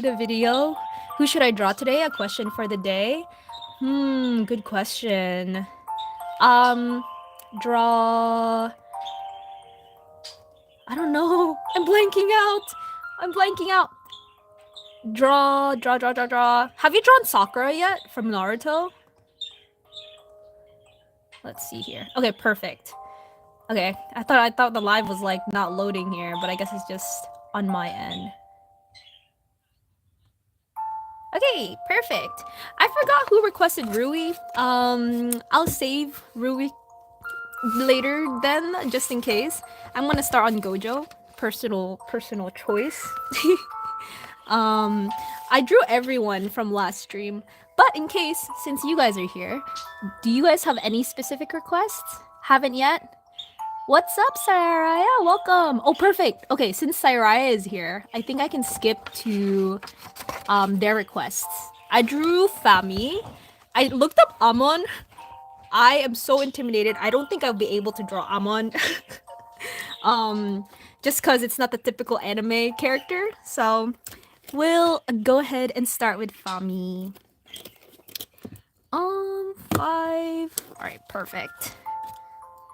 The video. Who should I draw today? A question for the day. Good question. Um, draw. I don't know. I'm blanking out. I'm blanking out. Draw. Have you drawn Sakura yet from Naruto? Let's see here. Okay, perfect. Okay, I thought the live was like not loading here, but I guess it's just on my end. Okay, perfect. I forgot who requested Rui. I'll save Rui later then, just in case. I'm gonna start on Gojo. Personal choice. I drew everyone from last stream, but in case, since you guys are here, do you guys have any specific requests? Haven't yet? What's up, Sairaya? Welcome. Oh, perfect. Okay, since Sairaya is here, I think I can skip to their requests. I drew Fami. I looked up Amon. I am so intimidated. I don't think I'll be able to draw Amon. Just because it's not the typical anime character. So we'll go ahead and start with Fami. 5. Alright, perfect.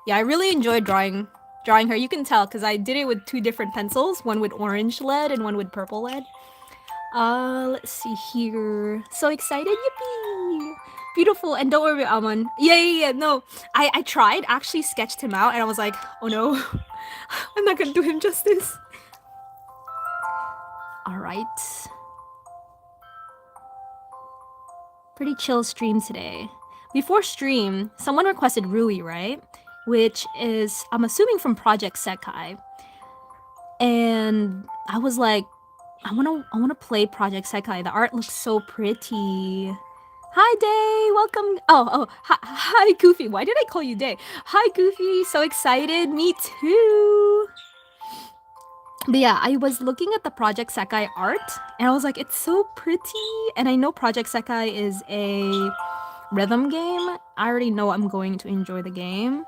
Yeah, I really enjoyed drawing her. You can tell because I did it with 2 different pencils, one with orange lead and one with purple lead. Let's see here. So excited, yippee! Beautiful, and don't worry about Almond. Yeah, no. I tried, actually sketched him out, and I was like, oh no. I'm not gonna do him justice. Alright. Pretty chill stream today. Before stream, someone requested Rui, right? Which is, I'm assuming from Project Sekai. And I was like, I wanna play Project Sekai. The art looks so pretty. Hi, Day. Welcome. Hi, Goofy. Why did I call you Day? Hi, Goofy. So excited. Me too. But yeah, I was looking at the Project Sekai art, and I was like, it's so pretty. And I know Project Sekai is a rhythm game. I already know I'm going to enjoy the game.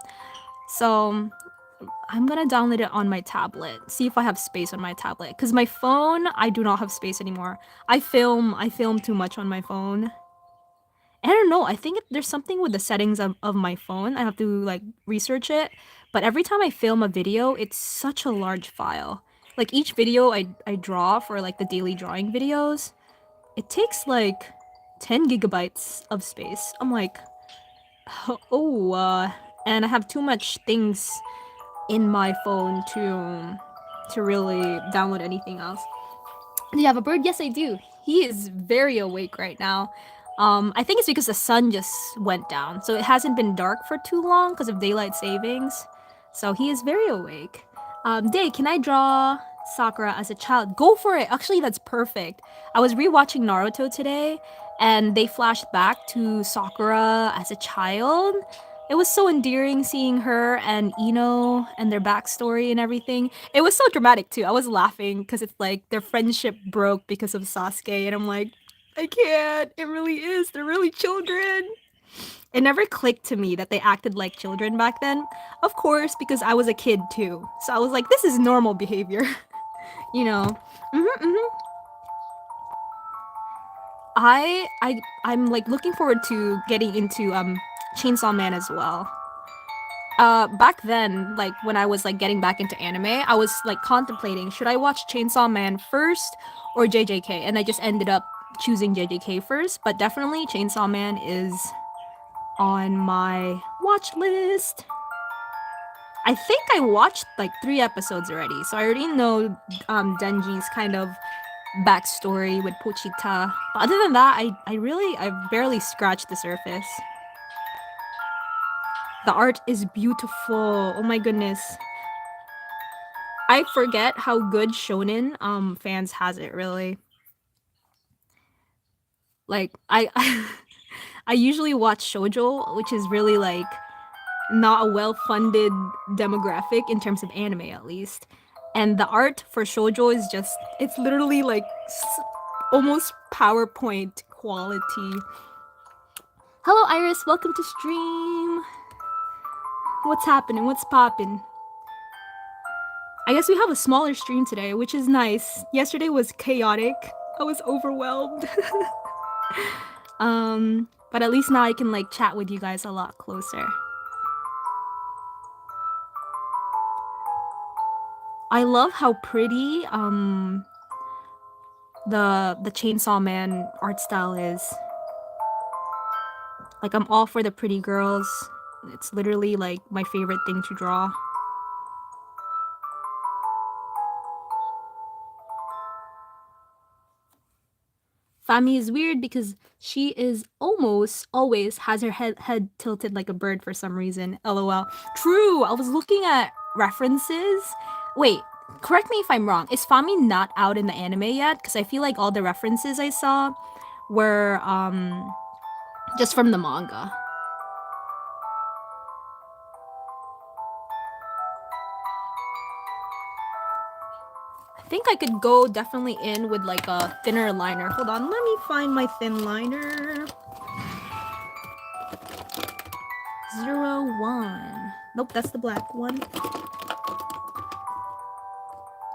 So I'm gonna download it on my tablet. See if I have space on my tablet. Because my phone, I do not have space anymore. I film too much on my phone. And I don't know, I think there's something with the settings of my phone. I have to like research it. But every time I film a video, it's such a large file. Like each video I draw for like the daily drawing videos, it takes like 10 gigabytes of space. I'm like, and I have too much things in my phone to really download anything else. Do you have a bird? Yes, I do. He is very awake right now. I think it's because the sun just went down, so it hasn't been dark for too long because of daylight savings. So he is very awake. Day, can I draw Sakura as a child? Go for it. Actually, that's perfect. I was rewatching Naruto today, and they flashed back to Sakura as a child. It was so endearing seeing her and Ino and their backstory and everything. It was so dramatic too. I was laughing because it's like their friendship broke because of Sasuke, and I'm like, I can't. It really is. They're really children. It never clicked to me that they acted like children back then. Of course, because I was a kid too. So I was like, this is normal behavior. You know. I'm like looking forward to getting into Chainsaw Man as well. Back then, like when I was like getting back into anime, I was like contemplating, should I watch Chainsaw Man first or JJK? And I just ended up choosing JJK first, but definitely Chainsaw Man is on my watch list. I think I watched like 3 episodes already, so I already know Denji's kind of backstory with Pochita. But other than that, I barely scratched the surface. The art is beautiful. Oh my goodness. I forget how good shonen fans has it, really. Like I I usually watch shoujo, which is really like not a well-funded demographic in terms of anime at least. And the art for shoujo is just, it's literally like almost PowerPoint quality. Hello Iris, welcome to stream. What's happening? What's poppin'? I guess we have a smaller stream today, which is nice. Yesterday was chaotic. I was overwhelmed. But at least now I can like chat with you guys a lot closer. I love how pretty the Chainsaw Man art style is. Like I'm all for the pretty girls. It's literally like my favorite thing to draw. Fami is weird because she is almost always has her head tilted like a bird for some reason. LOL. True. I was looking at references. Wait, correct me if I'm wrong. Is Fami not out in the anime yet? Because I feel like all the references I saw were just from the manga. I think I could go definitely in with like a thinner liner. Hold on, let me find my thin liner. 01. Nope, that's the black one.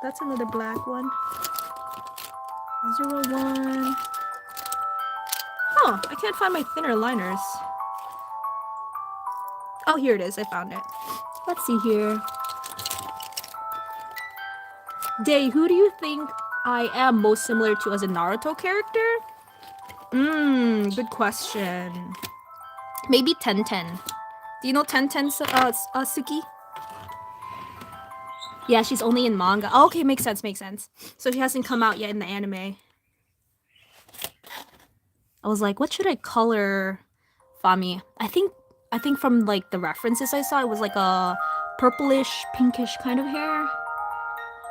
That's another black one. 01. Oh, I can't find my thinner liners. Oh, here it is. I found it. Let's see here. Day, who do you think I am most similar to as a Naruto character? Good question. Maybe Tenten. Do you know Tenten, Suki? Yeah, she's only in manga. Oh, okay, makes sense, makes sense. So she hasn't come out yet in the anime. I was like, what should I color Fami? I think from like the references I saw, it was like a purplish, pinkish kind of hair.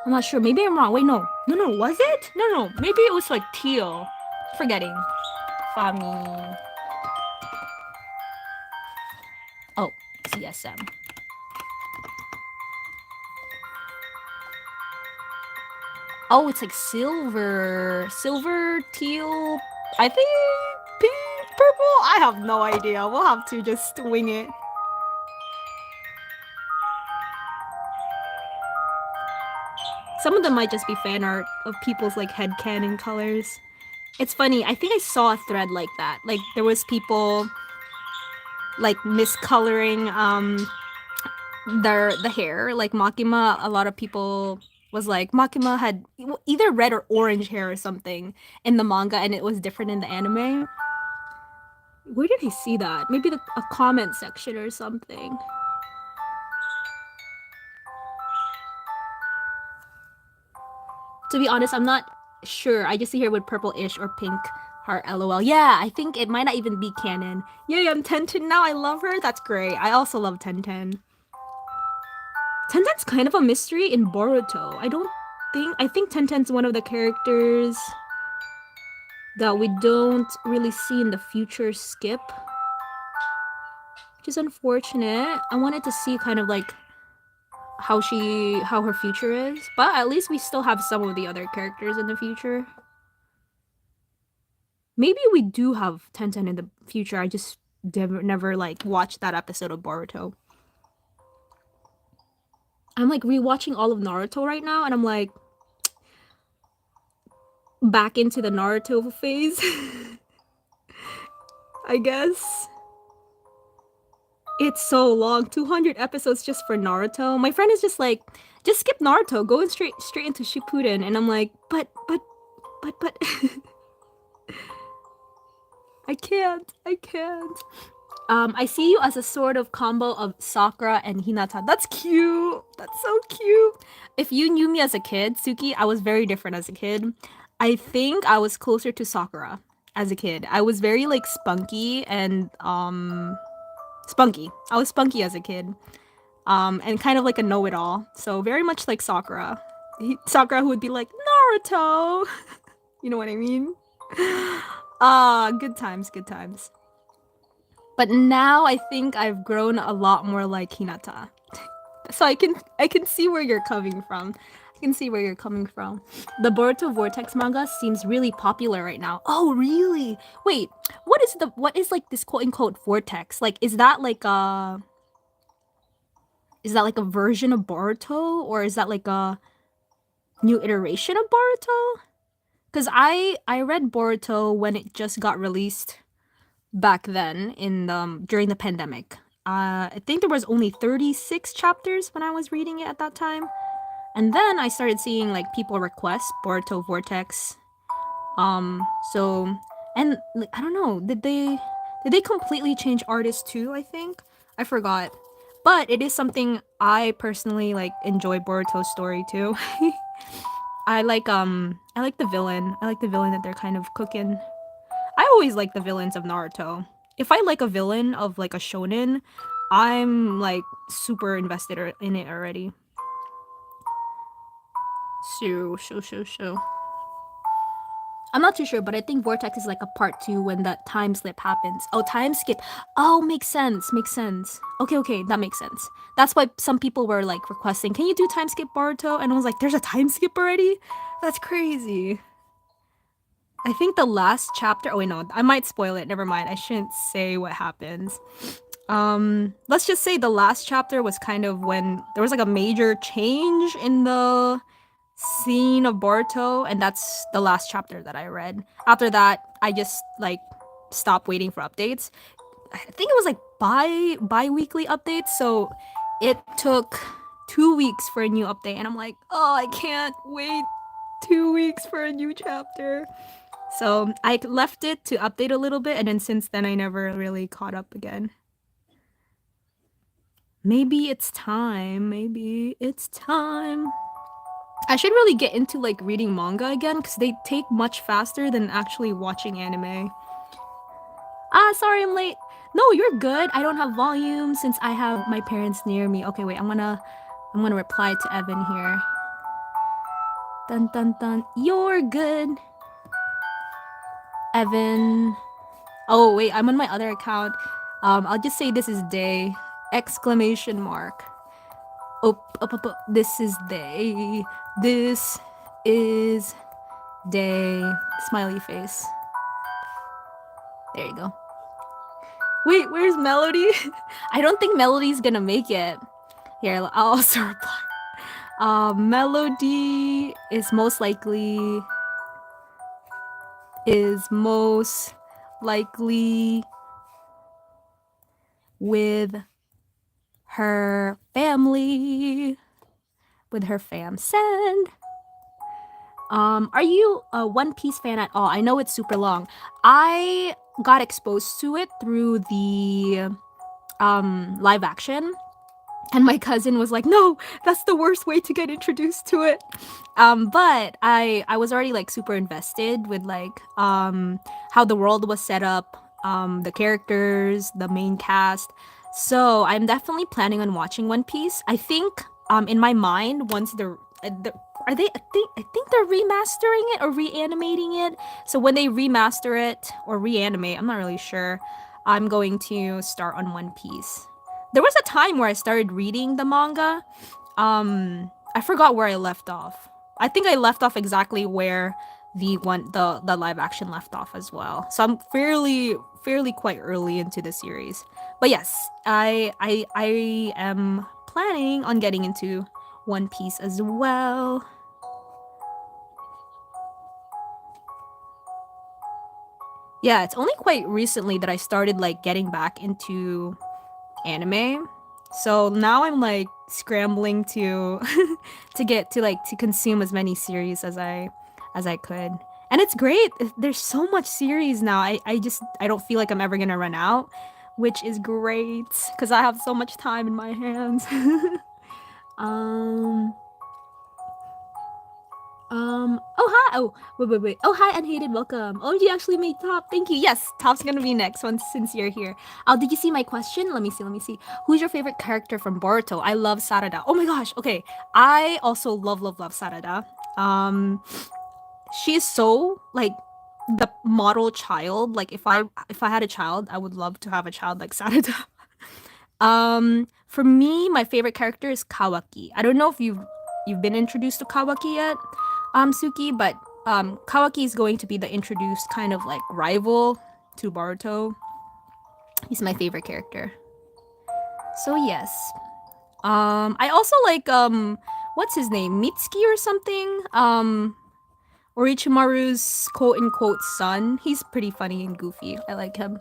I'm not sure. Maybe I'm wrong. Wait, no. No, was it? No. Maybe it was like teal. Forgetting. Fami. Oh, CSM. Oh, it's like silver. Silver, teal. I think pink, purple. I have no idea. We'll have to just wing it. Some of them might just be fan art of people's like headcanon colors. It's funny. I think I saw a thread like that. Like there was people like miscoloring the hair. Like Makima, a lot of people was like Makima had either red or orange hair or something in the manga, and it was different in the anime. Where did he see that? Maybe a comment section or something. To be honest, I'm not sure. I just see her with purple-ish or pink heart LOL. Yeah, I think it might not even be canon. Yay, I'm Tenten now. I love her. That's great. I also love Tenten. Tenten's kind of a mystery in Boruto. I think Tenten's one of the characters that we don't really see in the future skip, which is unfortunate. I wanted to see kind of like how her future is, but at least we still have some of the other characters in the future. Maybe we do have Tenten in the future. I just never like watched that episode of Boruto. I'm like rewatching all of Naruto right now, and I'm like back into the Naruto phase. I guess. It's so long. 200 episodes just for Naruto. My friend is just like, just skip Naruto. Go straight into Shippuden. And I'm like, but. I can't. I see you as a sort of combo of Sakura and Hinata. That's cute. That's so cute. If you knew me as a kid, Suki, I was very different as a kid. I think I was closer to Sakura as a kid. I was very like spunky and spunky. I was spunky as a kid. And kind of like a know-it-all. So very much like Sakura. Sakura who would be like, Naruto. You know what I mean? Good times. But now I think I've grown a lot more like Hinata. So I can see where you're coming from. The Boruto Vortex manga seems really popular right now. Oh, really? Wait, what is like this quote unquote vortex? Like is that like a version of Boruto, or is that like a new iteration of Boruto? Because I read Boruto when it just got released back then in during the pandemic. I think there was only 36 chapters when I was reading it at that time. And then I started seeing like people request Boruto Vortex. So and like, I don't know, did they completely change artists too, I think? I forgot. But it is something I personally like enjoy Boruto's story too. I like the villain. I like the villain that they're kind of cooking. I always like the villains of Naruto. If I like a villain of like a shonen, I'm like super invested in it already. So. I'm not too sure, but I think Vortex is like a part two when that time slip happens. Oh, time skip. Oh, makes sense. Makes sense. Okay, that makes sense. That's why some people were like requesting, can you do time skip Boruto? And I was like, there's a time skip already? That's crazy. I think the last chapter. Oh wait, no, I might spoil it. Never mind. I shouldn't say what happens. Let's just say the last chapter was kind of when there was like a major change in the scene of Boruto, and that's the last chapter that I read. After that, I just like stopped waiting for updates. I think it was like bi-weekly updates, so it took 2 weeks for a new update, and I'm like, oh, I can't wait 2 weeks for a new chapter. So I left it to update a little bit, and then since then I never really caught up again. Maybe it's time. Maybe it's time. I should really get into like reading manga again because they take much faster than actually watching anime. Ah, sorry I'm late. No, you're good. I don't have volume since I have my parents near me. Okay, wait. I'm gonna reply to Evan here. Dun dun dun. You're good, Evan. Oh wait, I'm on my other account. I'll just say this is day exclamation mark. Oh, this is day. This is day. Smiley face. There you go. Wait, where's Melody? I don't think Melody's gonna make it. Here, I'll also reply. Melody is most likely with her family. With her fam. Send. Are you a One Piece fan at all? I know it's super long. I got exposed to it through the live action, and my cousin was like, no, that's the worst way to get introduced to it. But I was already like super invested with like how the world was set up, the characters, the main cast. So I'm definitely planning on watching One Piece. I think in my mind, once the are they I think they're remastering it or reanimating it. So when they remaster it or reanimate, I'm not really sure. I'm going to start on One Piece. There was a time where I started reading the manga. I forgot where I left off. I think I left off exactly where the live action left off as well. So I'm fairly quite early into the series. But yes, I am planning on getting into One Piece as well. Yeah, it's only quite recently that I started like getting back into anime. So now I'm like scrambling to to get to like to consume as many series as I could. And it's great. There's so much series now. I don't feel like I'm ever gonna run out, which is great because I have so much time in my hands. um oh hi. Oh, wait. Oh hi, Unhated, welcome. Oh, you actually made top. Thank you. Yes, top's gonna be next one since you're here. Oh, did you see my question? Let me see. Who's your favorite character from Boruto? I love Sarada. Oh my gosh. Okay. I also love Sarada. She is so like the model child. Like if I had a child, I would love to have a child like Sarada. For me, my favorite character is Kawaki. I don't know if you've been introduced to Kawaki yet, Suki, but Kawaki is going to be the introduced kind of like rival to Baruto. He's my favorite character. So yes. I also like what's his name? Mitsuki or something? Orochimaru's quote-unquote son. He's pretty funny and goofy. I like him.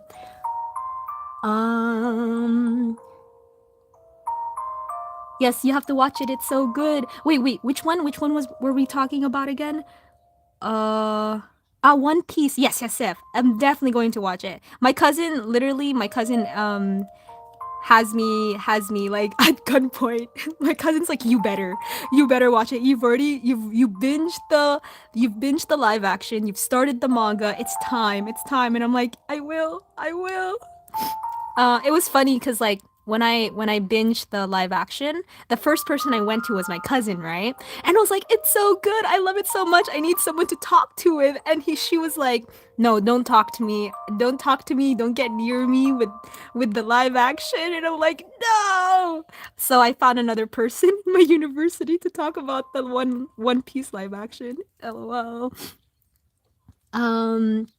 Yes, you have to watch it. It's so good. Wait, which one? Which one were we talking about again? One Piece. Yes. I'm definitely going to watch it. My cousin, literally, has me like at gunpoint. My cousin's like, you better watch it. You've binged the live action. You've started the manga. It's time. And I'm like, I will. It was funny because like when I binged the live action, the first person I went to was my cousin, right? And I was like, it's so good. I love it so much. I need someone to talk to with. And she was like, no, don't talk to me. Don't talk to me. Don't get near me with the live action. And I'm like, no. So I found another person in my university to talk about the One Piece live action. LOL. Um,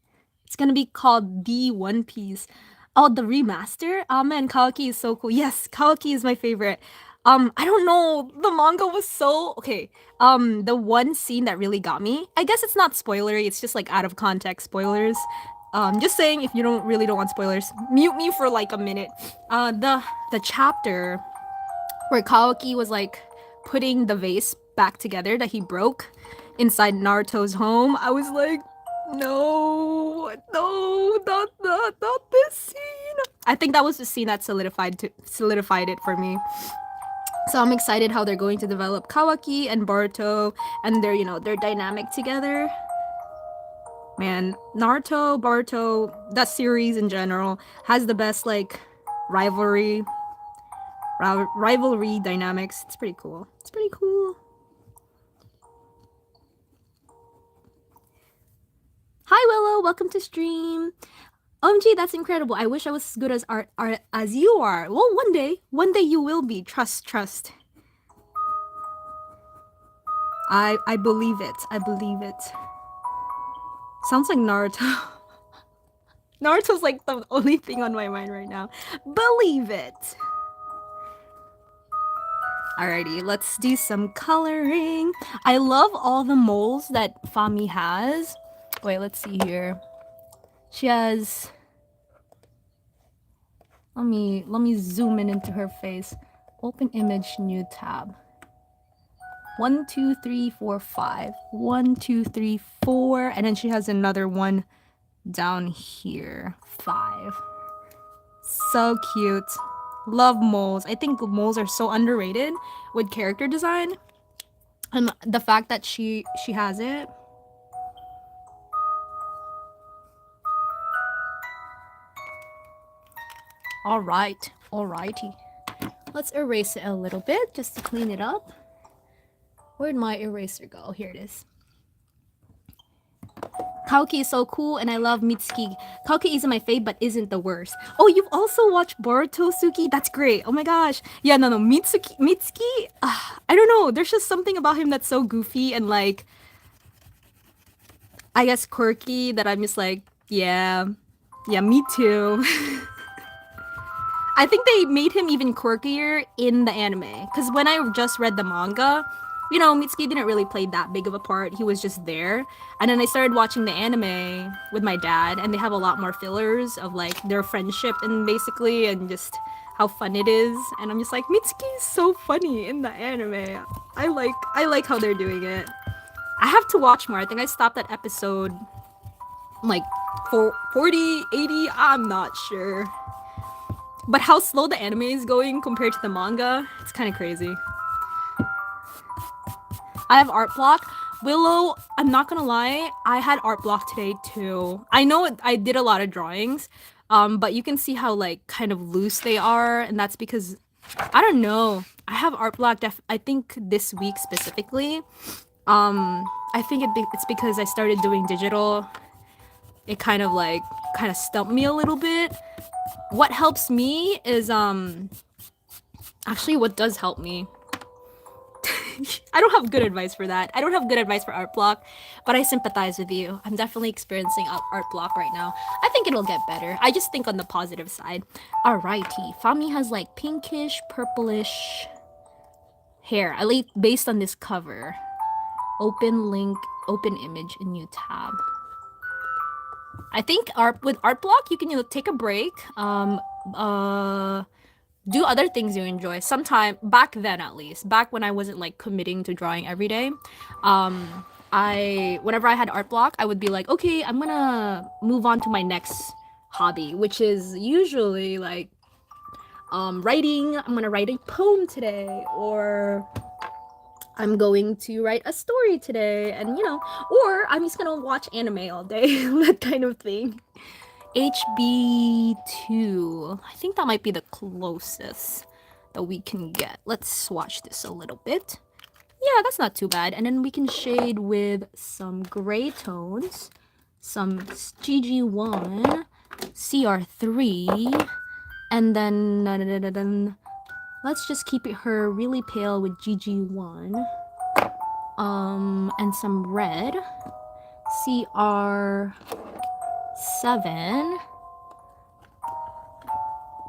it's gonna be called The One Piece. Oh, the remaster? Oh man, Kawaki is so cool. Yes, Kawaki is my favorite. I don't know. The manga was so okay. The one scene that really got me. I guess it's not spoilery. It's just like out of context spoilers. Just saying if you don't want spoilers, mute me for like a minute. The chapter where Kawaki was like putting the vase back together that he broke inside Naruto's home. I was like, no, not this scene. I think that was the scene that solidified it for me. So I'm excited how they're going to develop Kawaki and Boruto and their dynamic together. Man, Naruto, Boruto, that series in general has the best like rivalry dynamics. It's pretty cool. Hi Willow, welcome to stream. OMG, that's incredible. I wish I was as good as art as you are. Well, one day you will be. Trust. I believe it. Sounds like Naruto. Naruto's like the only thing on my mind right now. Believe it. Alrighty, let's do some coloring. I love all the moles that Fami has. Wait, let's see here. She has. Let me zoom in into her face. Open image, new tab. 1, 2, 3, 4, 5. 1, 2, 3, 4, and then she has another one down here. 5. So cute. Love moles. I think moles are so underrated with character design. And the fact that she has it. Alrighty. Let's erase it a little bit just to clean it up. Where'd my eraser go? Here it is. Kaoki is so cool and I love Mitsuki. Kaoki isn't my fave but isn't the worst. Oh, you've also watched Boruto, Suki? That's great. Oh my gosh. Yeah, no. Mitsuki, I don't know. There's just something about him that's so goofy and like, I guess quirky that I'm just like, yeah, me too. I think they made him even quirkier in the anime. Because when I just read the manga, Mitsuki didn't really play that big of a part. He was just there. And then I started watching the anime with my dad, and they have a lot more fillers of like their friendship and basically, and just how fun it is. And I'm just like, Mitsuki is so funny in the anime. I like how they're doing it. I have to watch more. I think I stopped at episode like 40, 80. I'm not sure. But how slow the anime is going compared to the manga, it's kind of crazy. I have art block. Willow, I'm not gonna lie, I had art block today too. I know I did a lot of drawings, but you can see how like kind of loose they are, and that's because I don't know. I have art block. I think this week specifically. I think it's because I started doing digital. It kind of stumped me a little bit. What helps me is actually what does help me. I don't have good advice for that. I don't have good advice for art block, but I sympathize with you. I'm definitely experiencing art block right now. I think it'll get better. I just think on the positive side. Alrighty, Fami has like pinkish, purplish hair. Based on this cover. Open open image in new tab. I think with art block you can take a break. Do other things you enjoy. Sometime back then, at least back when I wasn't like committing to drawing every day, whenever I had art block, I would be like, okay, I'm gonna move on to my next hobby, which is usually like writing. I'm gonna write a poem today, or I'm going to write a story today, and or I'm just gonna watch anime all day, that kind of thing. HB2. I think that might be the closest that we can get. Let's swatch this a little bit. Yeah, that's not too bad. And then we can shade with some gray tones, some GG1, CR3, and then let's just keep her really pale with GG1, and some red, CR7,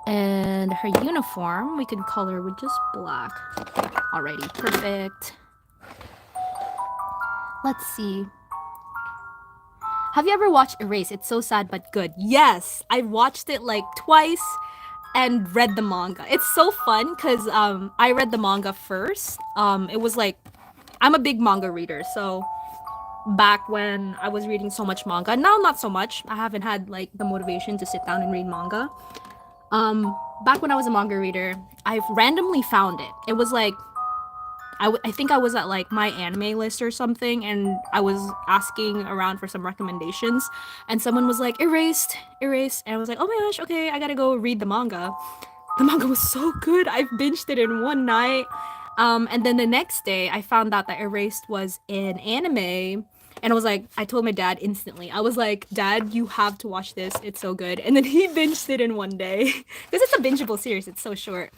and her uniform we could color with just black. Alrighty, perfect. Let's see. Have you ever watched Erase? It's so sad but good. Yes, I watched it like twice and read the manga. It's so fun because I read the manga first. It was like, I'm a big manga reader, so back when I was reading so much manga, now not so much. I haven't had like the motivation to sit down and read manga. Back when I was a manga reader, I randomly found it. It was like, I think I was at like my anime list or something, and I was asking around for some recommendations, and someone was like, Erased, and I was like, oh my gosh, okay, I gotta go read the manga. The manga was so good. I binged it in one night. And then the next day, I found out that Erased was an anime. And I told my dad instantly. I was like, Dad, you have to watch this. It's so good. And then he binged it in one day. Because it's a bingeable series. It's so short.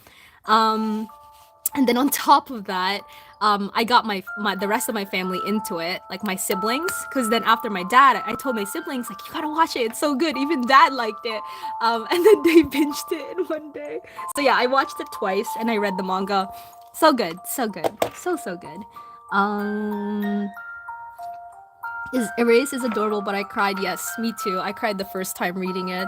And then on top of that, I got the rest of my family into it, like my siblings. Because then after my dad, I told my siblings, like, you gotta watch it. It's so good. Even Dad liked it. And then they binged it in one day. So yeah, I watched it twice and I read the manga. So good. So good. So good. Erase is adorable, but I cried. Yes, me too. I cried the first time reading it.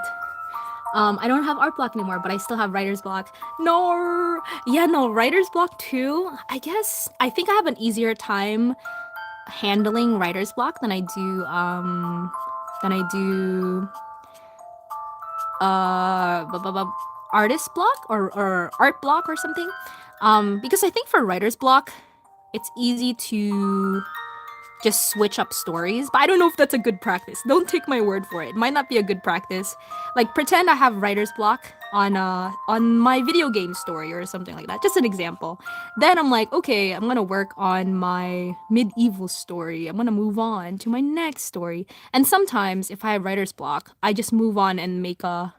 I don't have art block anymore, but I still have writer's block. No, yeah, no, writer's block too. I think I have an easier time handling writer's block than I do artist block or art block or something. Because I think for writer's block, it's easy to just switch up stories, but I don't know if that's a good practice. Don't take my word for it. It might not be a good practice. Like, pretend I have writer's block on my video game story or something like that. Just an example. Then I'm like, okay, I'm gonna work on my medieval story. I'm gonna move on to my next story. And sometimes if I have writer's block, I just move on and make a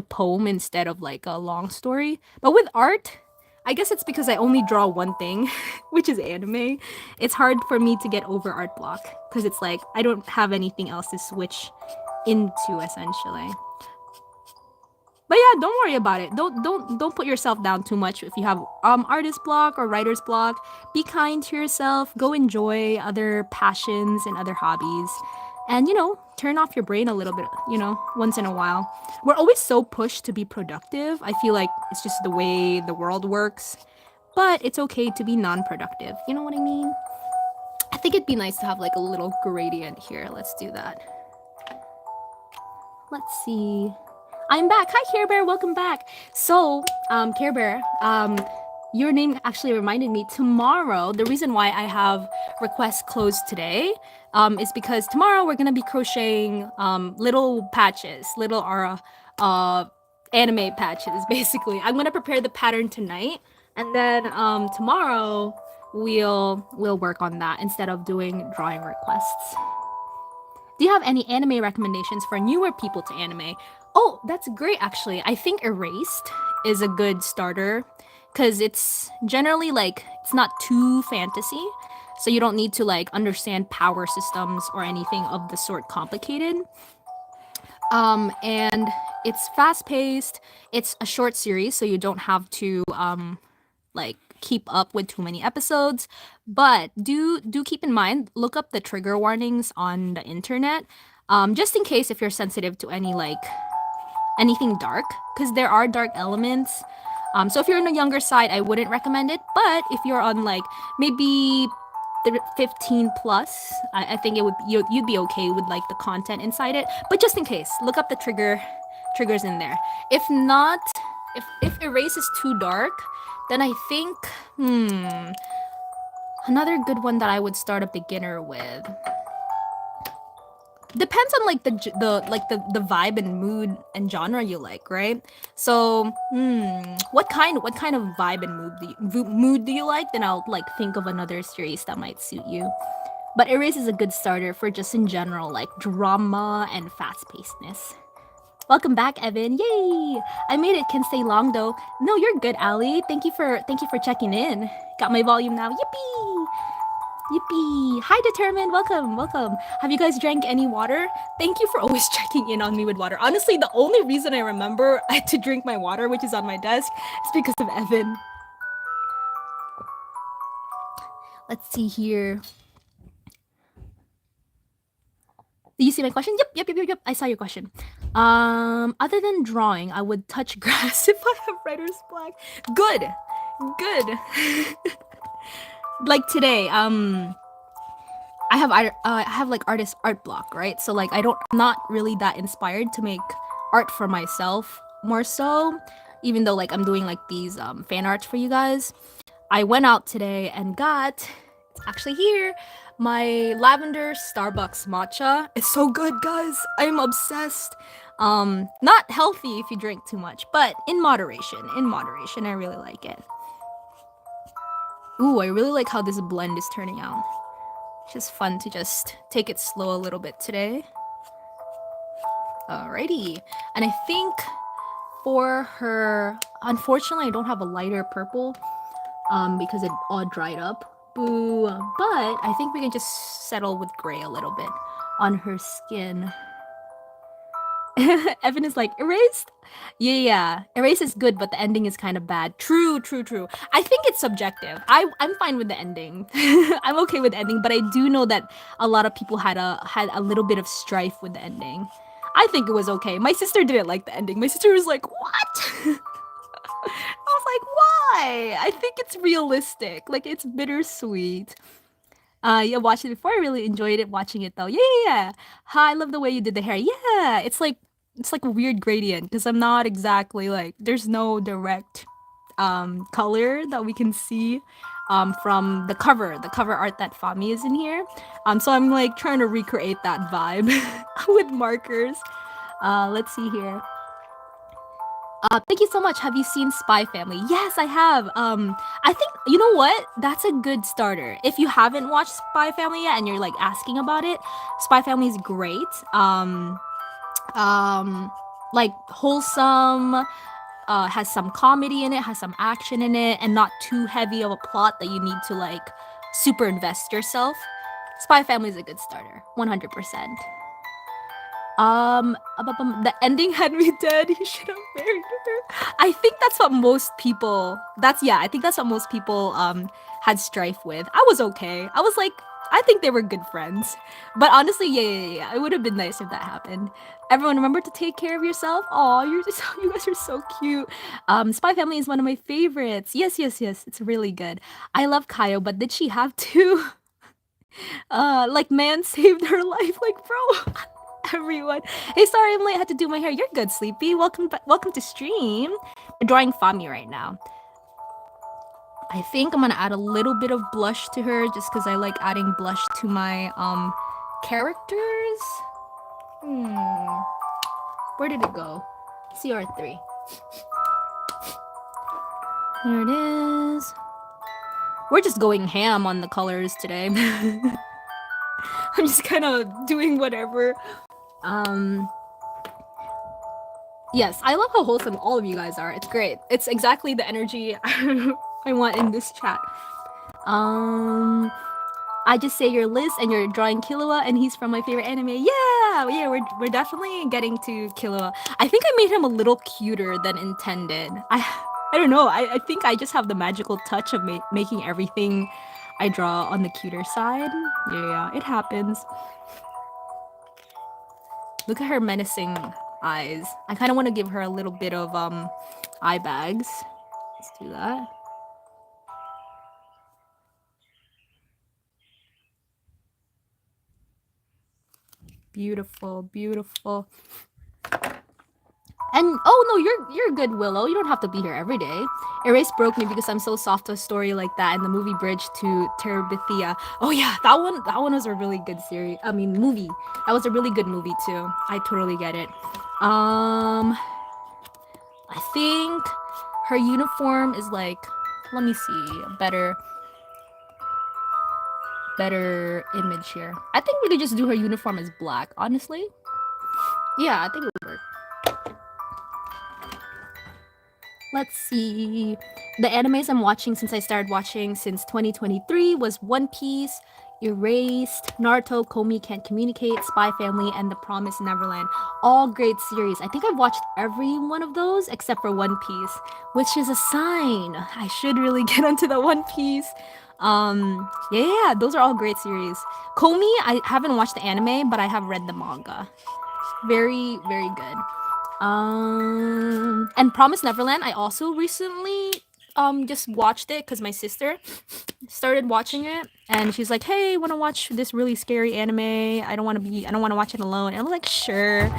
poem instead of like a long story. But with art, I guess it's because I only draw one thing, which is anime. It's hard for me to get over art block because it's like I don't have anything else to switch into essentially. But yeah, don't worry about it. Don't put yourself down too much if you have artist block or writer's block. Be kind to yourself. Go enjoy other passions and other hobbies. And turn off your brain a little bit, once in a while. We're always so pushed to be productive. I feel like it's just the way the world works. But it's okay to be non-productive. You know what I mean? I think it'd be nice to have like a little gradient here. Let's do that. Let's see. I'm back. Hi, Care Bear. Welcome back. So, Care Bear, your name actually reminded me tomorrow. The reason why I have requests closed today is because tomorrow we're gonna be crocheting little patches, little anime patches. Basically, I'm gonna prepare the pattern tonight, and then tomorrow we'll work on that instead of doing drawing requests. Do you have any anime recommendations for newer people to anime? Oh, that's great actually. I think Erased is a good starter because it's generally like it's not too fantasy, so you don't need to like understand power systems or anything of the sort complicated. And it's fast paced. It's a short series, so you don't have to like keep up with too many episodes, but do keep in mind, look up the trigger warnings on the internet, just in case if you're sensitive to any like anything dark, because there are dark elements. So if you're on the younger side, I wouldn't recommend it. But if you're on like maybe 15 plus, I think it would you'd be okay with like the content inside it. But just in case, look up the triggers in there. If not, if Erase is too dark, then I think another good one that I would start a beginner with. Depends on like the vibe and mood and genre you like, right? So, what kind of vibe and mood do you like? Then I'll like think of another series that might suit you. But Erase is a good starter for just in general like drama and fast pacedness. Welcome back, Evan. Yay! I made it. Can stay long though. No, you're good, Ali. Thank you for checking in. Got my volume now. Yippee! Yippee! Hi, Determined. Welcome, welcome. Have you guys drank any water? Thank you for always checking in on me with water. Honestly, the only reason I remember I had to drink my water, which is on my desk, is because of Evan. Let's see here. Do you see my question? Yep. I saw your question. Other than drawing, I would touch grass if I have writer's block. Good. Like today, I have like art block, right? So like I'm not really that inspired to make art for myself more so, even though like I'm doing like these fan arts for you guys. I went out today and got, it's actually here, my lavender Starbucks matcha. It's so good, guys. I'm obsessed. Not healthy if you drink too much, but in moderation, I really like it. Ooh, I really like how this blend is turning out. It's just fun to just take it slow a little bit today. Alrighty. And I think for her, unfortunately, I don't have a lighter purple because it all dried up. Boo. But I think we can just settle with gray a little bit on her skin. Evan is like, erased? Yeah. Erase is good, but the ending is kind of bad. True. I think it's subjective. I'm fine with the ending. I'm okay with the ending, but I do know that a lot of people had a little bit of strife with the ending. I think it was okay. My sister didn't like the ending. My sister was like, what? I was like, why? I think it's realistic. Like, it's bittersweet. Yeah, watched it before. I really enjoyed it watching it though. Yeah. Hi, I love the way you did the hair. Yeah, it's like a weird gradient because I'm not exactly like there's no direct color that we can see from the cover art that Fami is in here. So I'm like trying to recreate that vibe with markers. Let's see here. Thank you so much. Have you seen Spy Family? Yes, I have. I think you know what? That's a good starter. If you haven't watched Spy Family yet and you're like asking about it, Spy Family is great. Like wholesome, has some comedy in it, has some action in it, and not too heavy of a plot that you need to like super invest yourself. Spy Family is a good starter, 100%. The ending had me dead. He should have married her. I think that's what most people. I think that's what most people had strife with. I was okay. I was like, I think they were good friends. But honestly, yeah. It would have been nice if that happened. Everyone, remember to take care of yourself. Aw, you guys are so cute. Spy Family is one of my favorites. Yes. It's really good. I love Kayo, but did she have to? Like man saved her life. Like bro. Everyone. Hey, sorry I'm late. I had to do my hair. You're good, Sleepy. Welcome to stream. I'm drawing Fami right now. I think I'm gonna add a little bit of blush to her just because I like adding blush to my characters. Where did it go? CR3. There it is. We're just going ham on the colors today. I'm just kind of doing whatever. Yes, I love how wholesome all of you guys are. It's great. It's exactly the energy I want in this chat. I just say you're Liz and you're drawing Killua and he's from my favorite anime. Yeah, we're definitely getting to Killua. I think I made him a little cuter than intended. I don't know. I think I just have the magical touch of making everything I draw on the cuter side. Yeah, it happens. Look at her menacing eyes. I kind of want to give her a little bit of eye bags. Let's do that. Beautiful, beautiful. And oh no, you're good, Willow. You don't have to be here every day. Erase broke me because I'm so soft to a story like that. And the movie Bridge to Terabithia. Oh yeah, that one was a really good series. I mean movie. That was a really good movie too. I totally get it. I think her uniform is like, let me see, a better image here. I think we could just do her uniform as black, honestly. Yeah, I think it would work. Let's see. The animes I'm watching since I started watching since 2023 was One Piece, Erased, Naruto, Komi Can't Communicate, Spy Family, and The Promised Neverland. All great series. I think I've watched every one of those except for One Piece, which is a sign. I should really get onto the One Piece. Yeah, those are all great series. Komi, I haven't watched the anime, but I have read the manga. Very, very good. And Promise Neverland, I also recently just watched it because my sister started watching it and she's like, hey, want to watch this really scary anime? I don't want to watch it alone. And I'm like, sure.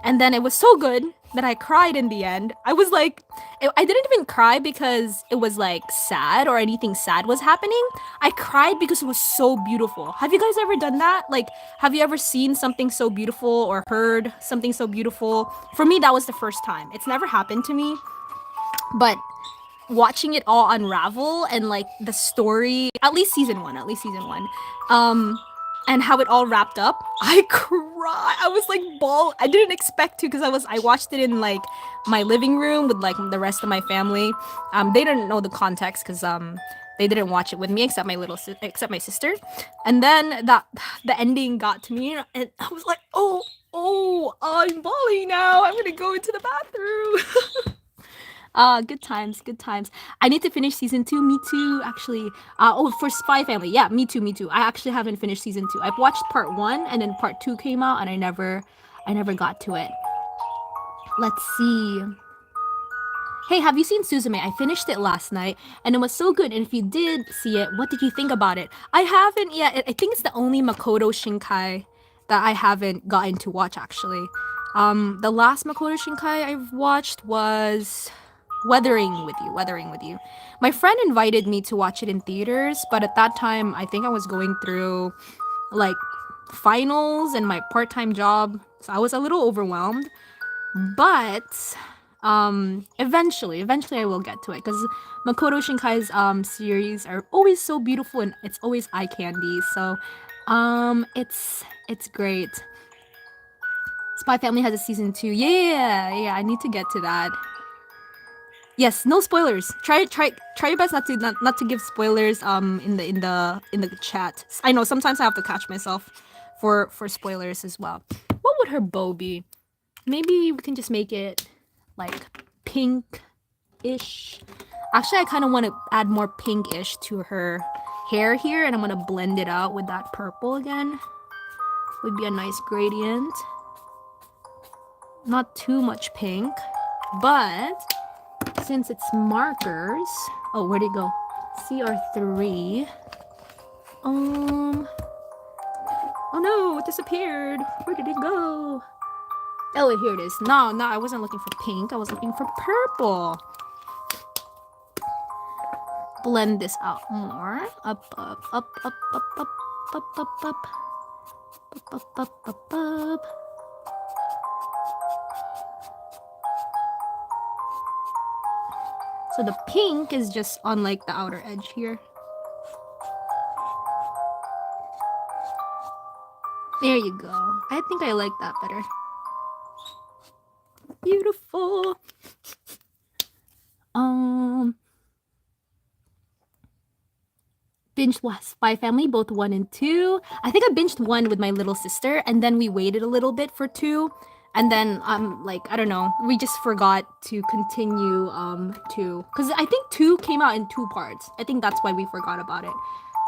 And then it was so good that I cried in the end. I was like, I didn't even cry because it was like sad or anything sad was happening. I cried because it was so beautiful. Have you guys ever done that? Like, have you ever seen something so beautiful or heard something so beautiful? For me, that was the first time. It's never happened to me, but watching it all unravel and like the story, at least season one, and how it all wrapped up, I cried. I was like ball. I didn't expect to because I watched it in like my living room with like the rest of my family. They didn't know the context because they didn't watch it with me except except my sister. And then the ending got to me and I was like, oh, I'm bawling now. I'm gonna go into the bathroom. Good times, good times. I need to finish season 2. Me too, actually. Oh, for Spy Family. Yeah, me too, me too. I actually haven't finished season 2. I've watched part 1 and then part 2 came out and I never got to it. Let's see. Hey, have you seen Suzume? I finished it last night and it was so good. And if you did see it, what did you think about it? I haven't yet. I think it's the only Makoto Shinkai that I haven't gotten to watch actually. The last Makoto Shinkai I've watched was Weathering with You. My friend invited me to watch it in theaters, but at that time I think I was going through like finals and my part-time job, so I was a little overwhelmed. But eventually I will get to it because Makoto Shinkai's series are always so beautiful and it's always eye candy. So it's great. Spy Family has a season 2. Yeah, I need to get to that. Yes, no spoilers. Try your best not to give spoilers in the chat. I know sometimes I have to catch myself for spoilers as well. What would her bow be? Maybe we can just make it like pink-ish. Actually, I kind of want to add more pink-ish to her hair here, and I'm gonna blend it out with that purple again. Would be a nice gradient. Not too much pink, but since it's markers, oh, where'd it go? CR3. Oh no, it disappeared. Where did it go? Oh, wait, here it is. No, I wasn't looking for pink. I was looking for purple. Blend this out more. Up. So the pink is just on like the outer edge here. There you go. I think I like that better. Beautiful. Binged Spy Family, both 1 and 2. I think I binged 1 with my little sister, and then we waited a little bit for 2. And then like I don't know, we just forgot to continue two, because I think two came out in two parts. I think that's why we forgot about it.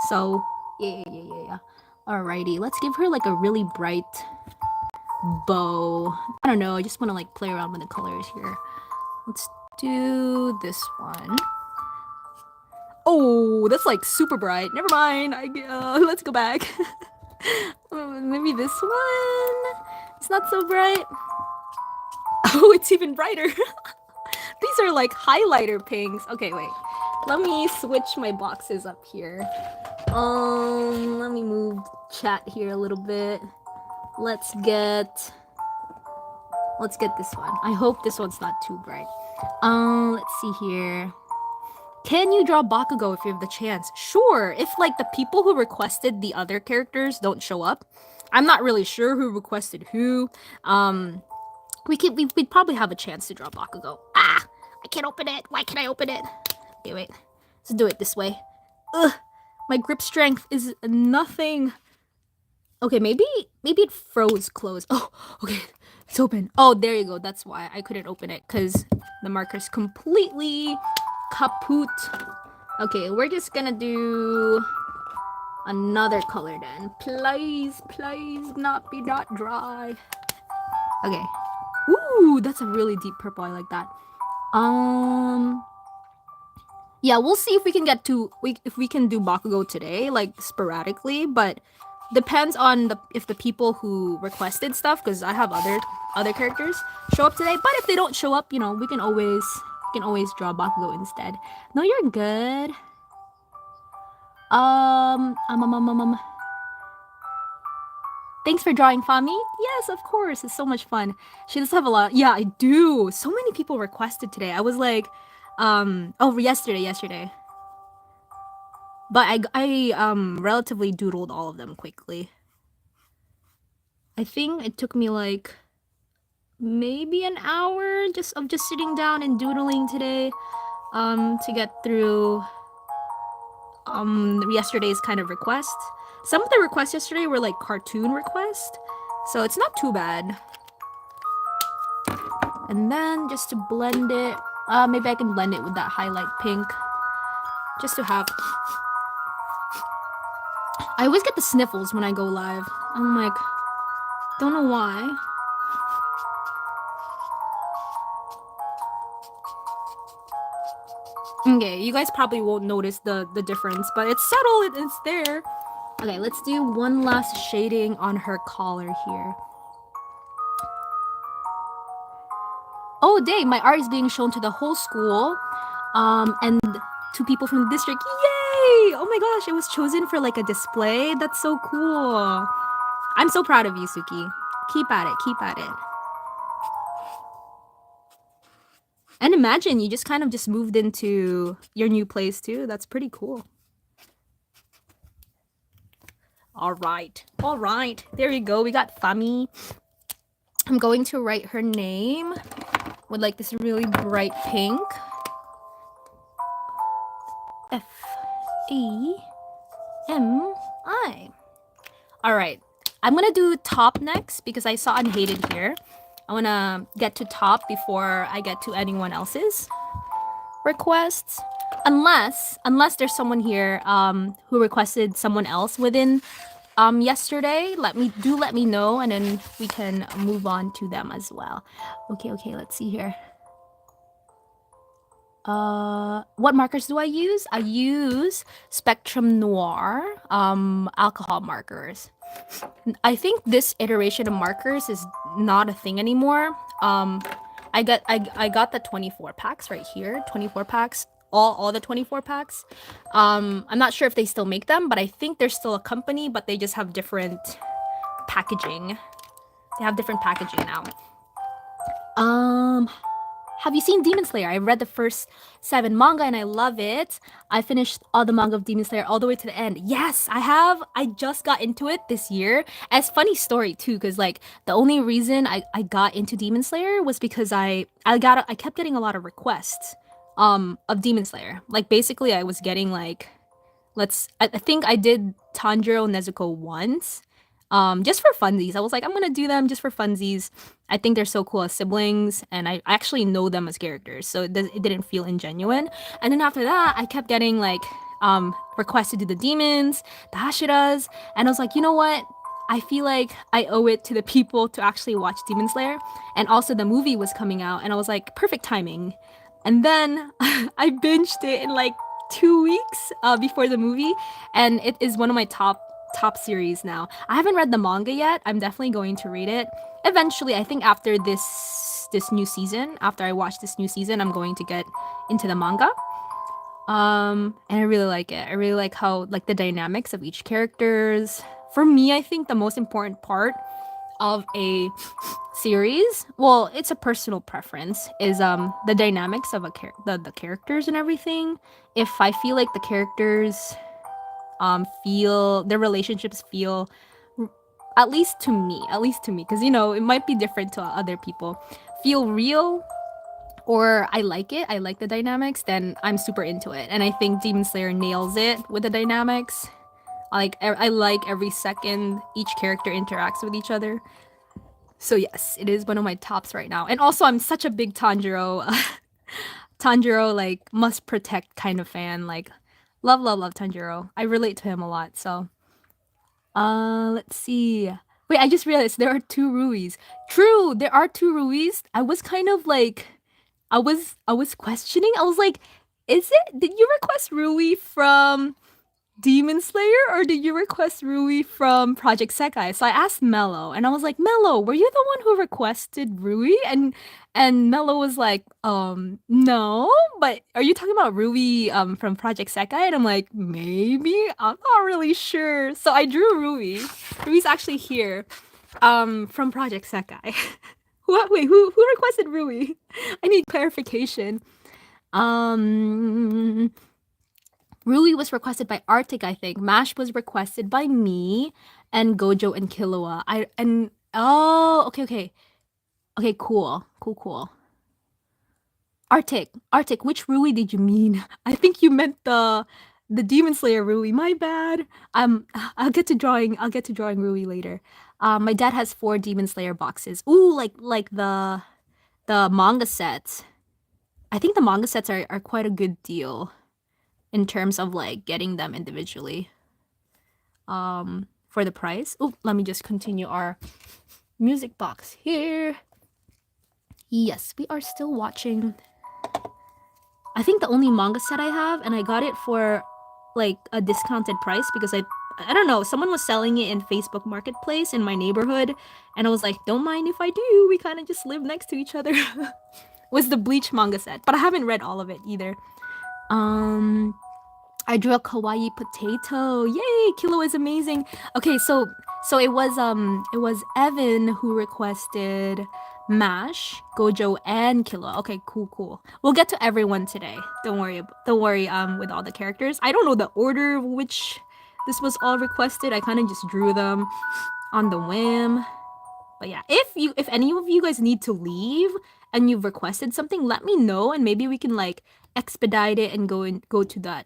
So yeah. Alrighty, let's give her like a really bright bow. I don't know, I just want to like play around with the colors here. Let's do this one. Oh, that's like super bright. Never mind. Let's go back. Maybe this one. It's not so bright. Oh, it's even brighter. These are like highlighter pinks. Okay, wait. Let me switch my boxes up here. Let me move chat here a little bit. Let's get this one. I hope this one's not too bright. Let's see here. Can you draw Bakugo if you have the chance? Sure, if like the people who requested the other characters don't show up. I'm not really sure who requested who. We'd probably have a chance to draw Bakugo. Ah, I can't open it. Why can't I open it? Okay, wait. Let's do it this way. Ugh, my grip strength is nothing. Okay, maybe it froze closed. Oh, okay, it's open. Oh, there you go. That's why I couldn't open it, because the marker's completely kaput. Okay, we're just gonna do another color then. Please not dry. Okay. Ooh, that's a really deep purple. I like that. Yeah, we'll see if we can get to if we can do Bakugo today, like sporadically, but depends on if the people who requested stuff, because I have other characters show up today. But if they don't show up, you know, we can always draw Bakugo instead. No, you're good. Thanks for drawing, Fami. Yes, of course. It's so much fun. She does have a lot. Yeah, I do. So many people requested today. I was like, oh, yesterday. But I relatively doodled all of them quickly. I think it took me like maybe an hour just sitting down and doodling today, to get through yesterday's kind of requests. Some of the requests yesterday were like cartoon requests, so it's not too bad. And then just to blend it, maybe I can blend it with that highlight pink, just to have. I always get the sniffles when I go live. I'm like, don't know why. Okay, you guys probably won't notice the difference, but it's subtle, it's there. Okay, let's do one last shading on her collar here. Oh, dang, my art is being shown to the whole school, and to people from the district. Yay! Oh my gosh, it was chosen for like a display. That's so cool. I'm so proud of you, Suki. Keep at it. And imagine you just kind of just moved into your new place too. That's pretty cool. All right. There you go. We got Fami. I'm going to write her name with like this really bright pink. F-A-M-I. All right. I'm going to do top next because I saw unhated here. I want to get to top before I get to anyone else's requests. Unless there's someone here who requested someone else within yesterday, let me know, and then we can move on to them as well. Okay, let's see here. What markers do I use? I use Spectrum Noir alcohol markers. I think this iteration of markers is not a thing anymore. I got the 24 packs right here. 24 packs. All the 24 packs. I'm not sure if they still make them, but I think there's still a company, but they just have different packaging. They have different packaging now. Have you seen Demon Slayer? I read the first 7 manga and I love it. I finished all the manga of Demon Slayer all the way to the end. Yes, I have. I just got into it this year. And it's a funny story too, because like the only reason I got into Demon Slayer was because I kept getting a lot of requests of Demon Slayer. Like basically I was getting like I think I did Tanjiro Nezuko once. just for funsies. I was like, I'm gonna do them just for funsies. I think they're so cool as siblings, and I actually know them as characters, so it didn't feel ingenuine. And then after that, I kept getting like requests to do the demons, the Hashiras, and I was like, you know what? I feel like I owe it to the people to actually watch Demon Slayer. And also the movie was coming out, and I was like, perfect timing. And then I binged it in like 2 weeks before the movie, and it is one of my top series now. I haven't read the manga yet. I'm definitely going to read it eventually. I think after this new season, after I watch this new season, I'm going to get into the manga. And I really like it. I really like how like the dynamics of each characters. For me, I think the most important part of a series, well, it's a personal preference, is the dynamics of the characters and everything. If I feel like the characters feel their relationships feel, at least to me, because you know it might be different to other people, feel real, or I like it, I like the dynamics, then I'm super into it. And I think Demon Slayer nails it with the dynamics. I like every second each character interacts with each other. So yes, it is one of my tops right now. And also, I'm such a big Tanjiro, Tanjiro like must protect kind of fan. Like, love Tanjiro. I relate to him a lot. So, let's see. Wait, I just realized there are two Ruis. True, there are two Ruis. I was kind of like, I was questioning. I was like, is it? Did you request Rui from Demon Slayer, or did you request Rui from Project Sekai? So I asked Mello, and I was like, Mello, were you the one who requested Rui? And Mello was like, no, but are you talking about Rui from Project Sekai? And I'm like, maybe, I'm not really sure. So I drew Rui. Rui's actually here, from Project Sekai. What? Wait, who requested Rui? I need clarification. Um, Rui was requested by Arctic, I think. Mash was requested by me and Gojo and Killua. Okay, cool. Arctic, which Rui did you mean? I think you meant the Demon Slayer Rui. My bad. I'll get to drawing Rui later. My dad has 4 Demon Slayer boxes. Ooh, like the manga sets. I think the manga sets are quite a good deal in terms of like getting them individually for the price. Oh, let me just continue our music box here. Yes, we are still watching. I think the only manga set I have, and I got it for like a discounted price because I don't know, someone was selling it in Facebook Marketplace in my neighborhood, and I was like, don't mind if I do. We kind of just live next to each other. Was the Bleach manga set, but I haven't read all of it either. Um, I drew a kawaii potato. Yay! Kilo is amazing. Okay, so it was Evan who requested Mash, Gojo, and Kilo. Okay, cool. We'll get to everyone today. Don't worry. With all the characters, I don't know the order of which this was all requested. I kind of just drew them on the whim. But yeah, if any of you guys need to leave and you've requested something, let me know, and maybe we can like expedite it and go to that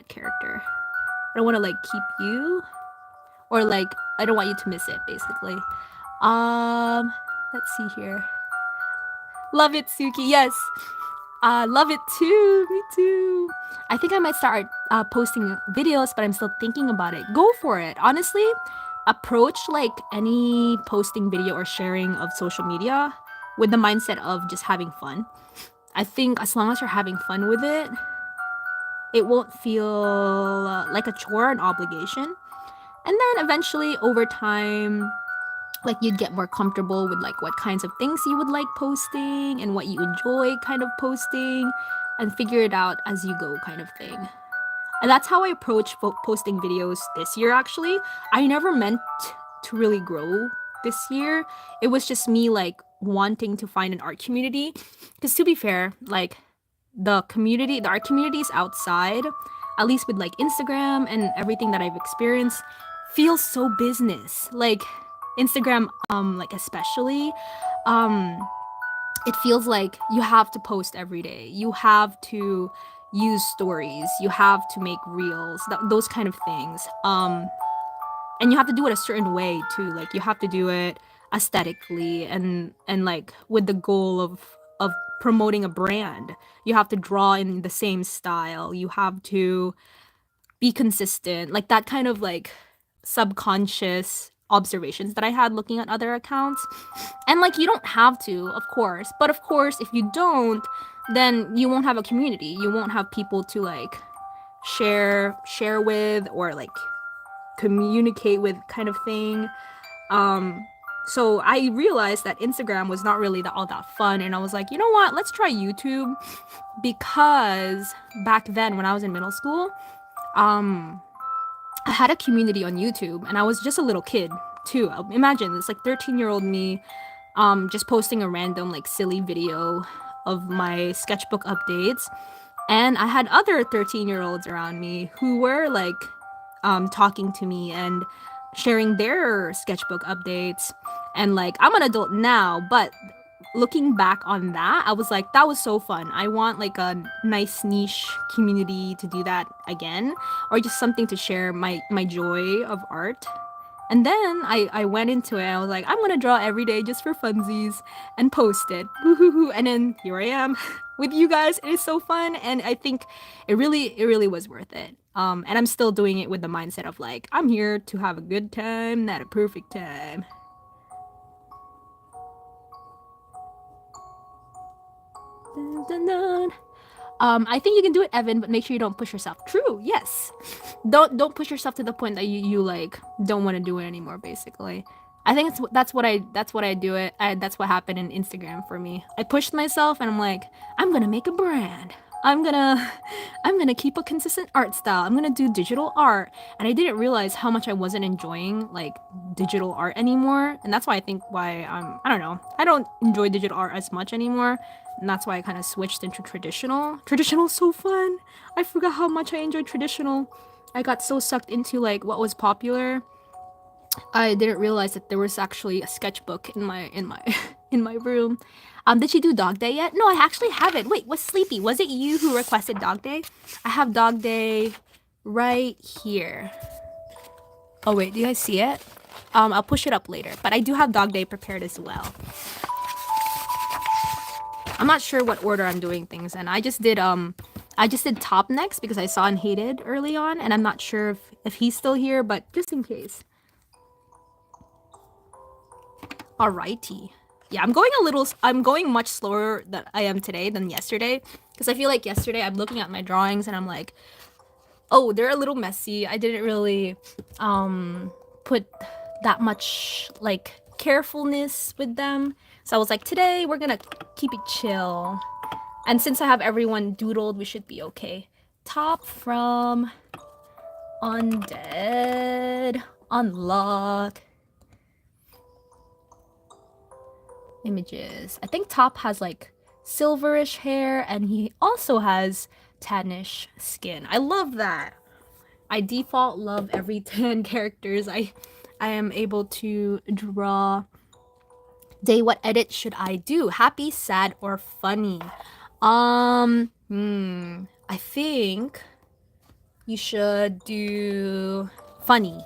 character. I don't want to like keep you, or like I don't want you to miss it basically. Let's see here. Love it, Suki. Yes. Love it too. Me too. I think I might start posting videos, but I'm still thinking about it. Go for it. Honestly, approach like any posting video or sharing of social media with the mindset of just having fun. I think as long as you're having fun with it, it won't feel like a chore, an obligation. And then eventually, over time, like you'd get more comfortable with like what kinds of things you would like posting and what you enjoy kind of posting, and figure it out as you go kind of thing. And that's how I approach posting videos this year actually. I never meant to really grow this year. It was just me like wanting to find an art community, because to be fair, like the art communities outside, at least with like Instagram and everything that I've experienced, feels so business. Like Instagram, like especially, um, it feels like you have to post every day. You have to use stories. You have to make reels. Those kind of things. and you have to do it a certain way too. Like you have to do it aesthetically and like with the goal of promoting a brand. You have to draw in the same style. You have to be consistent. Like that kind of like subconscious observations that I had looking at other accounts. And like you don't have to, of course. But of course, if you don't, then you won't have a community. You won't have people to like share with or like communicate with kind of thing. So I realized that Instagram was not really all that fun, and I was like, you know what? Let's try YouTube, because back then when I was in middle school, um, I had a community on YouTube, and I was just a little kid too. Imagine it's like 13-year-old me, just posting a random like silly video of my sketchbook updates, and I had other 13-year-olds around me who were like talking to me and sharing their sketchbook updates. And like, I'm an adult now, but looking back on that, I was like, that was so fun. I want like a nice niche community to do that again, or just something to share my joy of art. And then I went into it. I was like, I'm gonna draw every day just for funsies and post it. Woo-hoo-hoo. And then here I am with you guys. It is so fun, and I think it really was worth it. And I'm still doing it with the mindset of like, I'm here to have a good time, not a perfect time. Dun, dun, dun. I think you can do it, Evan, but make sure you don't push yourself. True, yes. Don't push yourself to the point that you like don't want to do it anymore. Basically, I think that's what I do it. That's what happened in Instagram for me. I pushed myself, and I'm like, I'm gonna make a brand. I'm gonna I'm gonna keep a consistent art style. I'm gonna do digital art, and I didn't realize how much I wasn't enjoying like digital art anymore. And that's why I think why I don't know, I don't enjoy digital art as much anymore, and that's why I kind of switched into traditional. Traditional's so fun. I forgot how much I enjoyed traditional. I got so sucked into like what was popular. I didn't realize that there was actually a sketchbook in my in my room. Did you do Dog Day yet? No, I actually haven't. Wait, was Sleepy? Was it you who requested Dog Day? I have Dog Day right here. Oh wait, do you guys see it? I'll push it up later, but I do have Dog Day prepared as well. I'm not sure what order I'm doing things, and I just did Top next because I saw Unhated early on, and I'm not sure if he's still here, but just in case. Alrighty. Yeah, I'm going much slower than I am today than yesterday, because I feel like yesterday I'm looking at my drawings and I'm like, oh, they're a little messy. I didn't really put that much like carefulness with them. So I was like, today we're gonna keep it chill. And since I have everyone doodled, we should be okay. Top from Undead. Unlock. Images. I think Top has like silverish hair, and he also has tannish skin. I love that. I default love every 10 characters I am able to draw. Day, what edit should I do? Happy, sad, or funny? I think you should do funny.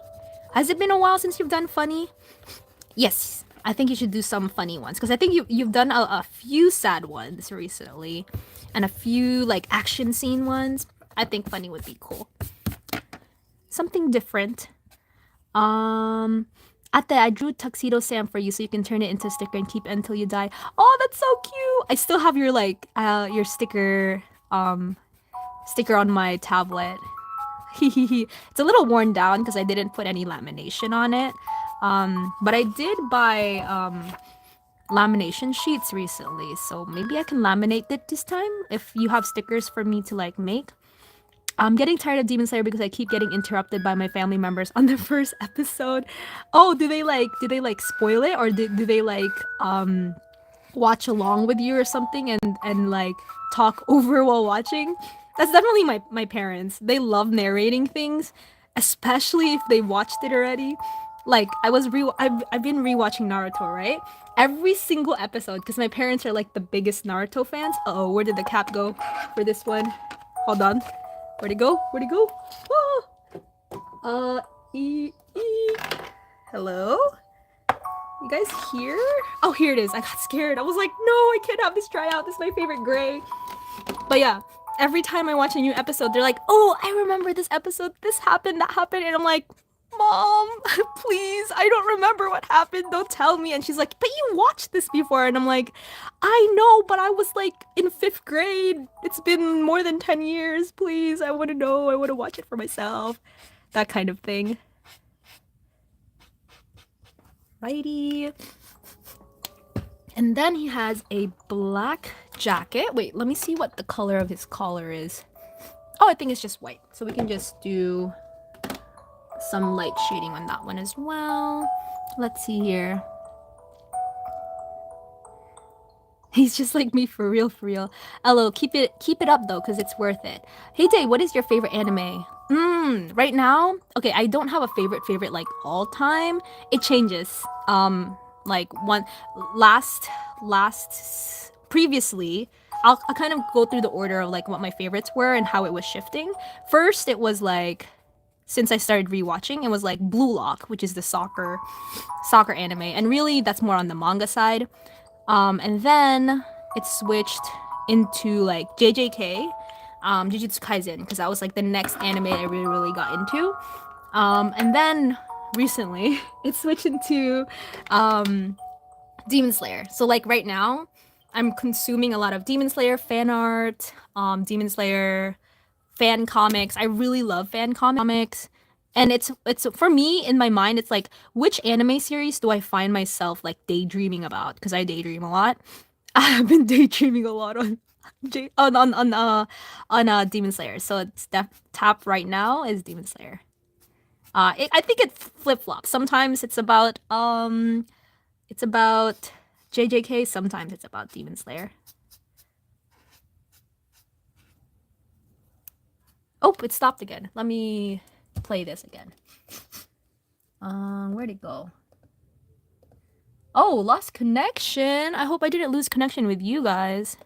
Has it been a while since you've done funny? Yes, I think you should do some funny ones, because I think you've done a few sad ones recently, and a few like action scene ones. I think funny would be cool. Something different. Ate, I drew Tuxedo Sam for you so you can turn it into a sticker and keep it until you die. Oh, that's so cute! I still have your like your sticker on my tablet. It's a little worn down because I didn't put any lamination on it. But I did buy lamination sheets recently, so maybe I can laminate it this time if you have stickers for me to like make. I'm getting tired of Demon Slayer because I keep getting interrupted by my family members on the first episode. Oh, do they like spoil it, or do they like watch along with you or something and like talk over while watching? That's definitely my parents. They love narrating things, especially if they watched it already. Like I've been rewatching Naruto, right? Every single episode, because my parents are like the biggest Naruto fans. Uh-oh, where did the cap go for this one? Hold on. Where'd it go? Where'd it go? Whoa! Hello? You guys here? Oh, here it is. I got scared. I was like, no, I can't have this dry out. This is my favorite gray. But yeah, every time I watch a new episode, they're like, oh, I remember this episode. This happened, that happened. And I'm like, Mom, please, I don't remember what happened. Don't tell me. And she's like, but you watched this before. And I'm like, I know, but I was like in 5th grade. It's been more than 10 years. Please, I want to know. I want to watch it for myself. That kind of thing. Righty. And then he has a black jacket. Wait, let me see what the color of his collar is. Oh, I think it's just white. So we can just do some light shading on that one as well. Let's see here. He's just like me for real, for real. Hello, keep it up though, because it's worth it. Hey Day, what is your favorite anime? Right now, okay, I don't have a favorite like all time. It changes. Like one last previously, I'll kind of go through the order of like what my favorites were and how it was shifting. First, it was like since I started rewatching, it was like Blue Lock, which is the soccer anime, and really that's more on the manga side. And then it switched into like JJK, Jujutsu Kaisen, because that was like the next anime I really got into. And then recently it switched into Demon Slayer. So like right now, I'm consuming a lot of Demon Slayer fan art, Demon Slayer fan comics. I really love fan comics. And it's for me in my mind it's like which anime series do I find myself like daydreaming about because I daydream a lot. I've been daydreaming a lot on Demon Slayer. So it's top right now is Demon Slayer. I think it flip-flops. Sometimes it's about JJK, sometimes it's about Demon Slayer. Oh, it stopped again. Let me play this again. Where'd it go? Oh, lost connection. I hope I didn't lose connection with you guys.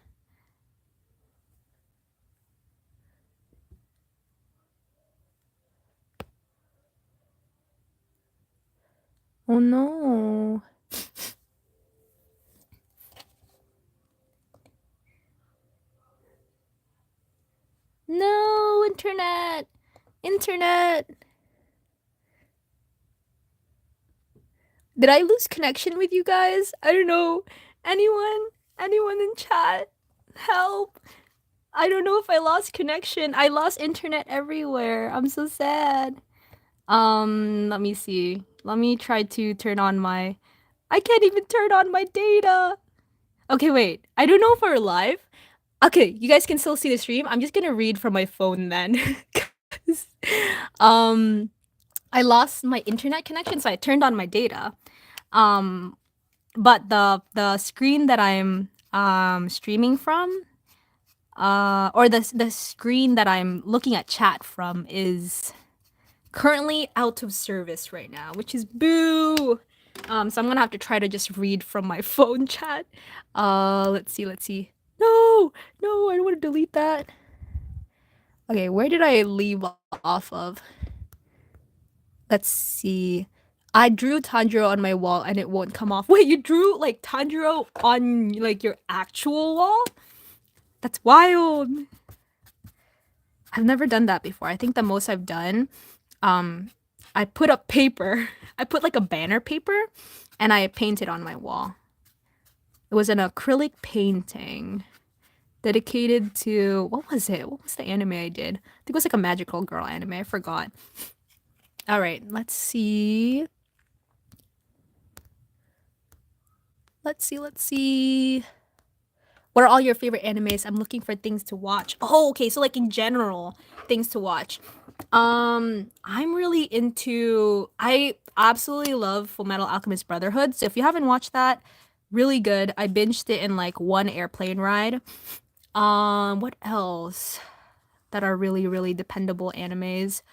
Oh no. No, internet. Internet. Did I lose connection with you guys? I don't know. Anyone? Anyone in chat? Help. I don't know if I lost connection. I lost internet everywhere. I'm so sad. Let me see. Let me try to turn on my I can't even turn on my data. Okay, wait. I don't know if we're live. Okay, you guys can still see the stream. I'm just gonna read from my phone then. 'Cause, I lost my internet connection, so I turned on my data. But the screen that I'm streaming from, or the screen that I'm looking at chat from is currently out of service right now, which is boo. So I'm gonna have to try to just read from my phone chat. Let's see. No, I don't want to delete that. Okay, where did I leave off of? Let's see. I drew Tanjiro on my wall and it won't come off. Wait, you drew like Tanjiro on like your actual wall? That's wild. I've never done that before. I think the most I've done, I put up paper. I put like a banner paper and I painted on my wall. It was an acrylic painting dedicated to, what was it? What was the anime I did? I think it was like a magical girl anime. I forgot. All right, let's see. Let's see. What are all your favorite animes? I'm looking for things to watch. Oh, okay. So like in general, things to watch. I'm really into. I absolutely love Fullmetal Alchemist Brotherhood. So if you haven't watched that, really good. I binged it in like one airplane ride. What else that are really dependable animes?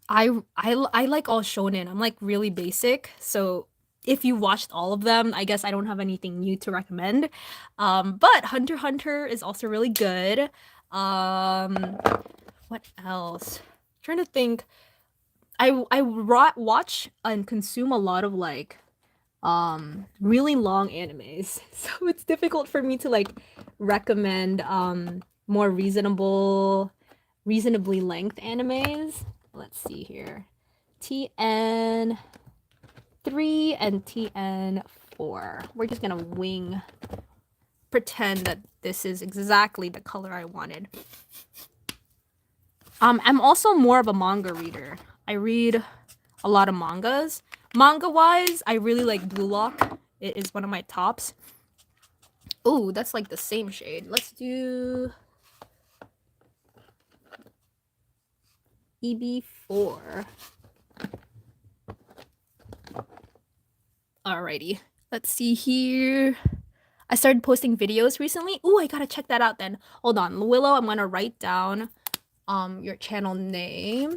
I like all shonen. I'm like really basic. So if you watched all of them, I guess I don't have anything new to recommend. But Hunter x Hunter is also really good. What else? Trying to think. watch and consume a lot of like really long animes. So it's difficult for me to like recommend more reasonably length animes. Let's see here. TN 3 and TN 4. We're just gonna pretend that this is exactly the color I wanted. I'm also more of a manga reader. I read a lot of mangas. Manga-wise, I really like Blue Lock. It is one of my tops. Oh, that's like the same shade. Let's do EB4. Alrighty. Let's see here. I started posting videos recently. Oh, I gotta check that out then. Hold on. Willow, I'm gonna write down your channel name.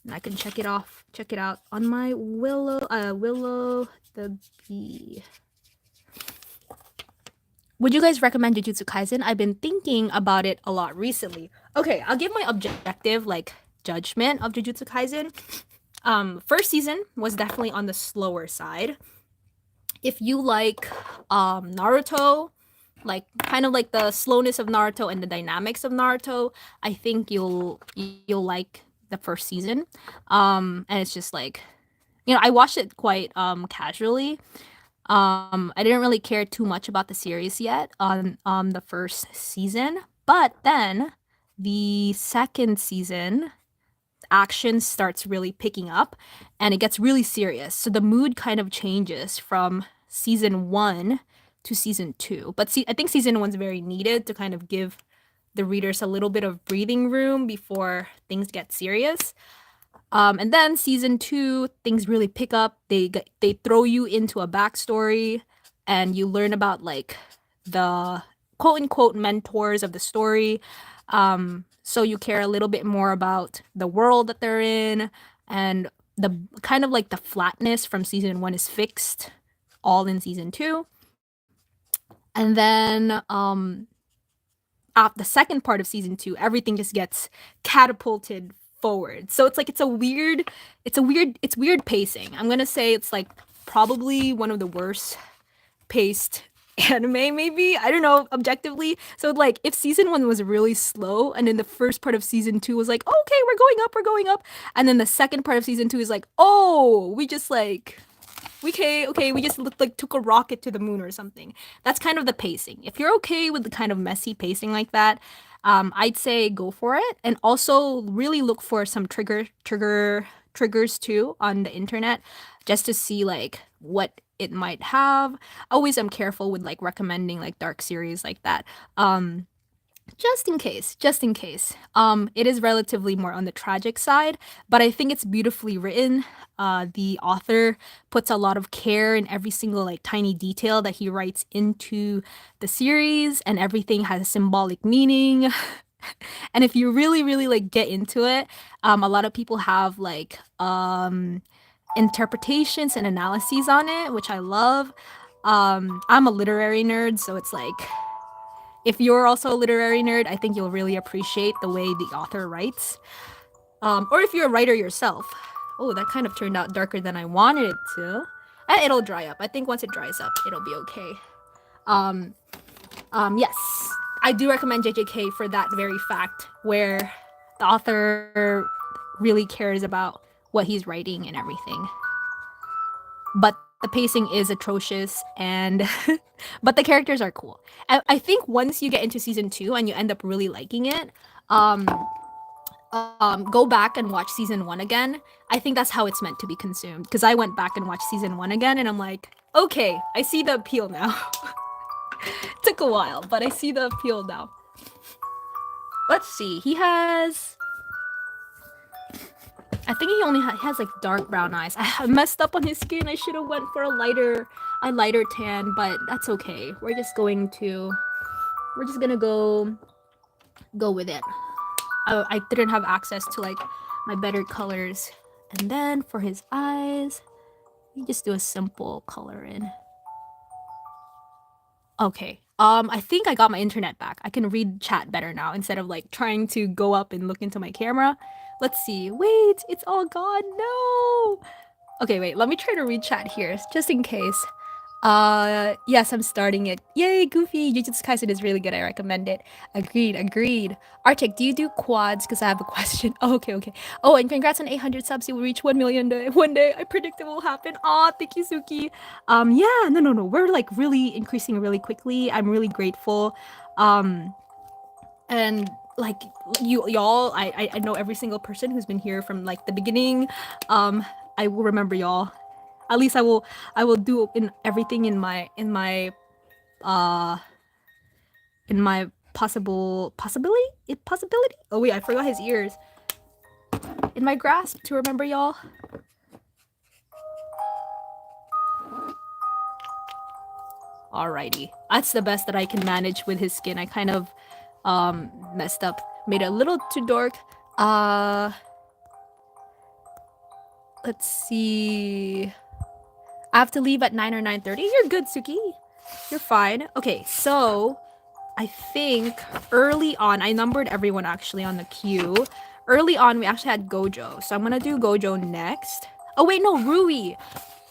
And I can check it out on my Willow the Bee. Would you guys recommend Jujutsu Kaisen? I've been thinking about it a lot recently. Okay, I'll give my objective like judgment of Jujutsu Kaisen. First season was definitely on the slower side. If you like Naruto, like kind of like the slowness of Naruto and the dynamics of Naruto, I think you'll like the first season. And it's just like, you know, I watched it quite casually. I didn't really care too much about the series yet on the first season, but then the second season action starts really picking up and it gets really serious. So the mood kind of changes from season 1 to season 2. But I think season 1's very needed to kind of give the readers a little bit of breathing room before things get serious. And then season 2, things really pick up. They throw you into a backstory, and you learn about like the quote unquote mentors of the story. So you care a little bit more about the world that they're in, and the kind of like the flatness from season 1 is fixed, all in season 2. And then the second part of season 2, everything just gets catapulted forward. So it's weird pacing. I'm gonna say it's like probably one of the worst paced anime, maybe. I don't know, objectively. So like if season 1 was really slow and then the first part of season 2 was like, okay, we're going up, and then the second part of season 2 is like, oh, we just like we just like took a rocket to the moon or something. That's kind of the pacing. If you're okay with the kind of messy pacing like that, I'd say go for it. And also really look for some triggers too on the internet, just to see like what it might have. Always I'm careful with like recommending like dark series like that. Just in case. It is relatively more on the tragic side, but I think it's beautifully written. The author puts a lot of care in every single like tiny detail that he writes into the series, and everything has a symbolic meaning. And if you really like get into it, a lot of people have like interpretations and analyses on it, which I love. I'm a literary nerd, so it's like if you're also a literary nerd, I think you'll really appreciate the way the author writes. Or if you're a writer yourself. Oh, that kind of turned out darker than I wanted it to. And it'll dry up. I think once it dries up, it'll be okay. Yes, I do recommend JJK for that very fact, where the author really cares about what he's writing and everything. But the pacing is atrocious, and but the characters are cool. I think once you get into season 2 and you end up really liking it, go back and watch season 1 again. I think that's how it's meant to be consumed, because I went back and watched season 1 again and I'm like, okay, I see the appeal now. Took a while, but I see the appeal now. Let's see, I think he only has like dark brown eyes. I messed up on his skin. I should have went for a lighter tan, but that's okay. We're just gonna go with it. I didn't have access to like my better colors. And then for his eyes, you just do a simple color in. Okay. I think I got my internet back. I can read chat better now instead of like trying to go up and look into my camera. Let's see. Wait, it's all gone. No. Okay, wait. Let me try to read chat here just in case. Yes, I'm starting it. Yay, Goofy! Jujutsu Kaisen is really good. I recommend it. Agreed, agreed. Arctic, do you do quads? Because I have a question. Oh, okay, okay. Oh, and congrats on 800 subs. You will reach 1 million one day. I predict it will happen. Aw, thank you, Suki. Yeah, no. We're like really increasing really quickly. I'm really grateful. Um, and like y'all, I know every single person who's been here from like the beginning. I will remember y'all. At least I will do in everything uh in my possibility. Oh wait, I forgot his ears. In my grasp to remember y'all. Alrighty, that's the best that I can manage with his skin. I kind of messed up, made it a little too dark. Let's see. I have to leave at 9 or 9:30. You're good, Suki. You're fine. Okay, so I think early on, I numbered everyone actually on the queue. Early on, we actually had Gojo. So I'm gonna do Gojo next. Oh wait, no, Rui.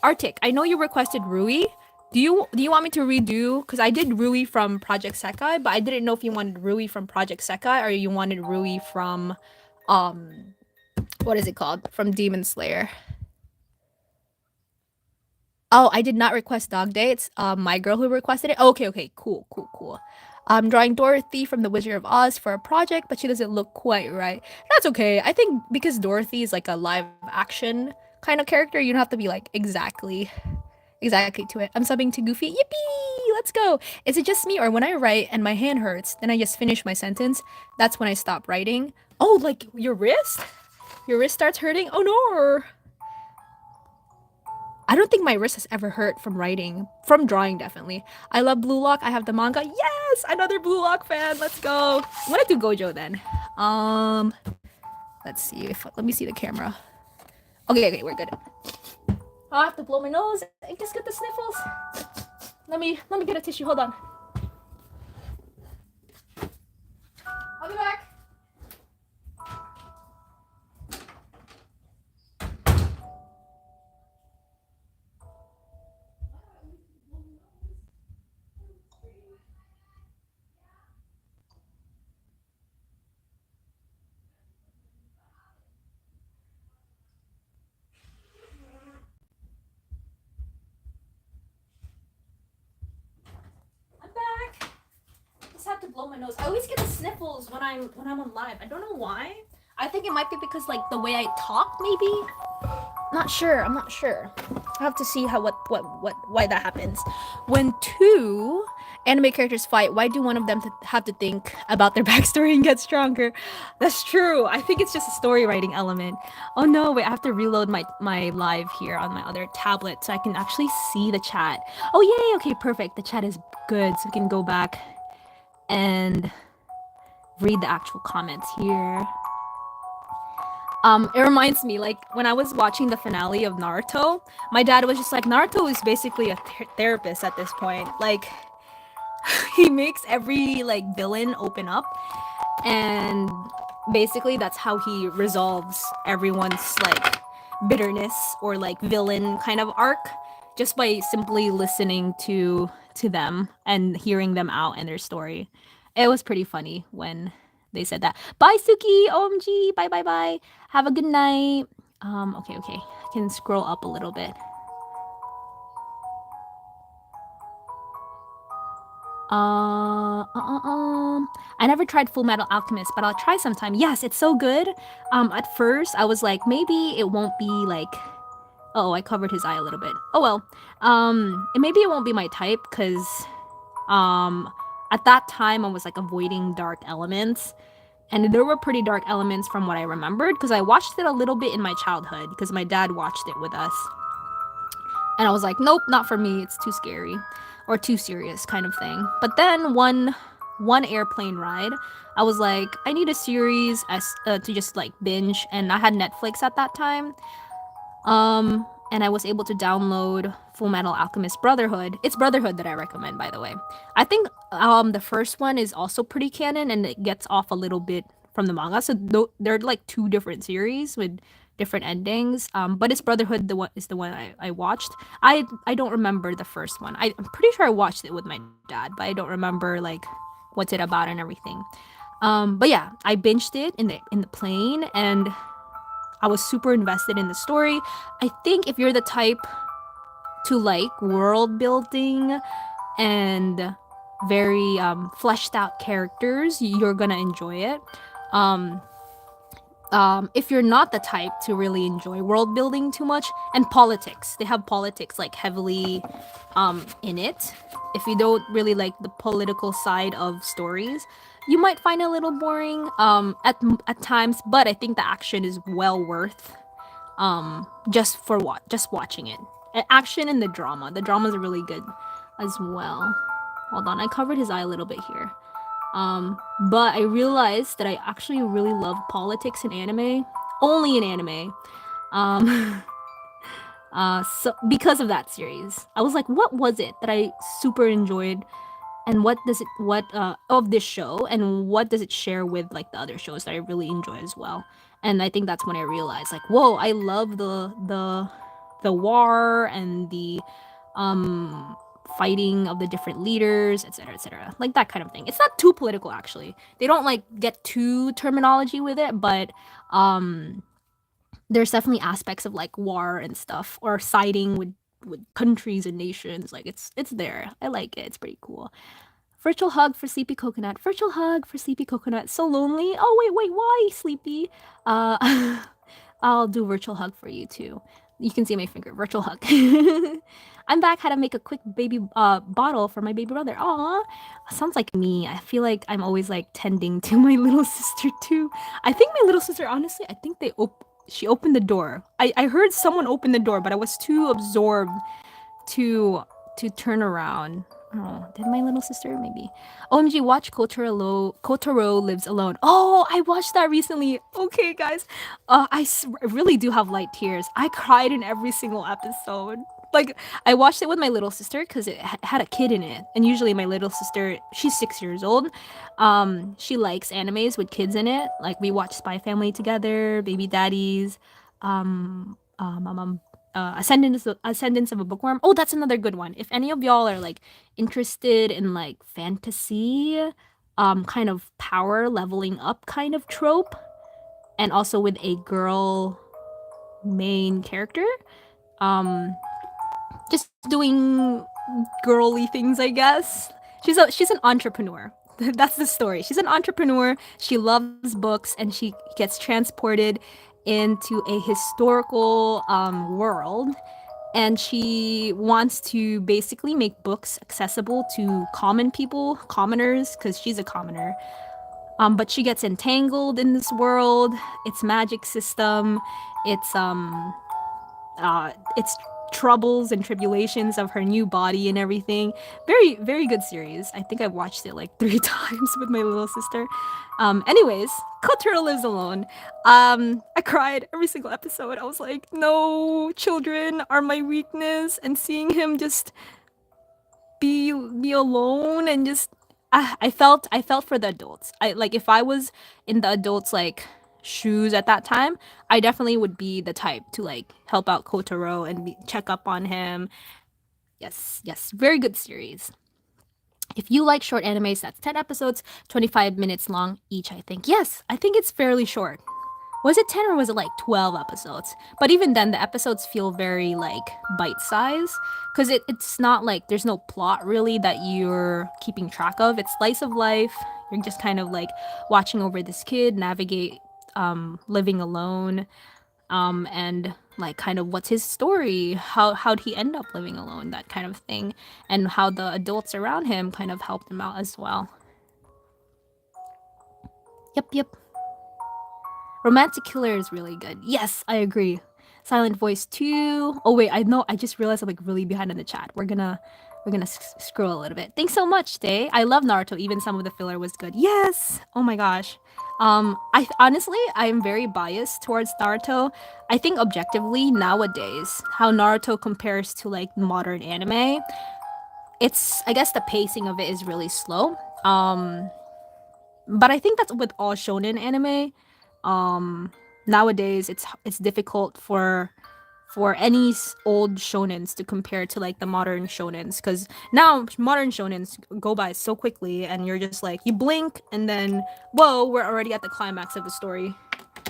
Arctic, I know you requested Rui. Do you want me to redo? Because I did Rui from Project Sekai, but I didn't know if you wanted Rui from Project Sekai or you wanted Rui from what is it called? From Demon Slayer. Oh, I did not request Dog Day. It's my girl who requested it. Okay, cool. I'm drawing Dorothy from The Wizard of Oz for a project, but she doesn't look quite right. That's okay. I think because Dorothy is like a live action kind of character, you don't have to be like exactly to it. I'm subbing to Goofy. Yippee! Let's go. Is it just me or when I write and my hand hurts, then I just finish my sentence? That's when I stop writing. Oh, like your wrist? Your wrist starts hurting? Oh no. I don't think my wrist has ever hurt from writing, from drawing definitely. I love Blue Lock. I have the manga. Yes, another Blue Lock fan. Let's go. I'm gonna do Gojo then. Let's see if let me see the camera. Okay, we're good. I have to blow my nose and just get the sniffles. Let me get a tissue. Hold on. I'll be back. I'm back. Just have to blow my nose. I always get the sniffles when I'm on live. I don't know why. I think it might be because like the way I talk, maybe. Not sure. I'm not sure. I have to see how why that happens. When two anime characters fight, why do one of them have to think about their backstory and get stronger? That's true. I think it's just a story writing element. Oh no, wait, I have to reload my live here on my other tablet so I can actually see the chat. Oh yay, okay, perfect. The chat is good, so we can go back and read the actual comments here. It reminds me, like, when I was watching the finale of Naruto, my dad was just like, Naruto is basically a therapist at this point. Like, he makes every, like, villain open up, and basically that's how he resolves everyone's, like, bitterness or, like, villain kind of arc, just by simply listening to them and hearing them out and their story. It was pretty funny when they said that. Bye, Suki. OMG. Bye. Have a good night. Okay. I can scroll up a little bit. I never tried Full Metal Alchemist, but I'll try sometime. Yes, it's so good. At first I was like, maybe it won't be like. Oh, I covered his eye a little bit. Oh well. Maybe it won't be my type because, at that time I was like avoiding dark elements. And there were pretty dark elements from what I remembered because I watched it a little bit in my childhood because my dad watched it with us. And I was like, nope, not for me. It's too scary or too serious kind of thing. But then one airplane ride, I was like, I need a series to just like binge. And I had Netflix at that time. And I was able to download Full Metal Alchemist Brotherhood. It's Brotherhood that I recommend, by the way. I think the first one is also pretty canon, and it gets off a little bit from the manga. So they're like two different series with different endings. But it's Brotherhood. The one is the one I watched. I don't remember the first one. I'm pretty sure I watched it with my dad, but I don't remember like what's it about and everything. But yeah, I binged it in the plane, and I was super invested in the story. I think if you're the type to like world building and very fleshed out characters, you're gonna enjoy it. Um, if you're not the type to really enjoy world building too much and politics, they have politics like heavily in it. If you don't really like the political side of stories, you might find it a little boring at times. But I think the action is well worth just watching it. Action and the drama. The dramas are really good as well. Hold on, I covered his eye a little bit here. But I realized that I actually really love politics in anime, only in anime. Um, so because of that series, I was like, what was it that I super enjoyed, and what of this show, and what does it share with like the other shows that I really enjoy as well? And I think that's when I realized, like, whoa, I love the war and the um fighting of the different leaders, etc., etc., like that kind of thing. It's not too political, actually. They don't like get too terminology with it, but um there's definitely aspects of like war and stuff, or siding with countries and nations. Like it's there. I like it. It's pretty cool. Virtual hug for Sleepy Coconut. Virtual hug for Sleepy Coconut. So lonely. Oh wait, why Sleepy? I'll do virtual hug for you too. You can see my finger. Virtual hug. I'm back. How to make a quick baby bottle for my baby brother. Aw, sounds like me. I feel like I'm always like tending to my little sister too. I think my little sister, honestly, I think she opened the door. I heard someone open the door, but I was too absorbed to turn around. Oh, did my little sister? Maybe. OMG, watch Kotaro Lives Alone. Oh, I watched that recently. Okay, guys. I really do have light tears. I cried in every single episode. Like, I watched it with my little sister because it had a kid in it. And usually my little sister, she's 6 years old. She likes animes with kids in it. Like, we watch Spy Family together, Baby Daddies, um, um, um, um, Ascendance of a Bookworm. Oh, that's another good one. If any of y'all are like interested in like fantasy, kind of power leveling up kind of trope, and also with a girl main character, um, just doing girly things, I guess. She's an entrepreneur. That's the story. She's an entrepreneur. She loves books, and she gets transported into a historical world, and she wants to basically make books accessible to common people, commoners, because she's a commoner. But she gets entangled in this world, its magic system, its its troubles and tribulations of her new body and everything. Very, very good series. I think I watched it like 3 times with my little sister. Anyways, Kotaro Lives Alone. I cried every single episode. I was like, no, children are my weakness, and seeing him just be alone and just I felt for the adults. I like, if I was in the adults like shoes at that time, I definitely would be the type to like help out Kotaro and check up on him. Yes, yes, very good series. If you like short animes, that's 10 episodes, 25 minutes long each, I think. Yes, I think it's fairly short. Was it 10 or was it like 12 episodes? But even then, the episodes feel very like bite size, because it's not like there's no plot really that you're keeping track of. It's slice of life. You're just kind of like watching over this kid navigate living alone, and like kind of what's his story, how'd he end up living alone, that kind of thing, and how the adults around him kind of helped him out as well. Yep. Romantic Killer is really good. Yes, I agree. Silent Voice 2. Oh wait, I know. I just realized I'm like really behind in the chat. We're gonna scroll a little bit. Thanks so much, Day. I love Naruto. Even some of the filler was good. Yes. Oh my gosh. I honestly I'm very biased towards Naruto. I think objectively nowadays how Naruto compares to like modern anime, it's I guess the pacing of it is really slow. Um, but I think that's with all shonen anime. Nowadays it's difficult for any old shonens to compare to like the modern shonens because now modern shonens go by so quickly and you're just like you blink and then whoa we're already at the climax of the story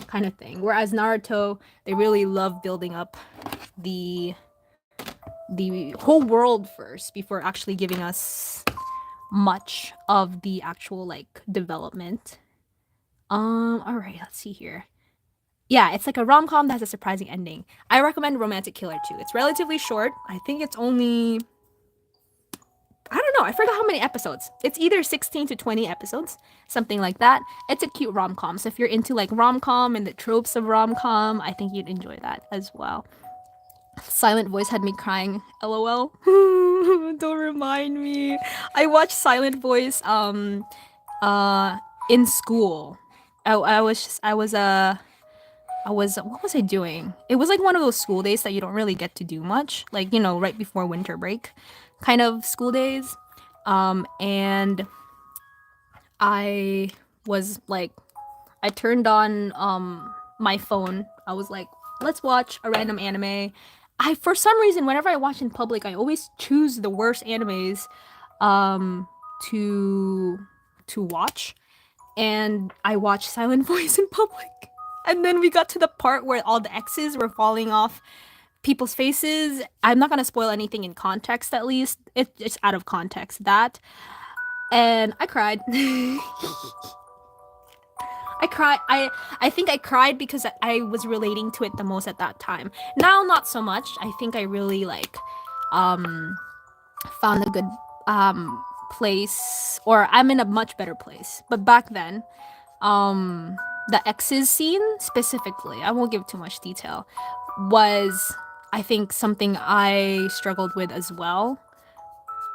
kind of thing, whereas Naruto they really love building up the the whole world first before actually giving us much of the actual like development. All right, let's see here. Yeah, it's like a rom com that has a surprising ending. I recommend Romantic Killer too. It's relatively short. I think it's only I don't know. I forgot how many episodes. It's either 16 to 20 episodes, something like that. It's a cute rom com. So if you're into like rom com and the tropes of rom com, I think you'd enjoy that as well. Silent Voice had me crying. LOL. Don't remind me. I watched Silent Voice uh in school. I was what was I doing? It was like one of those school days that you don't really get to do much, like you know, right before winter break, kind of school days. And I was like, I turned on my phone. I was like, let's watch a random anime. I for some reason, whenever I watch in public, I always choose the worst animes um to to watch, and I watched Silent Voice in public. And then we got to the part where all the X's were falling off people's faces. I'm not gonna spoil anything in context, at least. It's out of context. That. And I cried. I cried. I think I cried because I was relating to it the most at that time. Now, not so much. I think I really like um found a good place, or I'm in a much better place. But back then, the exes scene specifically, I won't give too much detail, was I think something I struggled with as well.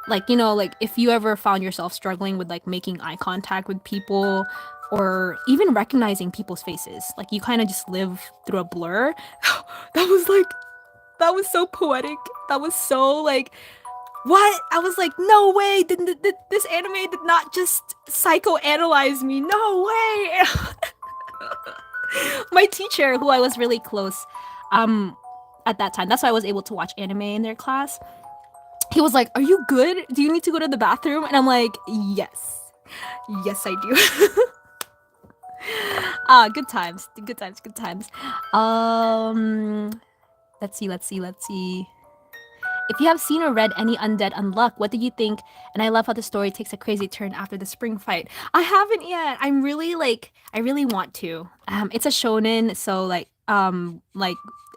Like, you know, like if you ever found yourself struggling with like making eye contact with people or even recognizing people's faces, like you kind of just live through a blur. That was like, that was so poetic. That was so like, what? I was like, no way. This anime did not just psychoanalyze me. No way. My teacher, who I was really close, um, at that time, that's why I was able to watch anime in their class. He was like, "Are you good? Do you need to go to the bathroom?" And I'm like, "Yes, yes, I do." Good times, good times, good times. Um, let's see. If you have seen or read any Undead Unluck, what did you think? And I love how the story takes a crazy turn after the spring fight. I haven't yet. I'm really like, I really want to. It's a shonen, so like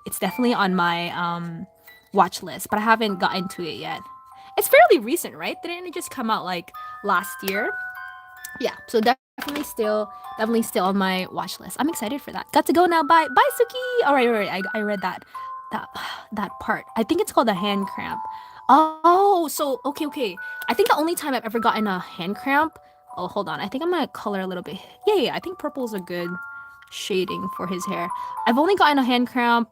it's definitely on my watch list, but I haven't gotten to it yet. It's fairly recent, right? Didn't it just come out like last year? Yeah, so definitely still on my watch list. I'm excited for that. Got to go now. Bye, bye, Suki. All right. I read that that part. I think it's called a hand cramp. Oh, so okay. I think the only time I've ever gotten a hand cramp. Oh, hold on. I think I'm gonna color a little bit. Yeah. I think purple is a good shading for his hair. I've only gotten a hand cramp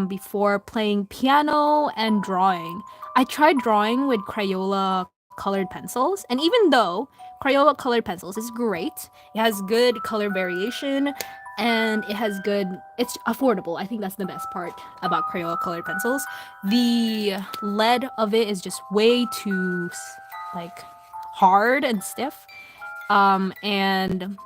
before playing piano and drawing. I tried drawing with Crayola colored pencils, and even though Crayola colored pencils is great, it has good color variation and it's affordable. I think that's the best part about Crayola colored pencils. The lead of it is just way too like hard and stiff. And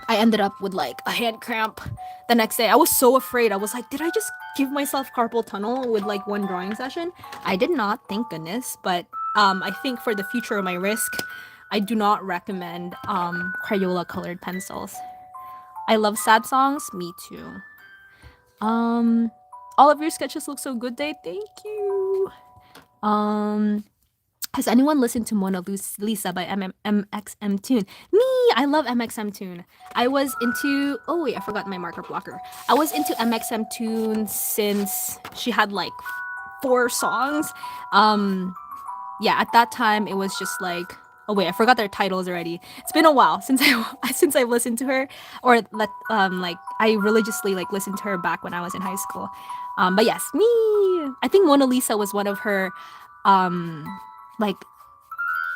I ended up with like a hand cramp the next day. I was so afraid. I was like, did I just give myself carpal tunnel with like one drawing session? I did not, thank goodness. But I think for the future of my risk, I do not recommend Crayola colored pencils. I love sad songs. Me too. Um, all of your sketches look so good, Day. Thank you. Um, has anyone listened to Mona Lisa by MXM Tune? Me! I love MXM Tune. I was into. Oh, wait, I forgot my marker blocker. I was into MXM Tune since she had like 4 songs. Um, yeah, at that time it was just like, oh wait, I forgot their titles already. It's been a while since I since I've listened to her, or let like I religiously like listened to her back when I was in high school. But yes, me. I think Mona Lisa was one of her um like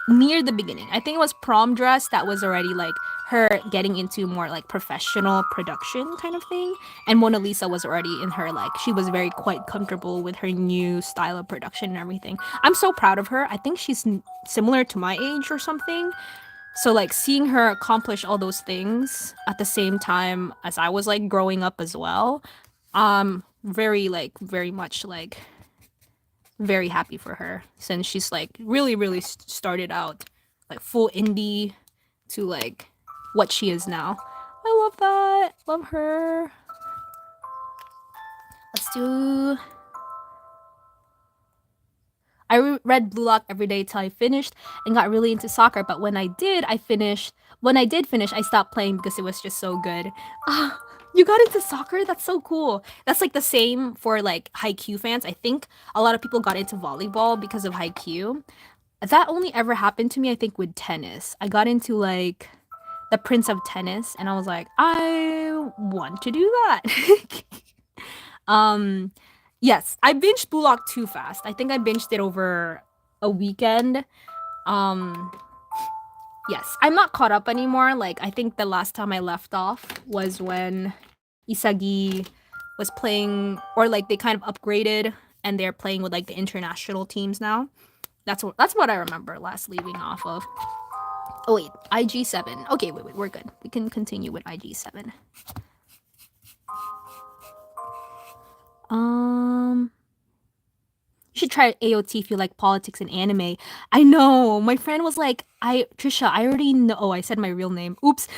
near the beginning. I think it was Prom Dress that was already like her getting into more like professional production kind of thing. And Mona Lisa was already in her like she was very quite comfortable with her new style of production and everything. I'm so proud of her. I think she's similar to my age or something. So like seeing her accomplish all those things at the same time as I was like growing up as well. Very like very much like very happy for her since she's like really started out like full indie to like what she is now. I love that. Love her. Let's do. Read Blue Lock every day till I finished and got really into soccer. But when I did, I finished. When I did finish, I stopped playing because it was just so good. Ah, you got into soccer? That's so cool. That's like the same for like Haikyuu fans. I think a lot of people got into volleyball because of Haikyuu. That only ever happened to me, I think, with tennis. I got into like the Prince of Tennis, and I was like, I want to do that. um, yes, I binged Blue Lock too fast. I think I binged it over a weekend. Um, yes, I'm not caught up anymore. Like, I think the last time I left off was when Isagi was playing, or like they kind of upgraded and they're playing with like the international teams now. That's what I remember last leaving off of. Oh wait, IG7. Okay, wait, we're good. We can continue with IG7. Um, you should try AOT if you like politics and anime. I know. My friend was like, I Trisha, I already know. Oh, I said my real name. Oops.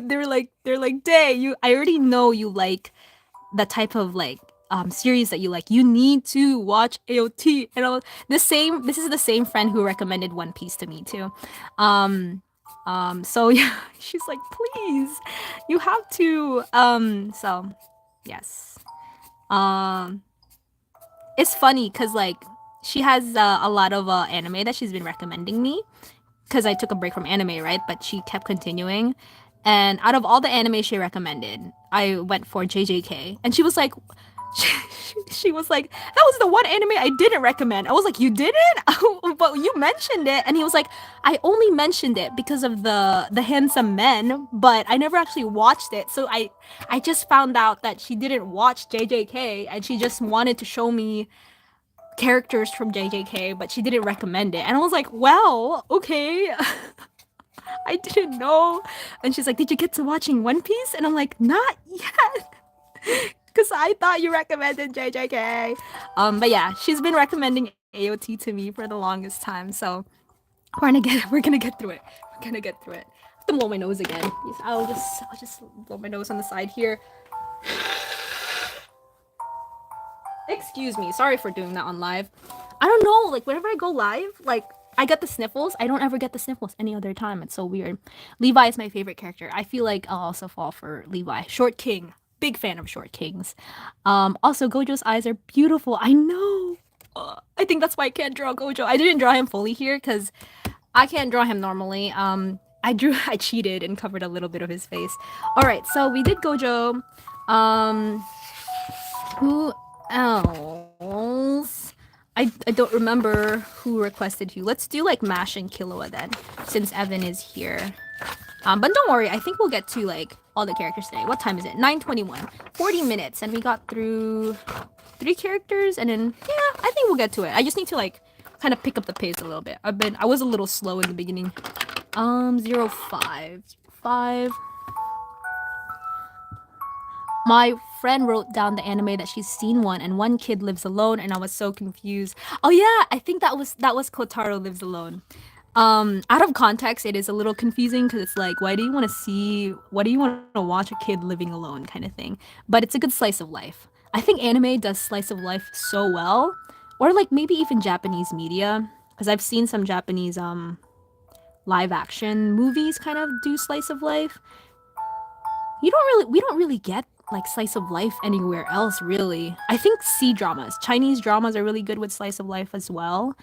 They're like, Day, you. I already know you like the type of like series that you like. You need to watch AOT. And I was the same. This is the same friend who recommended One Piece to me too. Um, so yeah, she's like, please, you have to. So yes. Um, it's funny because like she has a lot of anime that she's been recommending me because I took a break from anime, right? But she kept continuing. And out of all the anime she recommended, I went for JJK. And she was like, she was like, that was the one anime I didn't recommend. I was like, you didn't? But you mentioned it. And he was like, I only mentioned it because of the handsome men, but I never actually watched it. So I just found out that she didn't watch JJK and she just wanted to show me characters from JJK, but she didn't recommend it. And I was like, well, okay. I didn't know. And she's like, did you get to watching One Piece? And I'm like, not yet. Because I thought you recommended JJK. But yeah, she's been recommending AOT to me for the longest time. So we're gonna get through it. We're gonna get through it. I have to blow my nose again. Yes, I'll just blow my nose on the side here. Excuse me. Sorry for doing that on live. I don't know. Like whenever I go live, like I get the sniffles. I don't ever get the sniffles any other time. It's so weird. Levi is my favorite character. I feel like I'll also fall for Levi. Short King. Big fan of Short Kings. Also, Gojo's eyes are beautiful. I know. I think that's why I can't draw Gojo. I didn't draw him fully here because I can't draw him normally. I cheated and covered a little bit of his face. All right, so we did Gojo. Um, who else? I don't remember who requested who. Let's do like Mash and Killua then, since Evan is here. But don't worry, I think we'll get to like all the characters today. What time is it? 9:21. 40 minutes, and we got through 3 characters, and then yeah, I think we'll get to it. I just need to like kind of pick up the pace a little bit. I was a little slow in the beginning. 05. My friend wrote down the anime that she's seen one, and one kid lives alone, and I was so confused. Oh yeah, I think that was Kotaro Lives Alone. Out of context, it is a little confusing because it's like, why do you want to see? What do you want to watch a kid living alone, kind of thing? But it's a good slice of life. I think anime does slice of life so well, or like maybe even Japanese media, because I've seen some Japanese live action movies kind of do slice of life. We don't really get like slice of life anywhere else really. I think C dramas, Chinese dramas are really good with slice of life as well.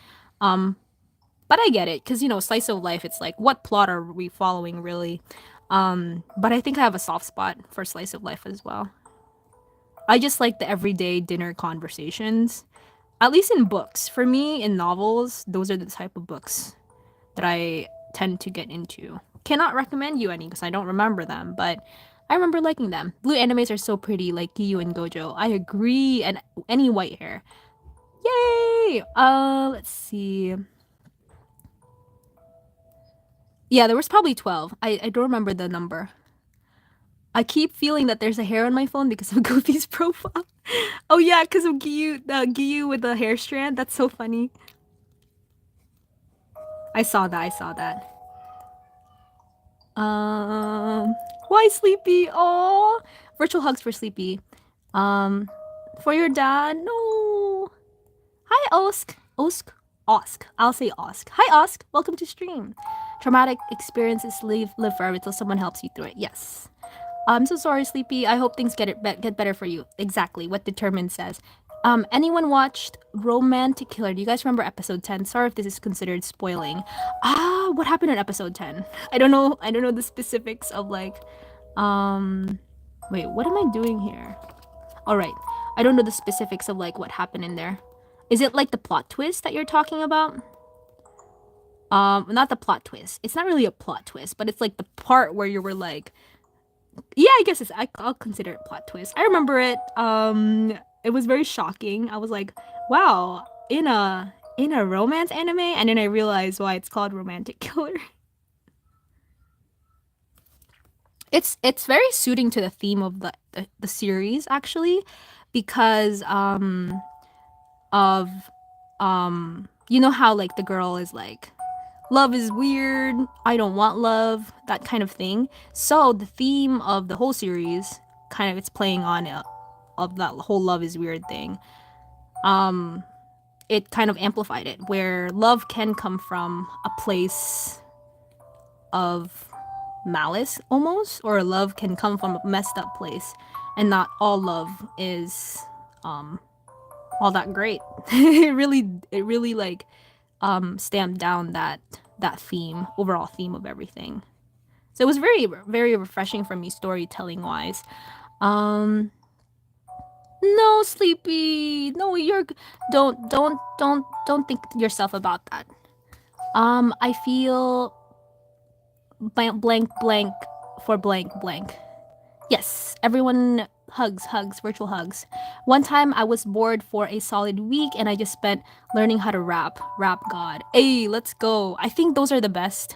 But I get it, because slice of life, it's like, what plot are we following really? But I think I have a soft spot for slice of life as well. I just like the everyday dinner conversations. At least in books. For me, in novels, those are the type of books that I tend to get into. Cannot recommend you any because I don't remember them, but I remember liking them. Blue animes are so pretty, like Giyu and Gojo. I agree, and any white hair. Yay! Let's see. Yeah, there was probably 12. I don't remember the number. I keep feeling that there's a hair on my phone because of Goofy's profile. Oh yeah, because of Giyu with the hair strand. That's so funny. I saw that. I saw that. Why Sleepy? Oh, virtual hugs for Sleepy. For your dad. No. Hi, Osk. Osk. I'll say Osk. Hi, Osk. Welcome to stream. Traumatic experiences live forever until someone helps you through it. Yes. I'm so sorry, Sleepy. I hope things get better for you. Exactly what Determined says. Anyone watched Romantic Killer? Do you guys remember episode 10? Sorry if this is considered spoiling. What happened in episode 10? I don't know. I don't know the specifics of like wait, what am I doing here? All right. I don't know the specifics of like what happened in there. Is it like the plot twist that you're talking about? Not the plot twist. It's not really a plot twist, but it's like the part where you were like, yeah, I guess I'll consider it plot twist. I remember it. It was very shocking. I was like, wow, in a romance anime, and then I realized why it's called Romantic Killer. It's very suiting to the theme of the series actually, because of you know how like the girl is like, love is weird, I don't want love, that kind of thing. So the theme of the whole series kind of, it's playing on it, of that whole love is weird thing. It kind of amplified it, where love can come from a place of malice almost, or love can come from a messed up place, and not all love is all that great. It really like stamped down that theme, overall theme of everything. So it was very very refreshing for me storytelling wise. Um no, Sleepy. No, you're don't think yourself about that. I feel blank blank blank for blank blank. Yes, everyone hugs, virtual hugs. One time I was bored for a solid week and I just spent learning how to rap. Rap God. Hey, let's go. I think those are the best.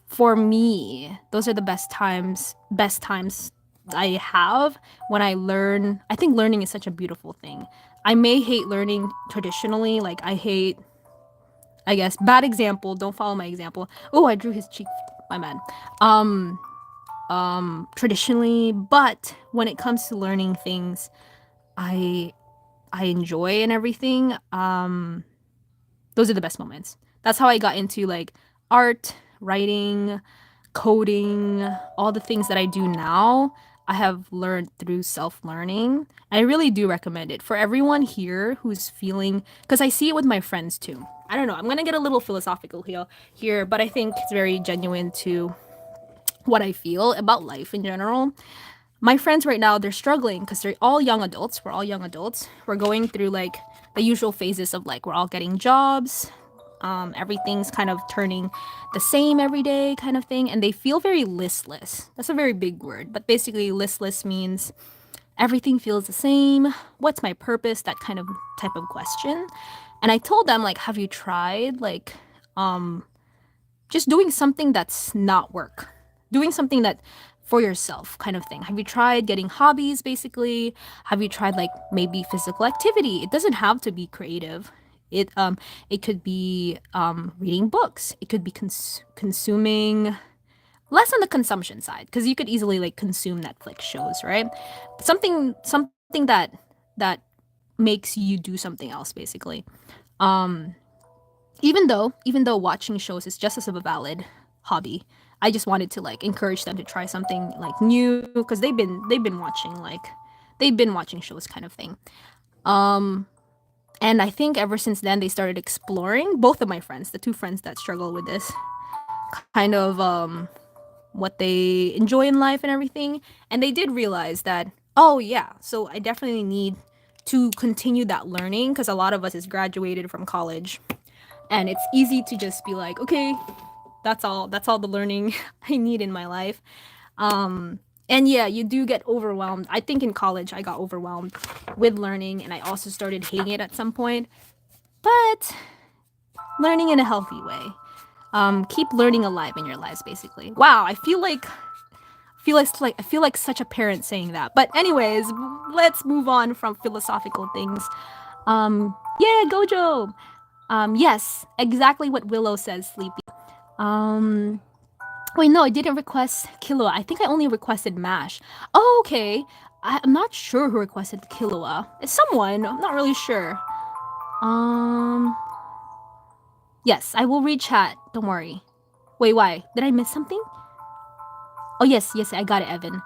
For me, those are the best times I have when I learn. I think learning is such a beautiful thing. I may hate learning traditionally, like I hate, I guess, bad example, don't follow my example. Oh, I drew his cheek. My man. Traditionally, but when it comes to learning things I I enjoy and everything, those are the best moments. That's how I got into like art, writing, coding, all the things that I do now. I have learned through self-learning. I really do recommend it for everyone here who's feeling, because I see it with my friends too. I don't know, I'm gonna get a little philosophical here, but I think it's very genuine to what I feel about life in general. My friends right now, they're struggling because they're all young adults. We're all young adults. We're going through like the usual phases of like, we're all getting jobs. Everything's kind of turning the same every day, kind of thing. And they feel very listless. That's a very big word. But basically, listless means everything feels the same. What's my purpose? That kind of type of question. And I told them, like, have you tried like just doing something that's not work? Doing something that for yourself kind of thing. Have you tried getting hobbies basically? Have you tried like maybe physical activity? It doesn't have to be creative. It could be reading books. It could be consuming less on the consumption side, because you could easily like consume Netflix shows, right? Something that makes you do something else basically. Even though watching shows is just as a valid hobby, I just wanted to like encourage them to try something like new, because they've been watching shows kind of thing. And I think ever since then they started exploring, both of my friends, the two friends that struggle with this, kind of what they enjoy in life and everything. And they did realize that, oh yeah, so I definitely need to continue that learning, because a lot of us is graduated from college and it's easy to just be like, okay, that's all the learning I need in my life. And yeah, you do get overwhelmed. I think in college I got overwhelmed with learning, and I also started hating it at some point, but learning in a healthy way. Keep learning alive in your lives, basically. Wow, I feel like such a parent saying that. But anyways, let's move on from philosophical things. Yeah, Gojo. Yes, exactly what Willow says, Sleepy. Um, Wait, no, I didn't request killua. I think I only requested mash. Oh, okay. I'm not sure who requested killua. It's someone. I'm not really sure. Um, yes, I will read chat. Don't worry. Wait, why? Did I miss something? Oh yes, I got it, Evan.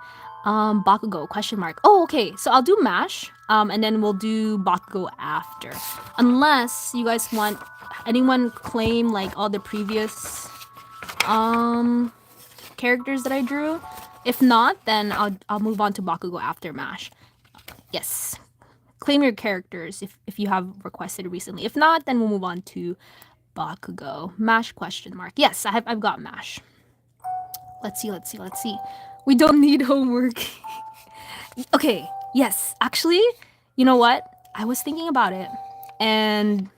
Bakugo question mark. Oh, okay. So I'll do mash. And then we'll do Bakugo after. Unless you guys want anyone claim like all the previous um characters that I drew. If not, then I'll move on to Bakugo after mash. Yes. Claim your characters if you have requested recently. If not, then we'll move on to Bakugo. Mash question mark. Yes, I've got mash. Let's see. We don't need homework. Okay, yes. Actually, you know what? I was thinking about it. And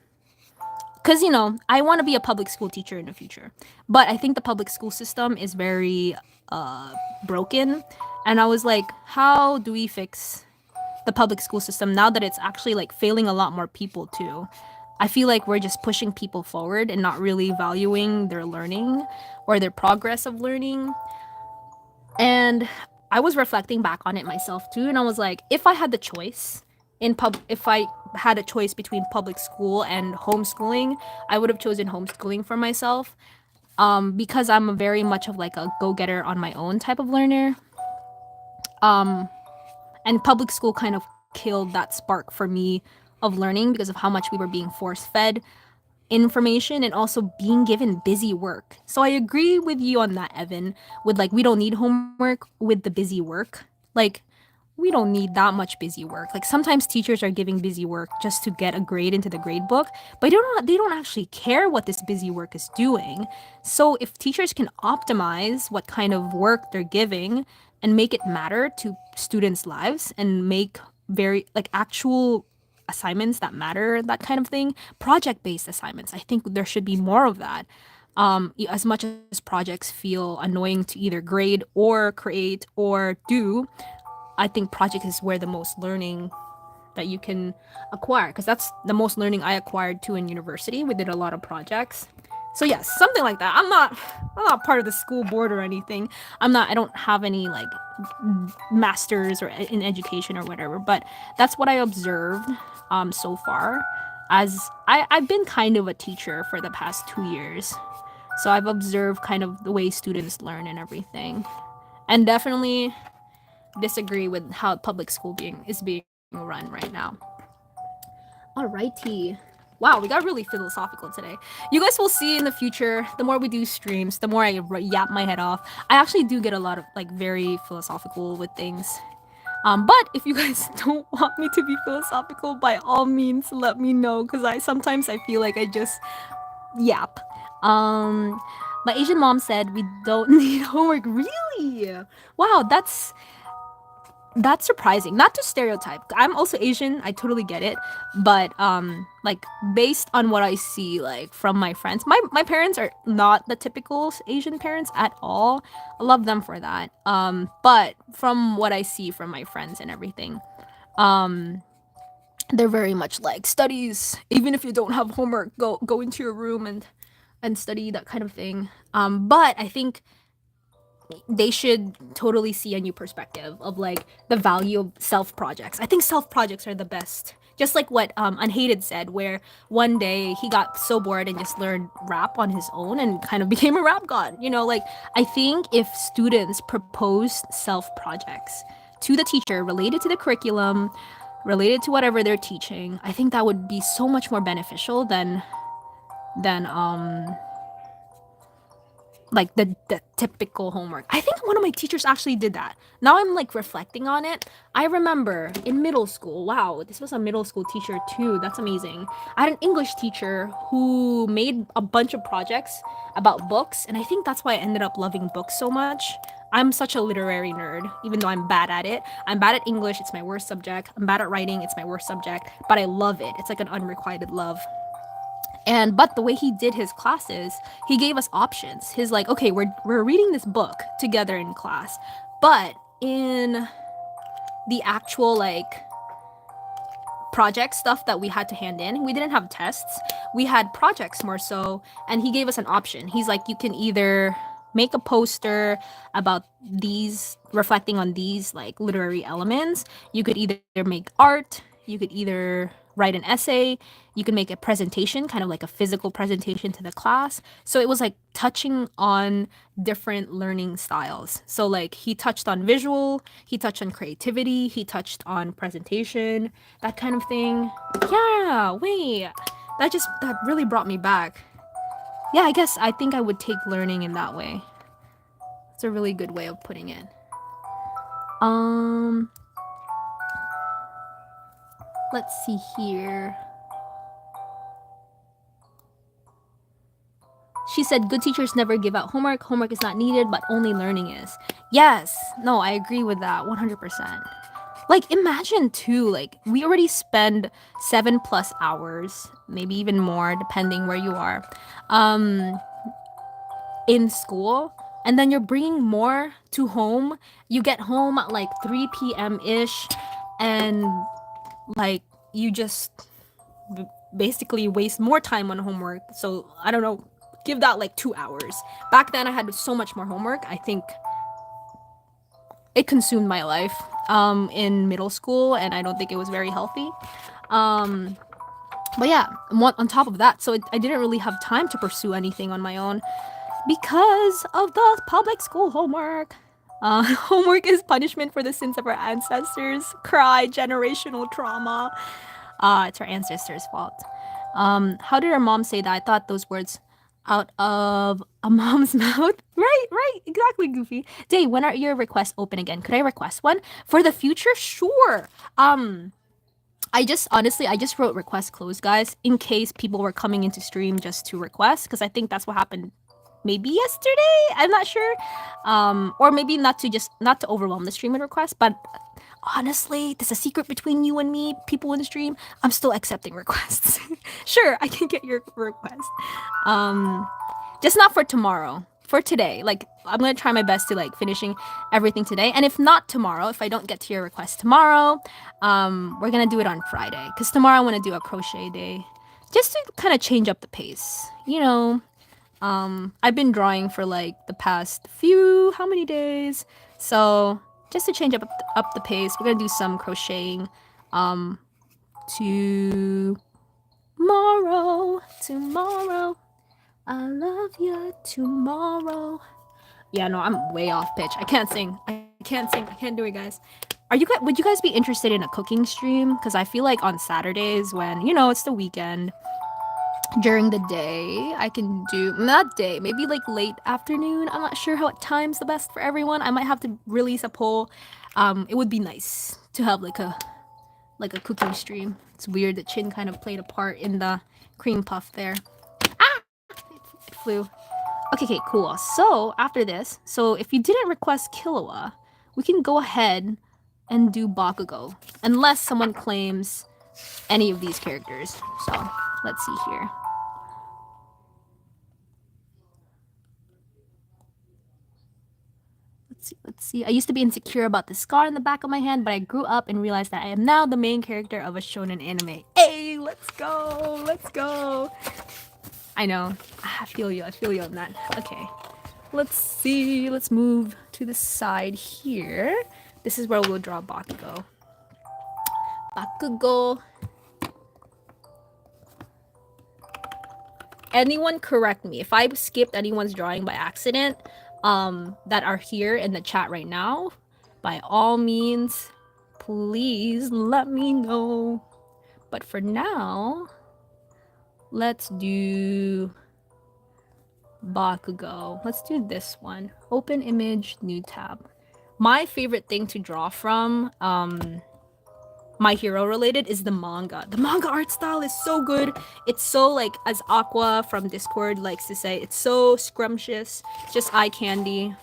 because, I want to be a public school teacher in the future. But I think the public school system is very broken. And I was like, how do we fix the public school system now that it's actually like failing a lot more people too? I feel like we're just pushing people forward and not really valuing their learning or their progress of learning. And I was reflecting back on it myself too, and I was like, if I had the choice if I had a choice between public school and homeschooling, I would have chosen homeschooling for myself. Because I'm very much of like a go-getter on my own type of learner. And public school kind of killed that spark for me of learning because of how much we were being force-fed information and also being given busy work. So I agree with you on that, Evan, with like we don't need homework with the busy work. Like we don't need that much busy work. Like sometimes teachers are giving busy work just to get a grade into the grade book, but they don't actually care what this busy work is doing. So if teachers can optimize what kind of work they're giving and make it matter to students' lives and make very like actual assignments that matter, that kind of thing, project-based assignments. I think there should be more of that. As much as projects feel annoying to either grade or create or do, I think project is where the most learning that you can acquire, because that's the most learning I acquired too in university. We did a lot of projects. So yes, something like that. I'm not part of the school board or anything. I don't have any like masters or in education or whatever, but that's what I observed so far, as I've been kind of a teacher for the past 2 years. So I've observed kind of the way students learn and everything. And definitely disagree with how public school is being run right now. Alrighty. Wow, we got really philosophical today. You guys will see in the future, the more we do streams, the more I yap my head off. I actually do get a lot of like very philosophical with things. But if you guys don't want me to be philosophical, by all means, let me know, because I sometimes I feel like I just yap. My Asian mom said we don't need homework. Really? Wow, that's surprising. Not to stereotype. I'm also Asian. I totally get it. But like based on what I see like from my friends, my parents are not the typical Asian parents at all. I love them for that. But from what I see from my friends and everything, they're very much like studies. Even if you don't have homework, go into your room and study, that kind of thing. But I think they should totally see a new perspective of like the value of self projects. I think self projects are the best. Just like what Unhated said, where one day he got so bored and just learned rap on his own and kind of became a rap god. Like I think if students proposed self projects to the teacher related to the curriculum, related to whatever they're teaching. I think that would be so much more beneficial than like the typical homework. I think one of my teachers actually did that. Now I'm like reflecting on it. I remember in middle school, wow, this was a middle school teacher too. That's amazing. I had an English teacher who made a bunch of projects about books, and I think that's why I ended up loving books so much. I'm such a literary nerd, even though I'm bad at it. I'm bad at English, it's my worst subject. I'm bad at writing, it's my worst subject, but I love it. It's like an unrequited love. And but the way he did his classes, he gave us options. His like, okay, we're reading this book together in class, but in the actual like project stuff that we had to hand in, we didn't have tests. We had projects more so, and he gave us an option. He's like, you can either make a poster about these, reflecting on these like literary elements. You could either make art, you could either write an essay, you can make a presentation, kind of like a physical presentation to the class. So it was like touching on different learning styles. So like he touched on visual, he touched on creativity, he touched on presentation, that kind of thing. Yeah, wait. That really brought me back. Yeah, I think I would take learning in that way. It's a really good way of putting it. Um let's see here. She said good teachers never give out homework. Homework is not needed, but only learning is. Yes. No, I agree with that 100%. Like imagine too, like we already spend 7+ hours, maybe even more depending where you are, um in school, and then you're bringing more to home. You get home at like 3 p.m. ish, and like you just basically waste more time on homework. So I don't know, give that like 2 hours. Back then I had so much more homework. I think it consumed my life in middle school, and I don't think it was very healthy. um but yeah, on top of that, so I didn't really have time to pursue anything on my own because of the public school homework. Homework is punishment for the sins of our ancestors. Cry, generational trauma. It's our ancestors' fault. How did our mom say that? I thought those words out of a mom's mouth. Right, exactly, Goofy. Day, when are your requests open again? Could I request one for the future? Sure. I just wrote request closed, guys, in case people were coming into stream just to request, because I think that's what happened maybe yesterday. I'm not sure. Or maybe not to overwhelm the stream with requests, but honestly, there's a secret between you and me, people in the stream. I'm still accepting requests. Sure, I can get your request. Just not for tomorrow. For today. Like I'm gonna try my best to like finishing everything today. And if not tomorrow, if I don't get to your request tomorrow, we're gonna do it on Friday. Because tomorrow I wanna do a crochet day. Just to kind of change up the pace. You know. I've been drawing for like the past how many days? So just to change up the pace, we're gonna do some crocheting tomorrow. I love you tomorrow. Yeah, no, I'm way off pitch. I can't sing. I can't do it, guys. Would you guys be interested in a cooking stream? Because I feel like on Saturdays, when it's the weekend, during the day I can do, not day, maybe like late afternoon. I'm not sure what time's the best for everyone. I might have to release a poll. It would be nice to have like a cooking stream. It's weird that Chin kind of played a part in the cream puff there. It flew. Okay, cool. So after this, so if you didn't request Killua, we can go ahead and do Bakugo, unless someone claims any of these characters. So let's see here. Let's see. I used to be insecure about the scar in the back of my hand, but I grew up and realized that I am now the main character of a shonen anime. Hey, let's go. I know. I feel you on that. Okay. Let's see. Let's move to the side here. This is where we'll draw Bakugo. Anyone correct me if I skipped anyone's drawing by accident, that are here in the chat right now. By all means, please let me know. But for now, let's do Bakugo. Let's do this one. Open image, new tab. My favorite thing to draw from, My Hero related, is the manga. The manga art style is so good. It's so, like, as Aqua from Discord likes to say, it's so scrumptious, just eye candy.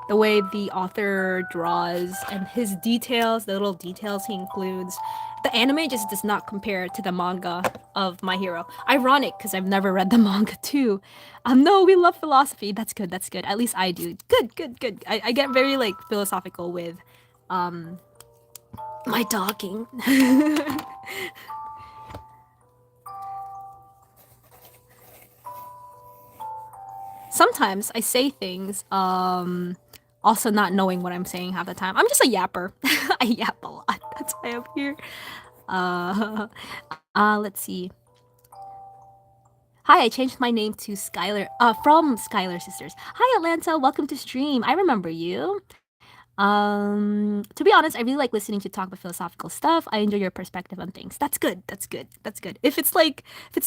The way the author draws and his details, the little details he includes. The anime just does not compare to the manga of My Hero. Ironic, because I've never read the manga too. No, we love philosophy. That's good, that's good. At least I do. Good, good, good. I get very, like, philosophical with my talking. Sometimes I say things, also not knowing what I'm saying half the time. I'm just a yapper. I yap a lot. That's why I'm here. Let's see. Hi, I changed my name to Skylar, from Skylar Sisters. Hi, Atlanta. Welcome to stream. I remember you. To be honest, I really like listening to talk about philosophical stuff. I enjoy your perspective on things. That's good. That's good. That's good. If it's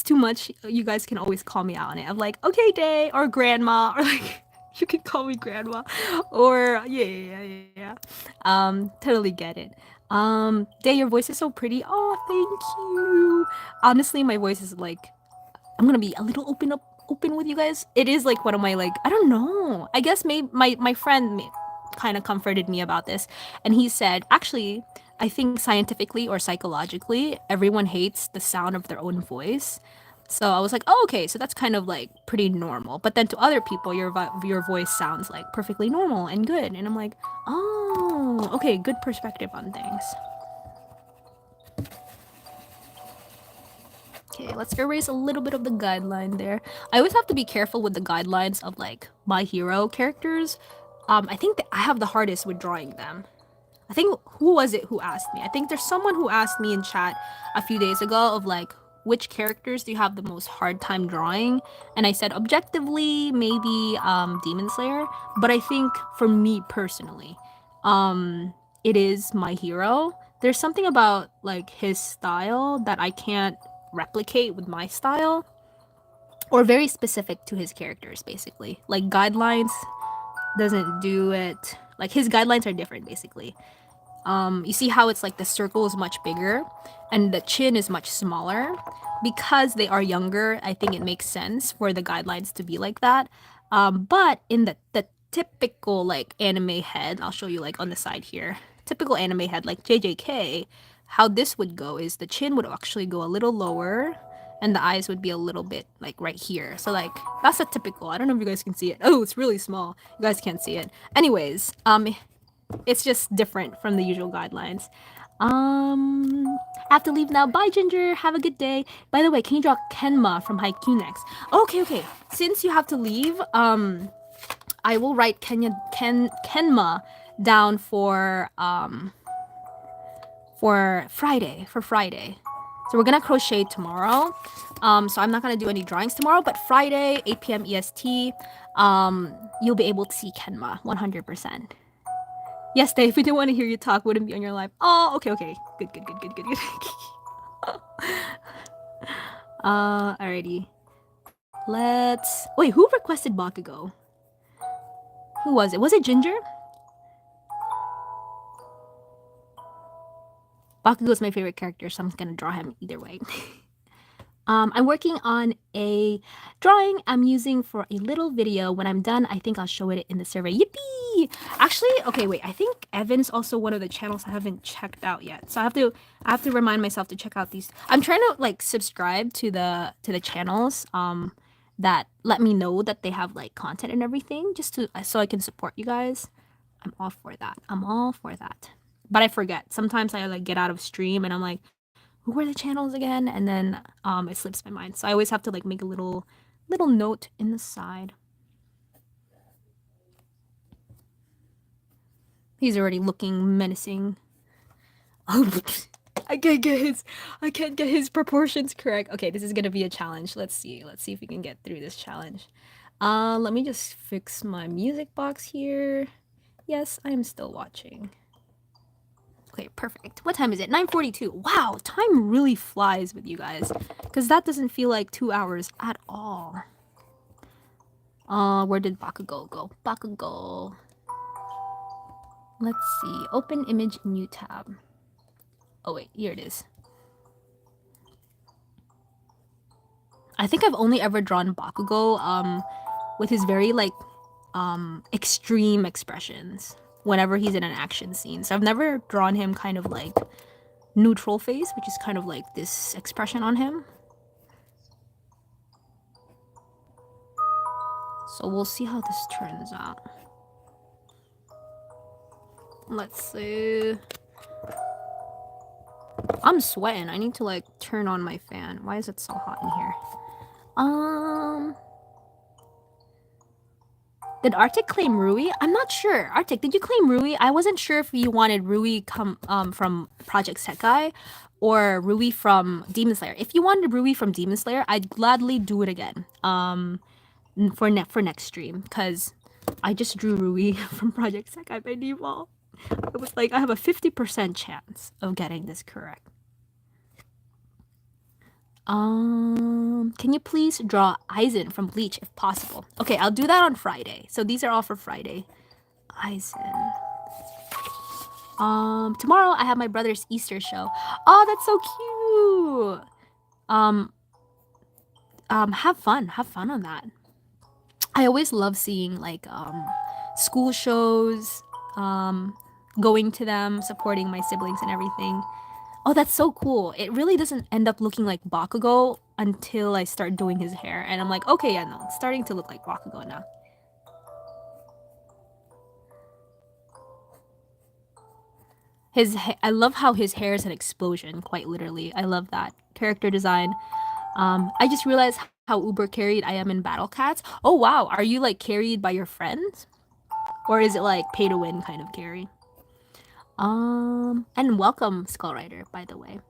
too much, you guys can always call me out on it. I'm like, okay, Day, or Grandma, or like, you can call me Grandma, or yeah. Totally get it. Day, your voice is so pretty. Oh, thank you. Honestly, my voice is like, I'm gonna be a little open with you guys. It is like one of my, like, I don't know. I guess maybe my friend kind of comforted me about this, and he said, actually, I think scientifically or psychologically, everyone hates the sound of their own voice. So I was like, oh, okay, so that's kind of like pretty normal. But then to other people, your voice sounds like perfectly normal and good, and I'm like, oh, okay, good perspective on things. Okay, let's erase a little bit of the guideline there. I always have to be careful with the guidelines of, like, My Hero characters. I think that I have the hardest with drawing them. I think, who was it who asked me? I think there's someone who asked me in chat a few days ago of, like, which characters do you have the most hard time drawing? And I said objectively maybe Demon Slayer, but I think for me personally, it is My Hero. There's something about, like, his style that I can't replicate with my style, or very specific to his characters, basically. Like, guidelines doesn't do it. Like, his guidelines are different, basically. You see how it's like the circle is much bigger and the chin is much smaller? Because they are younger, I think it makes sense for the guidelines to be like that. But in the typical, like, anime head, I'll show you, like, on the side here. Typical anime head, like JJK, how this would go is the chin would actually go a little lower and the eyes would be a little bit, like, right here. So, like, that's a typical. I don't know if you guys can see it. Oh, it's really small. You guys can't see it. Anyways, it's just different from the usual guidelines. I have to leave now. Bye, Ginger. Have a good day. By the way, can you draw Kenma from Haikyuu next? Okay. Since you have to leave, I will write Kenma down for Friday. So we're gonna crochet tomorrow. So I'm not gonna do any drawings tomorrow, but Friday, 8 p.m. EST, you'll be able to see Kenma 100%. Yes, Dave, we didn't want to hear you talk. Wouldn't be on your live. Oh, okay. Good. Alrighty. Wait, who requested Bakugo? Who was it? Was it Ginger? Bakugo's my favorite character, so I'm gonna draw him either way. I'm working on a drawing I'm using for a little video. When I'm done, I think I'll show it in the survey. Yippee! Actually, okay, wait. I think Evan's also one of the channels I haven't checked out yet. So I have to remind myself to check out these. I'm trying to, like, subscribe to the channels that let me know that they have, like, content and everything, just so I can support you guys. I'm all for that. But I forget. Sometimes I, like, get out of stream and I'm like, who were the channels again? And then it slips my mind. So I always have to, like, make a little note in the side. He's already looking menacing. Oh, I can't get his proportions correct. Okay, this is gonna be a challenge. Let's see if we can get through this challenge. Let me just fix my music box here. Yes, I am still watching. Okay, perfect. What time is it? 9:42. Wow, time really flies with you guys. Because that doesn't feel like 2 hours at all. Where did Bakugo go? Bakugo. Let's see. Open image, new tab. Oh wait, here it is. I think I've only ever drawn Bakugo with his very like extreme expressions whenever he's in an action scene. So I've never drawn him kind of like neutral face, which is kind of like this expression on him. So we'll see how this turns out. Let's see. I'm sweating. I need to like turn on my fan. Why is it so hot in here? Did Arctic claim Rui? I'm not sure. Arctic, did you claim Rui? I wasn't sure if you wanted Rui from Project Sekai or Rui from Demon Slayer. If you wanted Rui from Demon Slayer, I'd gladly do it again. For next stream, because I just drew Rui from Project Sekai by default. It was like I have a 50% chance of getting this correct. Can you please draw Aizen from Bleach if possible? Okay, I'll do that on Friday. So these are all for Friday. Aizen. Tomorrow I have my brother's Easter show. Oh, that's so cute. Have fun on that. I always love seeing like school shows, going to them, supporting my siblings and everything. Oh, that's so cool. It really doesn't end up looking like Bakugo until I start doing his hair. And I'm like, okay, yeah, no, it's starting to look like Bakugo now. I love how his hair is an explosion, quite literally. I love that. Character design. I just realized how uber carried I am in Battle Cats. Oh, wow. Are you like carried by your friends? Or is it like pay to win kind of carry? And welcome, Skull Rider, by the way.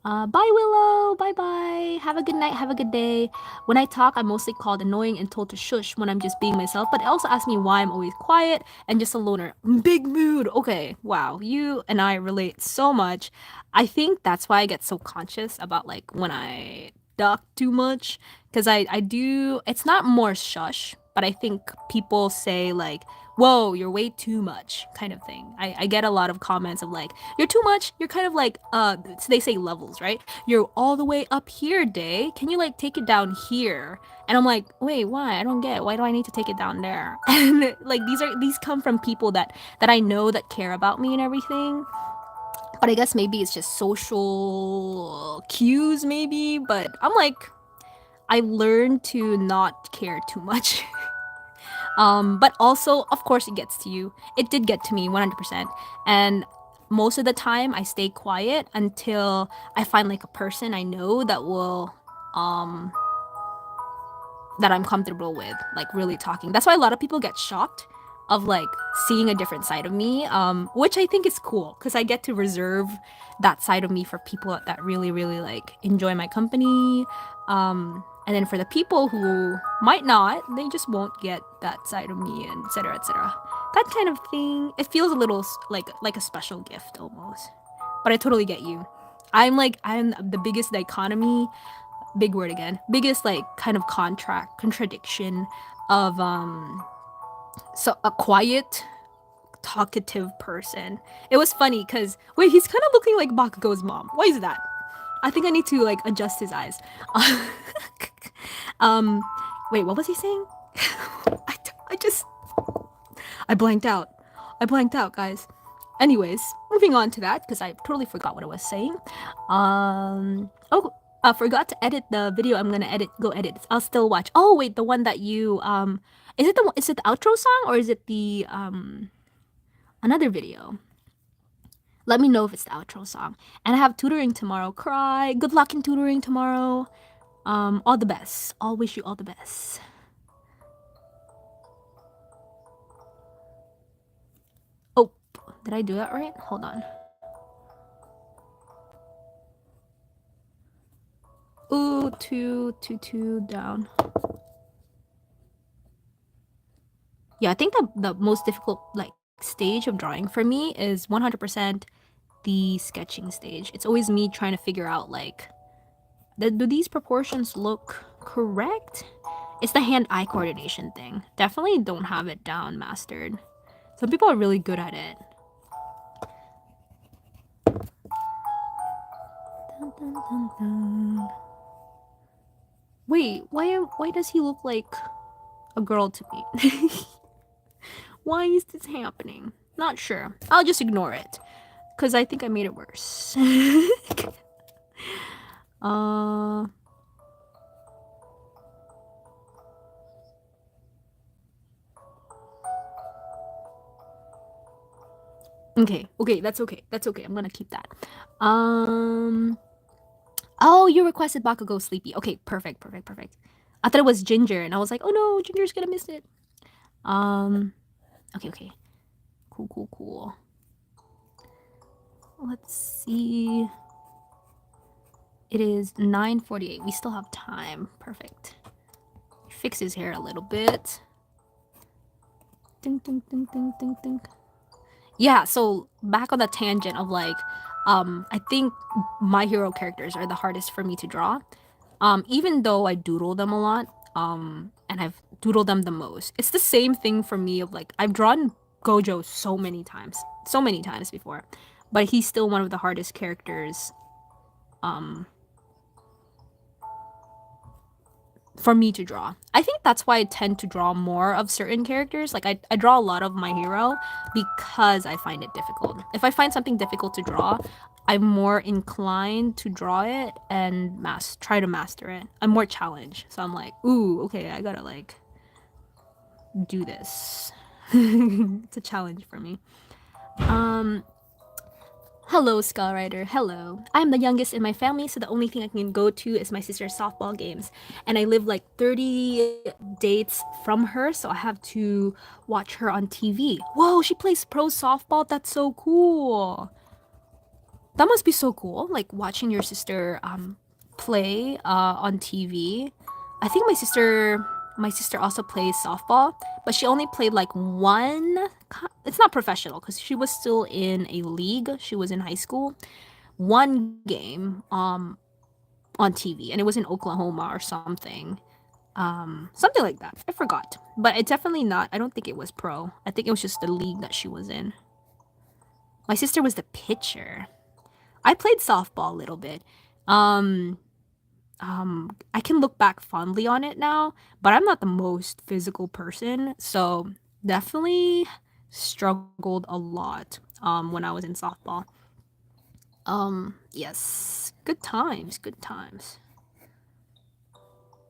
Bye, Willow. Bye bye. Have a good night. Have a good day. When I talk, I'm mostly called annoying and told to shush when I'm just being myself, but it also asks me why I'm always quiet and just a loner. Big mood. Okay, wow. You and I relate so much. I think that's why I get so conscious about like when I duck too much. Because I do, it's not more shush, but I think people say like, whoa, you're way too much kind of thing. I get a lot of comments of like, you're too much. You're kind of like, so they say levels, right? You're all the way up here, Day. Can you like take it down here? And I'm like, wait, why? I don't get it. Why do I need to take it down there? And like these come from people that I know that care about me and everything. But I guess maybe it's just social cues, maybe. But I'm like, I learned to not care too much. But also, of course, it gets to you. It did get to me 100%. And most of the time, I stay quiet until I find like a person I know that will, that I'm comfortable with, like really talking. That's why a lot of people get shocked of like seeing a different side of me, which I think is cool because I get to reserve that side of me for people that really, really like enjoy my company. And then for the people who might not, they just won't get that side of me, and etc. etc. That kind of thing. It feels a little like a special gift almost. But I totally get you. I'm the biggest dichotomy, big word again. Biggest like kind of contradiction of so a quiet talkative person. It was funny because wait, he's kind of looking like Bakugo's mom. Why is that? I think I need to like adjust his eyes. Wait, what was he saying? I blanked out. I blanked out, guys. Anyways, moving on to that because I totally forgot what I was saying. Oh, I forgot to edit the video. I'm gonna go edit. I'll still watch. Oh wait, the one that you is it the outro song or is it the another video? Let me know if it's the outro song. And I have tutoring tomorrow. Cry. Good luck in tutoring tomorrow. All the best. I'll wish you all the best. Oh, did I do that right? Hold on. Ooh, two down. Yeah, I think the most difficult like stage of drawing for me is 100% the sketching stage. It's always me trying to figure out like, do these proportions look correct? It's the hand-eye coordination thing. Definitely don't have it down mastered. Some people are really good at it. Dun, dun, dun, dun. Wait, why does he look like a girl to me? Why is this happening? Not sure. I'll just ignore it. Because I think I made it worse. Okay, that's okay. That's okay. I'm gonna keep that. Oh, you requested Bakugo Sleepy. Okay, perfect. I thought it was Ginger, and I was like, oh no, Ginger's gonna miss it. Okay. Cool. Let's see. It is 9:48. We still have time. Perfect. Fix his hair a little bit. Ding. Yeah, so back on the tangent of like, I think my hero characters are the hardest for me to draw. Even though I doodle them a lot, and I've doodled them the most. It's the same thing for me of like, I've drawn Gojo so many times before, but he's still one of the hardest characters, for me to draw. I think that's why I tend to draw more of certain characters. Like I draw a lot of my hero because I find it difficult. If I find something difficult to draw, I'm more inclined to draw it and try to master it. I'm more challenged. So I'm like, ooh, okay, I gotta like do this. It's a challenge for me. Hello, Skullrider. Hello. I'm the youngest in my family, so the only thing I can go to is my sister's softball games. And I live like 30 dates from her, so I have to watch her on TV. Whoa, she plays pro softball? That's so cool. That must be so cool, like watching your sister play on TV. I think my sister also plays softball, but she only played like one. It's not professional because she was still in a league. She was in high school. One game on TV, and it was in Oklahoma or something. Something like that. I forgot, but it definitely not. I don't think it was pro. I think it was just the league that she was in. My sister was the pitcher. I played softball a little bit. I can look back fondly on it now, but I'm not the most physical person, so definitely struggled a lot when I was in softball. Yes, good times.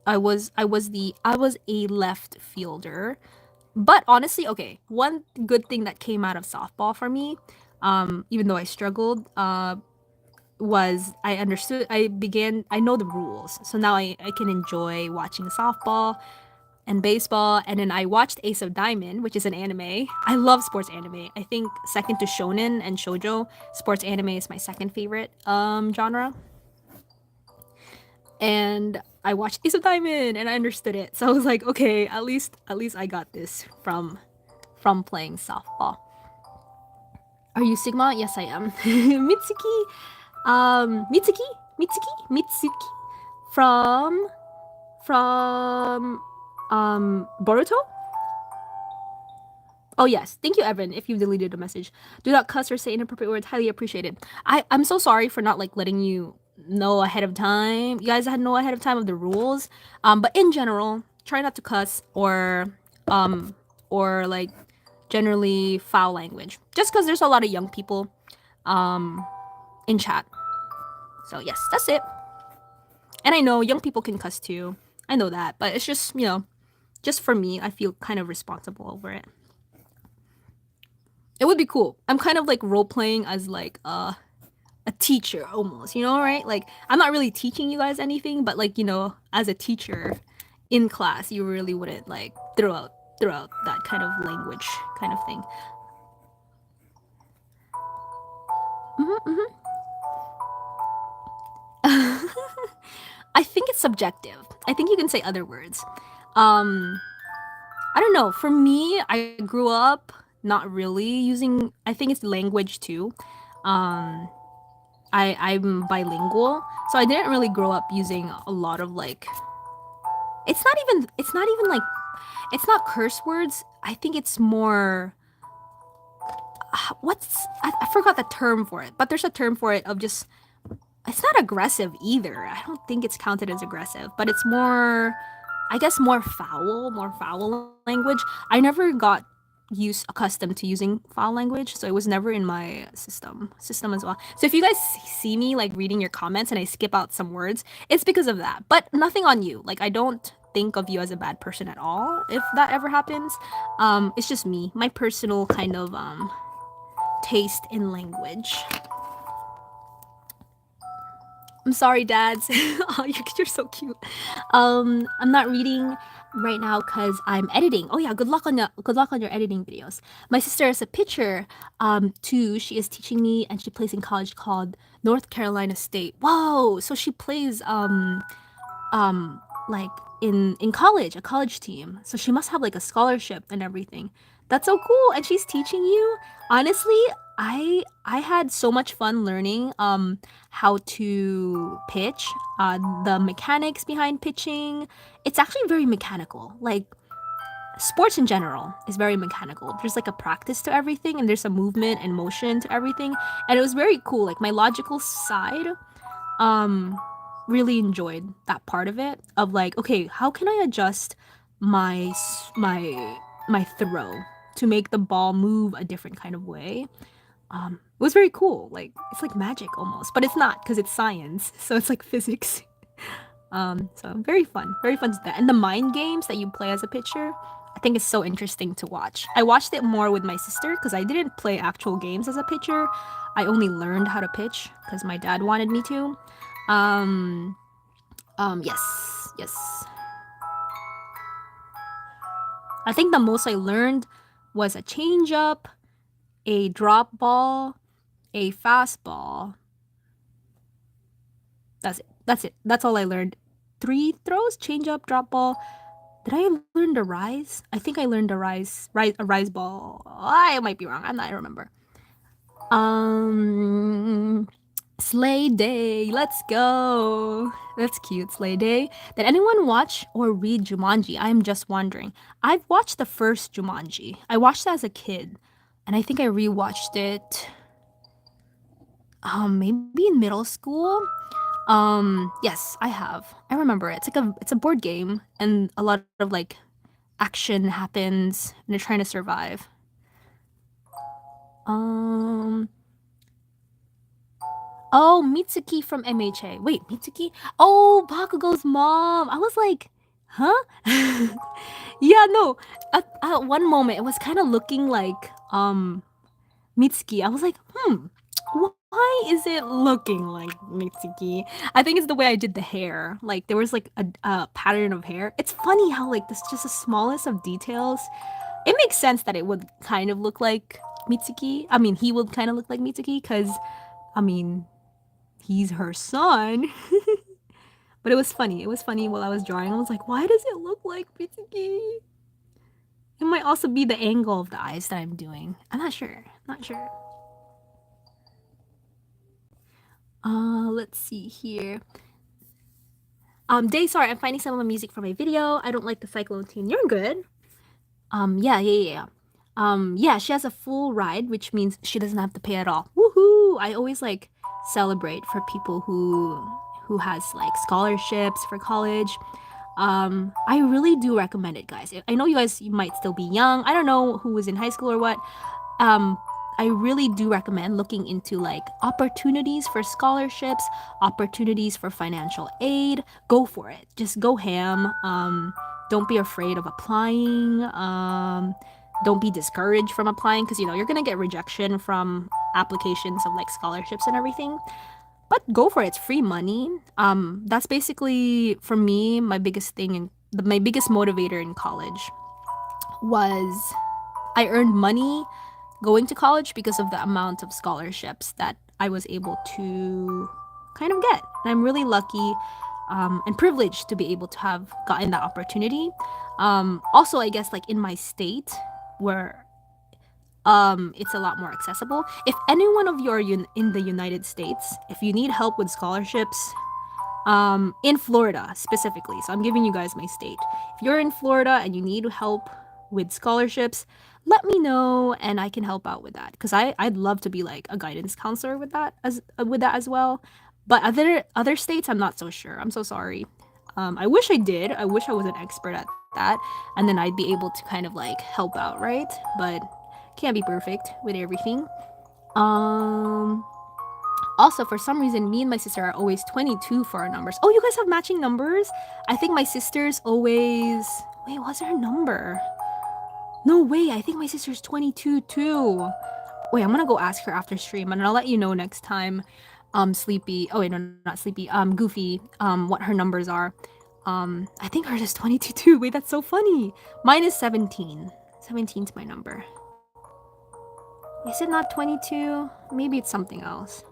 I was a left fielder, but honestly, okay, one good thing that came out of softball for me, even though I struggled, was I know the rules. So now I can enjoy watching softball and baseball. And then I watched Ace of Diamond, which is an anime. I love sports anime. I think second to shonen and shoujo, sports anime is my second favorite genre. And I watched Ace of Diamond and I understood it. So I was like, okay, at least I got this from playing softball. Are you Sigma? Yes, I am. Mitsuki. Mitsuki from Boruto. Oh yes, thank you, Evan. If you deleted a message, do not cuss or say inappropriate words. Highly appreciated. I'm so sorry for not like letting you know ahead of time. You guys had know ahead of time of the rules. But in general, try not to cuss or like generally foul language. Just because there's a lot of young people in chat. So yes, that's it. And I know young people can cuss too. I know that, but it's just, just for me, I feel kind of responsible over it. It would be cool. I'm kind of like role playing as like a teacher almost, right? Like I'm not really teaching you guys anything, but like, as a teacher in class, you really wouldn't like throw out that kind of language kind of thing. I think it's subjective. I think you can say other words. I don't know. For me, I grew up not really using, I think it's language too. Um, I'm bilingual, so I didn't really grow up using a lot of like. It's not even like it's not curse words. I think it's more I forgot the term for it, but there's a term for it of just it's not aggressive either. I don't think it's counted as aggressive, but it's more I guess more foul language. I never got used accustomed to using foul language, so it was never in my system as well. So if you guys see me like reading your comments and I skip out some words, it's because of that. But nothing on you. Like I don't think of you as a bad person at all if that ever happens. It's just me, my personal kind of taste in language. I'm sorry, dads. Oh, you're so cute. I'm not reading right now because I'm editing. Oh yeah, good luck on your editing videos. My sister has a picture. Too. She is teaching me, and she plays in college called North Carolina State. Whoa! So she plays like in college, a college team. So she must have like a scholarship and everything. That's so cool. And she's teaching you. Honestly, I had so much fun learning how to pitch, the mechanics behind pitching. It's actually very mechanical. Like sports in general is very mechanical. There's like a practice to everything and there's a movement and motion to everything. And it was very cool. Like my logical side um really enjoyed that part of it of like okay how can I adjust my throw to make the ball move a different kind of way. It was very cool, like it's like magic almost, but it's not because it's science, so it's like physics. So very fun to that, and the mind games that you play as a pitcher I think is so interesting to watch. I watched it more with my sister because I didn't play actual games as a pitcher. I only learned how to pitch because my dad wanted me to. Um, yes. I think the most I learned was a changeup, a drop ball, a fastball. That's it. That's all I learned. Three throws, changeup, drop ball. Did I learn the rise? I think I learned a rise ball. I might be wrong. I don't remember. Um, Sleigh Day. Let's go. That's cute. Sleigh Day. Did anyone watch or read Jumanji? I'm just wondering. I've watched the first Jumanji. I watched it as a kid, and I think I rewatched it maybe in middle school. Yes, I have. I remember it. It's a board game and a lot of like action happens and they're trying to survive. Um Oh, Mitsuki from MHA. Wait, Mitsuki? Oh, Bakugo's mom. I was like, huh? Yeah, no. At one moment, it was kind of looking like Mitsuki. I was like, why is it looking like Mitsuki? I think it's the way I did the hair. Like there was like a pattern of hair. It's funny how like this just the smallest of details. It makes sense that it would kind of look like Mitsuki. I mean, he would kind of look like Mitsuki because, I mean, he's her son. But it was funny. It was funny while I was drawing. I was like, why does it look like Mitsuki? It might also be the angle of the eyes that I'm doing. I'm not sure. Not sure. Let's see here. Day, sorry, I'm finding some of the music for my video. I don't like the cyclone team. You're good. Yeah. Yeah, she has a full ride, which means she doesn't have to pay at all. Woohoo! I always like celebrate for people who has like scholarships for college. I really do recommend it, guys. I know you might still be young. I don't know who was in high school or what. Um, I really do recommend looking into like opportunities for scholarships, opportunities for financial aid. Go for it. Just go ham. Don't be afraid of applying. Don't be discouraged from applying because you know you're gonna get rejection from applications of like scholarships and everything. But go for it. It's free money. That's basically for me my biggest thing and my biggest motivator in college was I earned money going to college because of the amount of scholarships that I was able to kind of get. And I'm really lucky and privileged to be able to have gotten that opportunity. Also, I guess like in my state where it's a lot more accessible. If any one of you are in the United States, if you need help with scholarships, in Florida specifically, so I'm giving you guys my state. If you're in Florida and you need help with scholarships, let me know and I can help out with that, because I'd love to be like a guidance counselor with that as well. But other states, I'm not so sure. I'm so sorry. I wish I did. I wish I was an expert at that, and then I'd be able to kind of like help out, right? But can't be perfect with everything. Um, Also, for some reason, me and my sister are always 22 for our numbers. Oh, you guys have matching numbers? I think my sister's always. Wait, what's her number? No way, I think my sister's 22 too. Wait, I'm gonna go ask her after stream and I'll let you know next time. Sleepy. Oh, wait, no, not Sleepy. Goofy. What her numbers are. I think hers is 22 too. Wait, that's so funny. Mine is 17. 17's my number. Is it not 22? Maybe it's something else.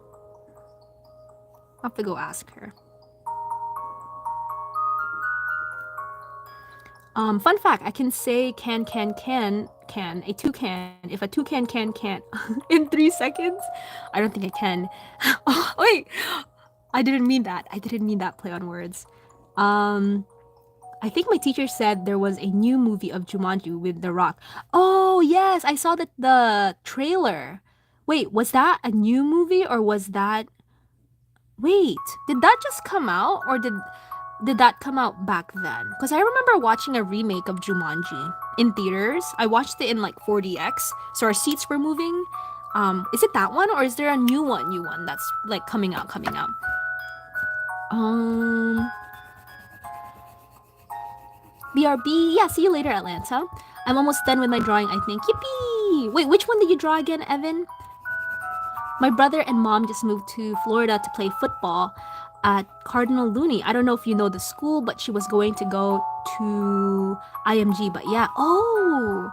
I'll have to go ask her. Fun fact, I can say can, a toucan, if a toucan can't in 3 seconds. I don't think I can. Oh, wait, I didn't mean that. I didn't mean that play on words. I think my teacher said there was a new movie of Jumanji with The Rock. Oh, yes, I saw the trailer. Wait, was that a new movie or was that... Wait, did that just come out or did that come out back then? Because I remember watching a remake of Jumanji in theaters. I watched it in like 4DX, so our seats were moving. Is it that one or is there a new one that's like coming out? BRB, yeah, see you later, Atlanta. I'm almost done with my drawing, I think. Yippee! Wait, which one did you draw again, Evan? My brother and mom just moved to Florida to play football at Cardinal Looney. I don't know if you know the school, but she was going to go to IMG. But yeah, oh,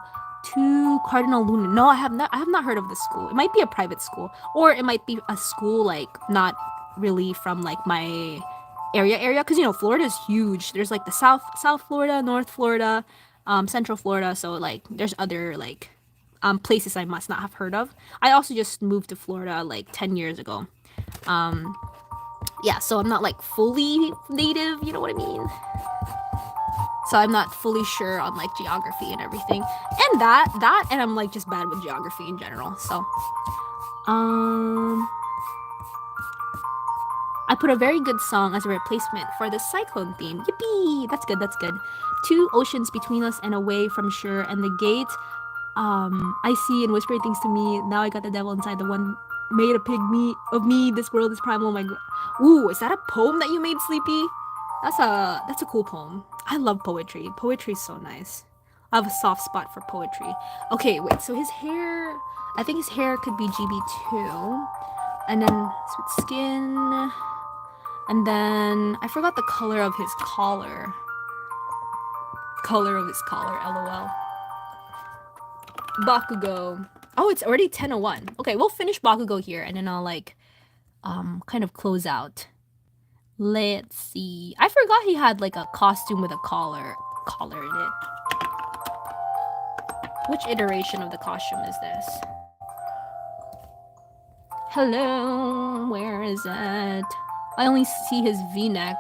to Cardinal Looney. No, I have not heard of the school. It might be a private school, or it might be a school like not really from like my area. Because you know Florida is huge. There's like the South Florida, North Florida, Central Florida. So like there's other like places I must not have heard of. I also just moved to Florida like 10 years ago. Yeah, so I'm not like fully native, you know what I mean? So I'm not fully sure on like geography and everything. And and I'm like just bad with geography in general. So I put a very good song as a replacement for the cyclone theme. Yippee! That's good. 2 oceans between us and away from shore, and the gate I see and whisper things to me. Now I got the devil inside, the one made a pig of me. This world is primal. Ooh, is that a poem that you made, Sleepy? That's a cool poem. I love poetry. Poetry is so nice. I have a soft spot for poetry. Okay, wait. So his hair, I think his hair could be GB2, and then sweet skin, and then I forgot the color of his collar. LOL. Bakugo. Oh, it's already 10:01. Okay, we'll finish Bakugo here and then I'll like kind of close out. Let's see. I forgot he had like a costume with a collar in it. Which iteration of the costume is this? Hello, where is it? I only see his V-neck.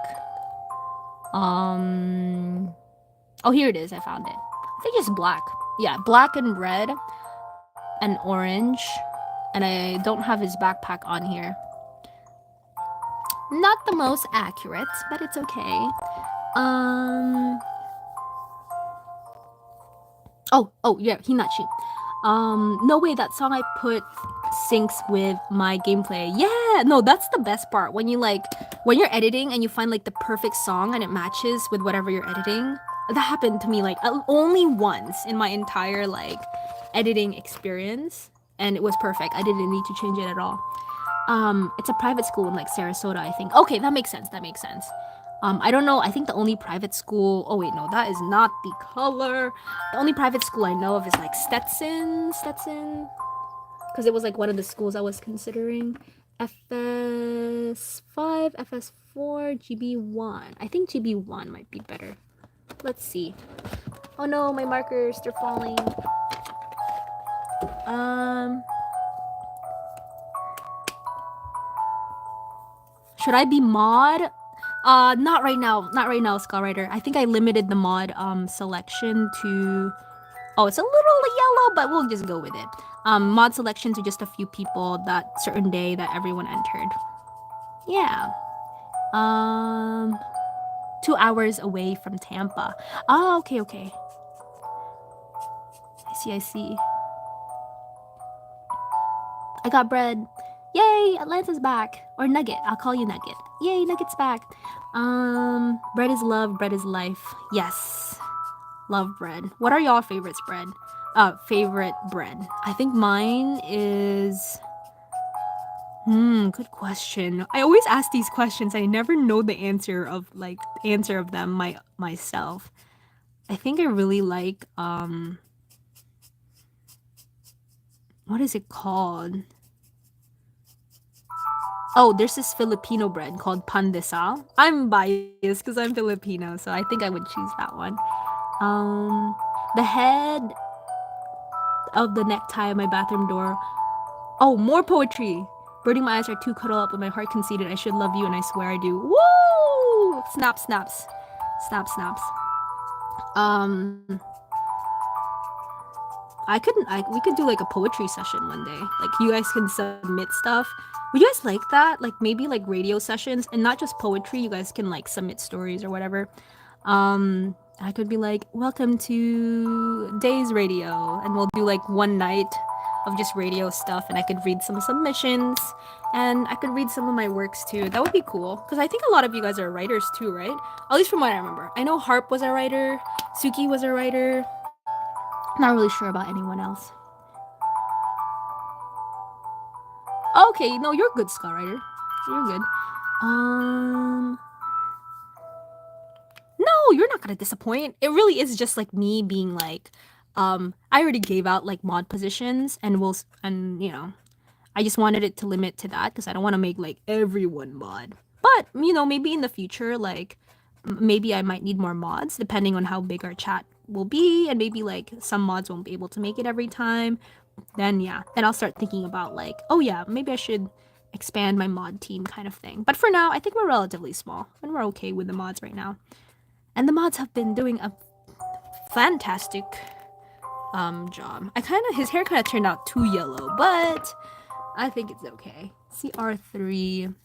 Oh, here it is. I found it. I think it's black. Yeah, black and red and orange. And I don't have his backpack on here. Not the most accurate, but it's okay. Oh yeah, Hinachi. No way, that song I put syncs with my gameplay. Yeah, no, that's the best part. When you're editing and you find like the perfect song and it matches with whatever you're editing. That happened to me like only once in my entire like editing experience, and it was perfect. I didn't need to change it at all. It's a private school in like Sarasota, I think. Okay, that makes sense. I don't know. I think the only private school. Oh wait, no, that is not the color. The only private school I know of is like Stetson, because it was like one of the schools I was considering. FS5, FS4, GB1. I think GB1 might be better. Let's see. Oh no, my markers, they're falling. Um, should I be mod? Not right now. Not right now, Skull Rider. I think I limited the mod selection to. Oh, it's a little yellow, but we'll just go with it. Mod selection to just a few people that certain day that everyone entered. Yeah. Um, 2 hours away from Tampa. Oh, okay, okay. I see, I see. I got bread. Yay, Atlanta's back. Or Nugget. I'll call you Nugget. Yay, Nugget's back. Bread is love, bread is life. Yes. Love bread. What are y'all favorites bread? Favorite bread. I think mine is good question. I always ask these questions. I never know the answer of them myself. I think I really like what is it called? Oh, there's this Filipino bread called pandesal. I'm biased because I'm Filipino, so I think I would choose that one. The head of the necktie on my bathroom door. Oh, more poetry. Birding my eyes are too cuddled up with my heart conceited. I should love you and I swear I do. Woo! Snap, snaps. Snap, snaps. Um, we could do like a poetry session one day. Like you guys can submit stuff. Would you guys like that? Like maybe like radio sessions and not just poetry. You guys can like submit stories or whatever. I could be like, welcome to Days Radio, and we'll do like one night of just radio stuff, and I could read some submissions, and I could read some of my works too. That would be cool, because I think a lot of you guys are writers too, right? At least from what I remember. I know Harp was a writer, Suki was a writer. Not really sure about anyone else. Okay, no, you're good, Skull Rider. You're good. No, you're not gonna disappoint. It really is just like me being like, I already gave out like mod positions, and I just wanted it to limit to that because I don't want to make like everyone mod. But maybe in the future, like maybe I might need more mods depending on how big our chat will be, and maybe like some mods won't be able to make it every time. Then I'll start thinking about like, oh yeah, maybe I should expand my mod team kind of thing. But for now, I think we're relatively small and we're okay with the mods right now. And the mods have been doing a fantastic job. His hair kind of turned out too yellow, but I think it's okay. CR3.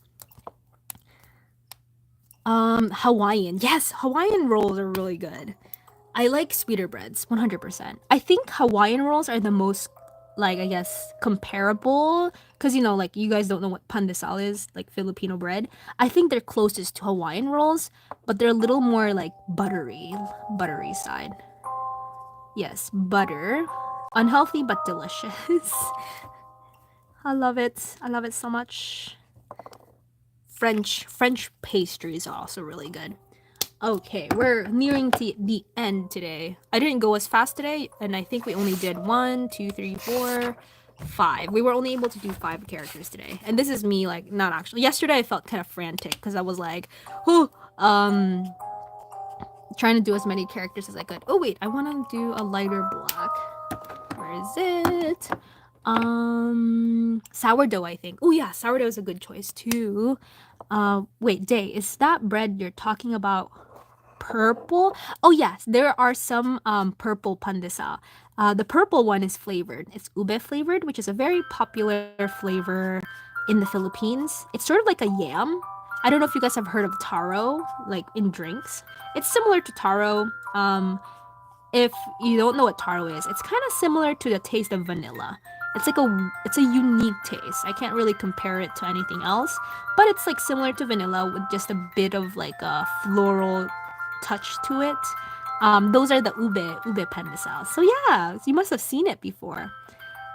Hawaiian. Yes, Hawaiian rolls are really good. I like sweeter breads, 100%. I think Hawaiian rolls are the most, like, I guess, comparable. Because, like, you guys don't know what pandesal is, like Filipino bread. I think they're closest to Hawaiian rolls, but they're a little more, like, buttery side. Yes, butter. Unhealthy, but delicious. I love it. I love it so much. French pastries are also really good. Okay, we're nearing the end today. I didn't go as fast today, and I think we only did 1, 2, 3, 4, 5. We were only able to do 5 characters today. And this is me, like, not actually. Yesterday I felt kind of frantic because I was like, trying to do as many characters as I could. Oh wait, I want to do a lighter black. Where is it? Sourdough, I think. Oh yeah, sourdough is a good choice too. Wait, Day, is that bread you're talking about purple? Oh yes, there are some purple pandesal. The purple one is flavored. It's ube flavored, which is a very popular flavor in the Philippines. It's sort of like a yam. I don't know if you guys have heard of taro, like in drinks. It's similar to taro. If you don't know what taro is, it's kind of similar to the taste of vanilla. It's a unique taste. I can't really compare it to anything else, but it's like similar to vanilla with just a bit of like a floral touch to it. Those are the ube pandesal. So yeah, you must have seen it before.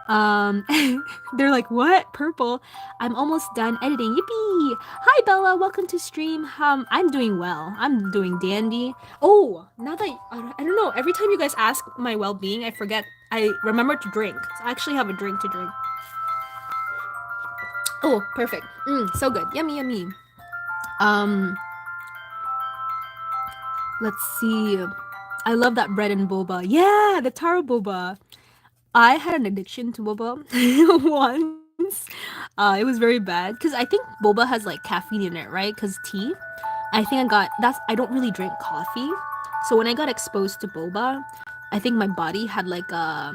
They're like, what? Purple? I'm almost done editing. Yippee! Hi Bella, welcome to stream. I'm doing well. I'm doing dandy. Oh, now that I don't know. Every time you guys ask my well-being, I forget. I remember to drink. So I actually have a drink to drink. Oh, perfect. So good. Yummy, yummy. Let's see. I love that bread and boba. Yeah, the taro boba. I had an addiction to boba once. It was very bad because I think boba has like caffeine in it, right? Because tea. I think I don't really drink coffee, so when I got exposed to boba, I think my body had like a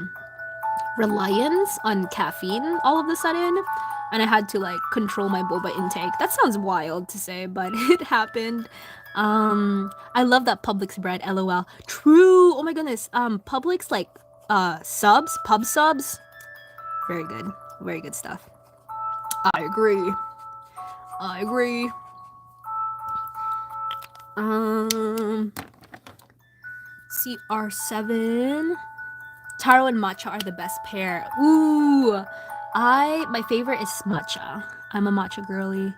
reliance on caffeine all of a sudden, and I had to like control my boba intake. That sounds wild to say, but it happened. I love that Publix bread. LOL. True. Oh my goodness. Publix like subs, pub subs. Very good. Very good stuff. I agree. I agree. Um, CR7. Taro and matcha are the best pair. Ooh, my favorite is matcha. I'm a matcha girly.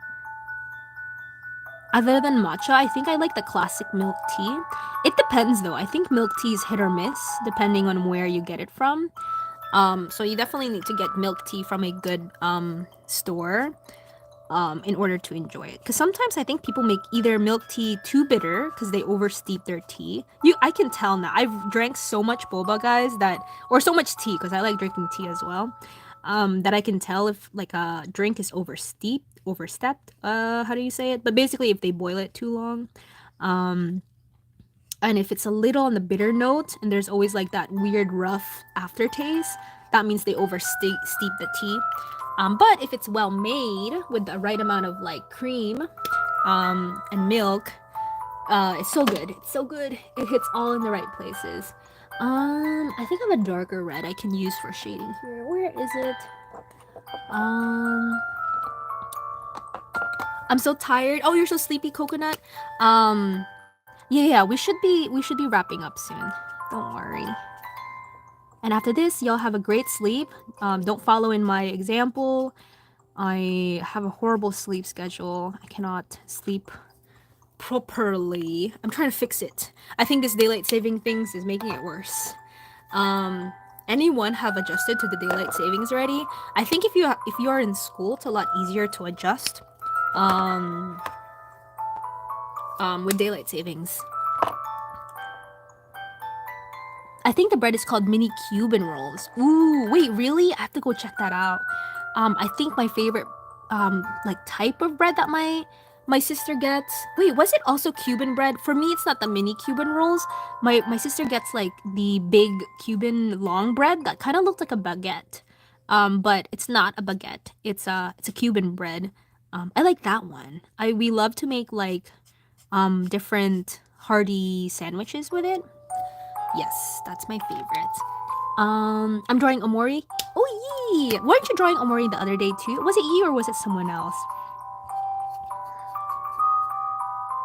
Other than matcha, I think I like the classic milk tea. It depends though. I think milk tea is hit or miss depending on where you get it from. So you definitely need to get milk tea from a good store in order to enjoy it. Because sometimes I think people make either milk tea too bitter because they oversteep their tea. I can tell now. I've drank so much boba, guys, or so much tea because I like drinking tea as well. That I can tell if like a drink is overstepped. How do you say it? But basically, if they boil it too long, um, and if it's a little on the bitter note, and there's always like that weird rough aftertaste, that means they steep the tea. But if it's well made with the right amount of like cream and milk, it's so good. It's so good. It hits all in the right places. I think I have a darker red I can use for shading here. Where is it? Um, I'm so tired. Oh, you're so sleepy, coconut. Yeah, we should be wrapping up soon. Don't worry. And after this, y'all have a great sleep. Don't follow in my example. I have a horrible sleep schedule. I cannot sleep properly. I'm trying to fix it. I think this daylight saving things is making it worse. Anyone have adjusted to the daylight savings already? I think if you are in school, it's a lot easier to adjust. Um, with daylight savings. I think the bread is called mini Cuban rolls. Ooh, wait, really? I have to go check that out. I think my favorite like type of bread that my sister gets. Wait, was it also Cuban bread? For me, it's not the mini Cuban rolls. My sister gets like the big Cuban long bread that kind of looks like a baguette. But it's not a baguette. It's a Cuban bread. I like that one. We love to make like different hearty sandwiches with it. Yes, that's my favorite. I'm drawing Omori. Oh, yee! Weren't you drawing Omori the other day too? Was it you or was it someone else?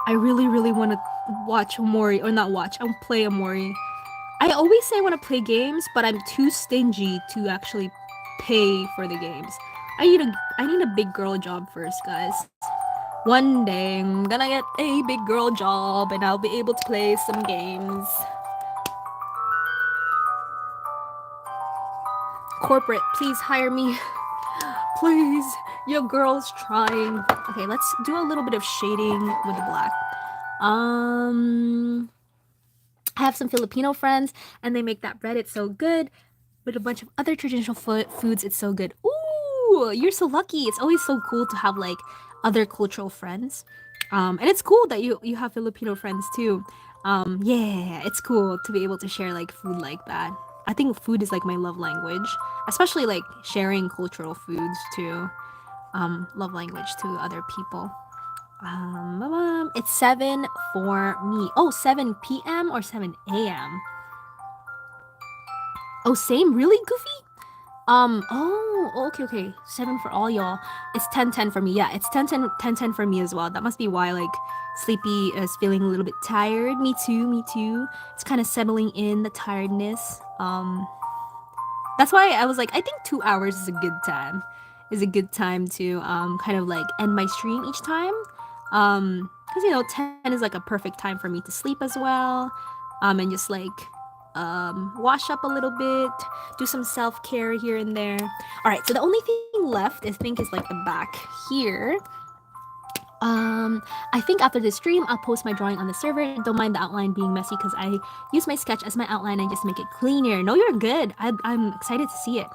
I really, really want to watch Omori, or not watch. I'll play Omori. I always say I want to play games, but I'm too stingy to actually pay for the games. I need a big girl job first, guys. One day I'm gonna get a big girl job and I'll be able to play some games. Corporate, please hire me. Please, your girl's trying. Okay, let's do a little bit of shading with the black. I have some Filipino friends, and they make that bread. It's so good. With a bunch of other traditional foods, it's so good. Ooh, you're so lucky. It's always so cool to have like other cultural friends. And it's cool that you have Filipino friends too. Yeah, it's cool to be able to share like food like that. I think food is like my love language, especially like sharing cultural foods too. Love language to other people. It's 7 for me. Oh, 7 p.m. or 7 a.m. Oh, same? Really, Goofy? Okay. 7 for all y'all. It's 10:10 for me. Yeah, it's 10:10 for me as well. That must be why, like, Sleepy is feeling a little bit tired. Me too. It's kind of settling in the tiredness. That's why I was like, I think 2 hours is a good time. Is a good time to kind of like end my stream each time. Because you know, 10 is like a perfect time for me to sleep as well. And just like wash up a little bit, do some self-care here and there. All right, so the only thing left I think is like the back here. I think after this stream, I'll post my drawing on the server. Don't mind the outline being messy because I use my sketch as my outline and just make it cleaner. No, you're good. I'm excited to see it.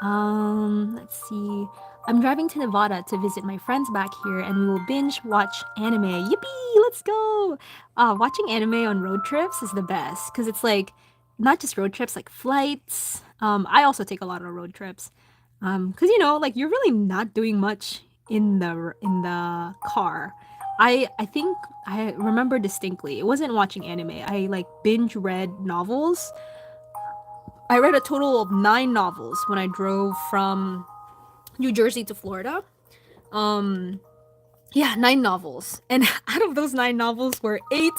Let's see. I'm driving to Nevada to visit my friends back here, and we will binge watch anime. Yippee! Let's go. Watching anime on road trips is the best because it's like not just road trips, like flights. I also take a lot of road trips. Because like you're really not doing much in the car. I think I remember distinctly. It wasn't watching anime. I like binge read novels. I read a total of 9 novels when I drove from New Jersey to Florida. Um, yeah, 9 novels. And out of those 9 novels were 8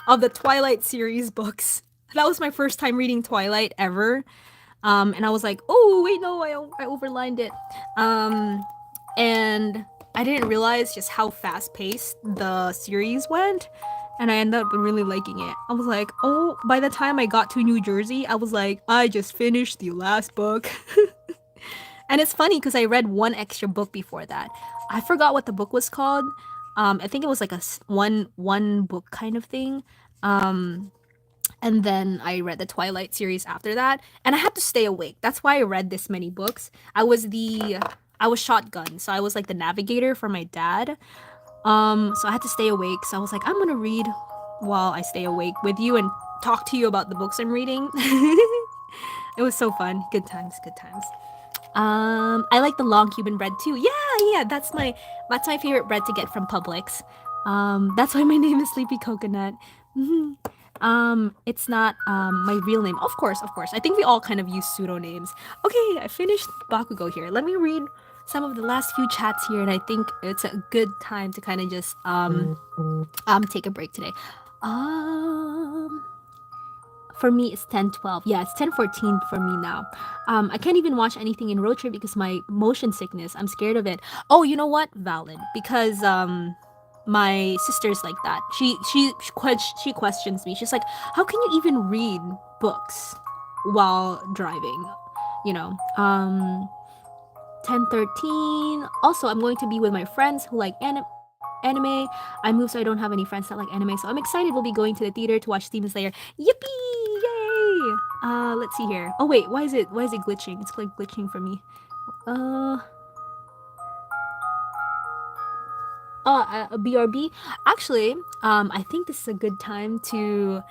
of the Twilight series books. That was my first time reading Twilight ever. And I was like, oh, wait, no, I overlined it. Um, and I didn't realize just how fast paced the series went. And I ended up really liking it. I was like, oh, by the time I got to New Jersey, I was like, I just finished the last book. And it's funny because I read one extra book before that. I forgot what the book was called. I think it was like a one book kind of thing. Um, and then I read the Twilight series after that, and I had to stay awake. That's why I read this many books. I was shotgun, so I was like the navigator for my dad. So I had to stay awake. So I was like, I'm gonna read while I stay awake with you and talk to you about the books I'm reading. It was so fun. Good times, good times. I like the long Cuban bread too. Yeah, yeah, that's my favorite bread to get from Publix. That's why my name is Sleepy Coconut. Mhm. It's not my real name. Of course, of course. I think we all kind of use pseudonames. Okay, I finished Bakugo here. Let me read some of the last few chats here, and I think it's a good time to kind of just take a break today. Um for me it's 10:12. Yeah, it's 10:14 for me now. I can't even watch anything in road trip because my motion sickness. I'm scared of it. Oh, you know what? Valid. Because my sister's like that. She questions me. She's like, "How can you even read books while driving?" You know. 10:13. Also, I'm going to be with my friends who like anime. I moved so I don't have any friends that like anime, so I'm excited. We'll be going to the theater to watch Demon Slayer. Yippee! Yay! Let's see here. Oh wait, why is it glitching? It's like glitching for me. Uh, BRB. Actually, I think this is a good time to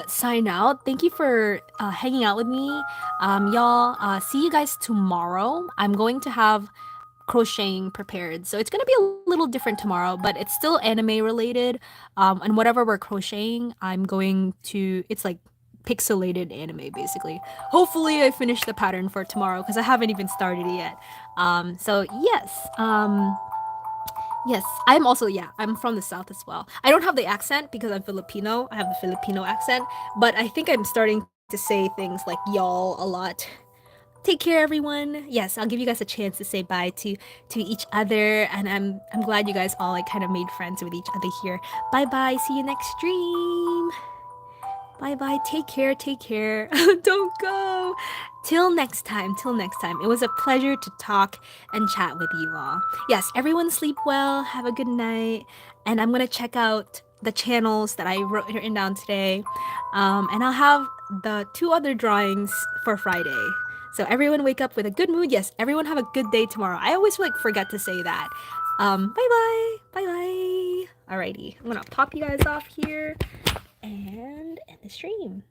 sign out. Thank you for hanging out with me. Y'all, see you guys tomorrow. I'm going to have crocheting prepared. So it's gonna be a little different tomorrow, but it's still anime related. And whatever we're crocheting, it's like pixelated anime basically. Hopefully I finish the pattern for tomorrow because I haven't even started it yet. So yes. Yes, I'm also, yeah, I'm from the south as well. I don't have the accent because I'm Filipino. I have the Filipino accent, but I think I'm starting to say things like y'all a lot. Take care, everyone. Yes, I'll give you guys a chance to say bye to each other, and I'm glad you guys all like kind of made friends with each other here. Bye bye. See you next stream. Bye bye. Take care. Take care. Don't go. Till next time. Till next time. It was a pleasure to talk and chat with you all. Yes, everyone sleep well. Have a good night. And I'm gonna check out the channels that I wrote written down today. And I'll have the 2 other drawings for Friday. So everyone wake up with a good mood. Yes, everyone have a good day tomorrow. I always like forget to say that. Bye bye. Bye bye. Alrighty. I'm gonna pop you guys off here and end the stream.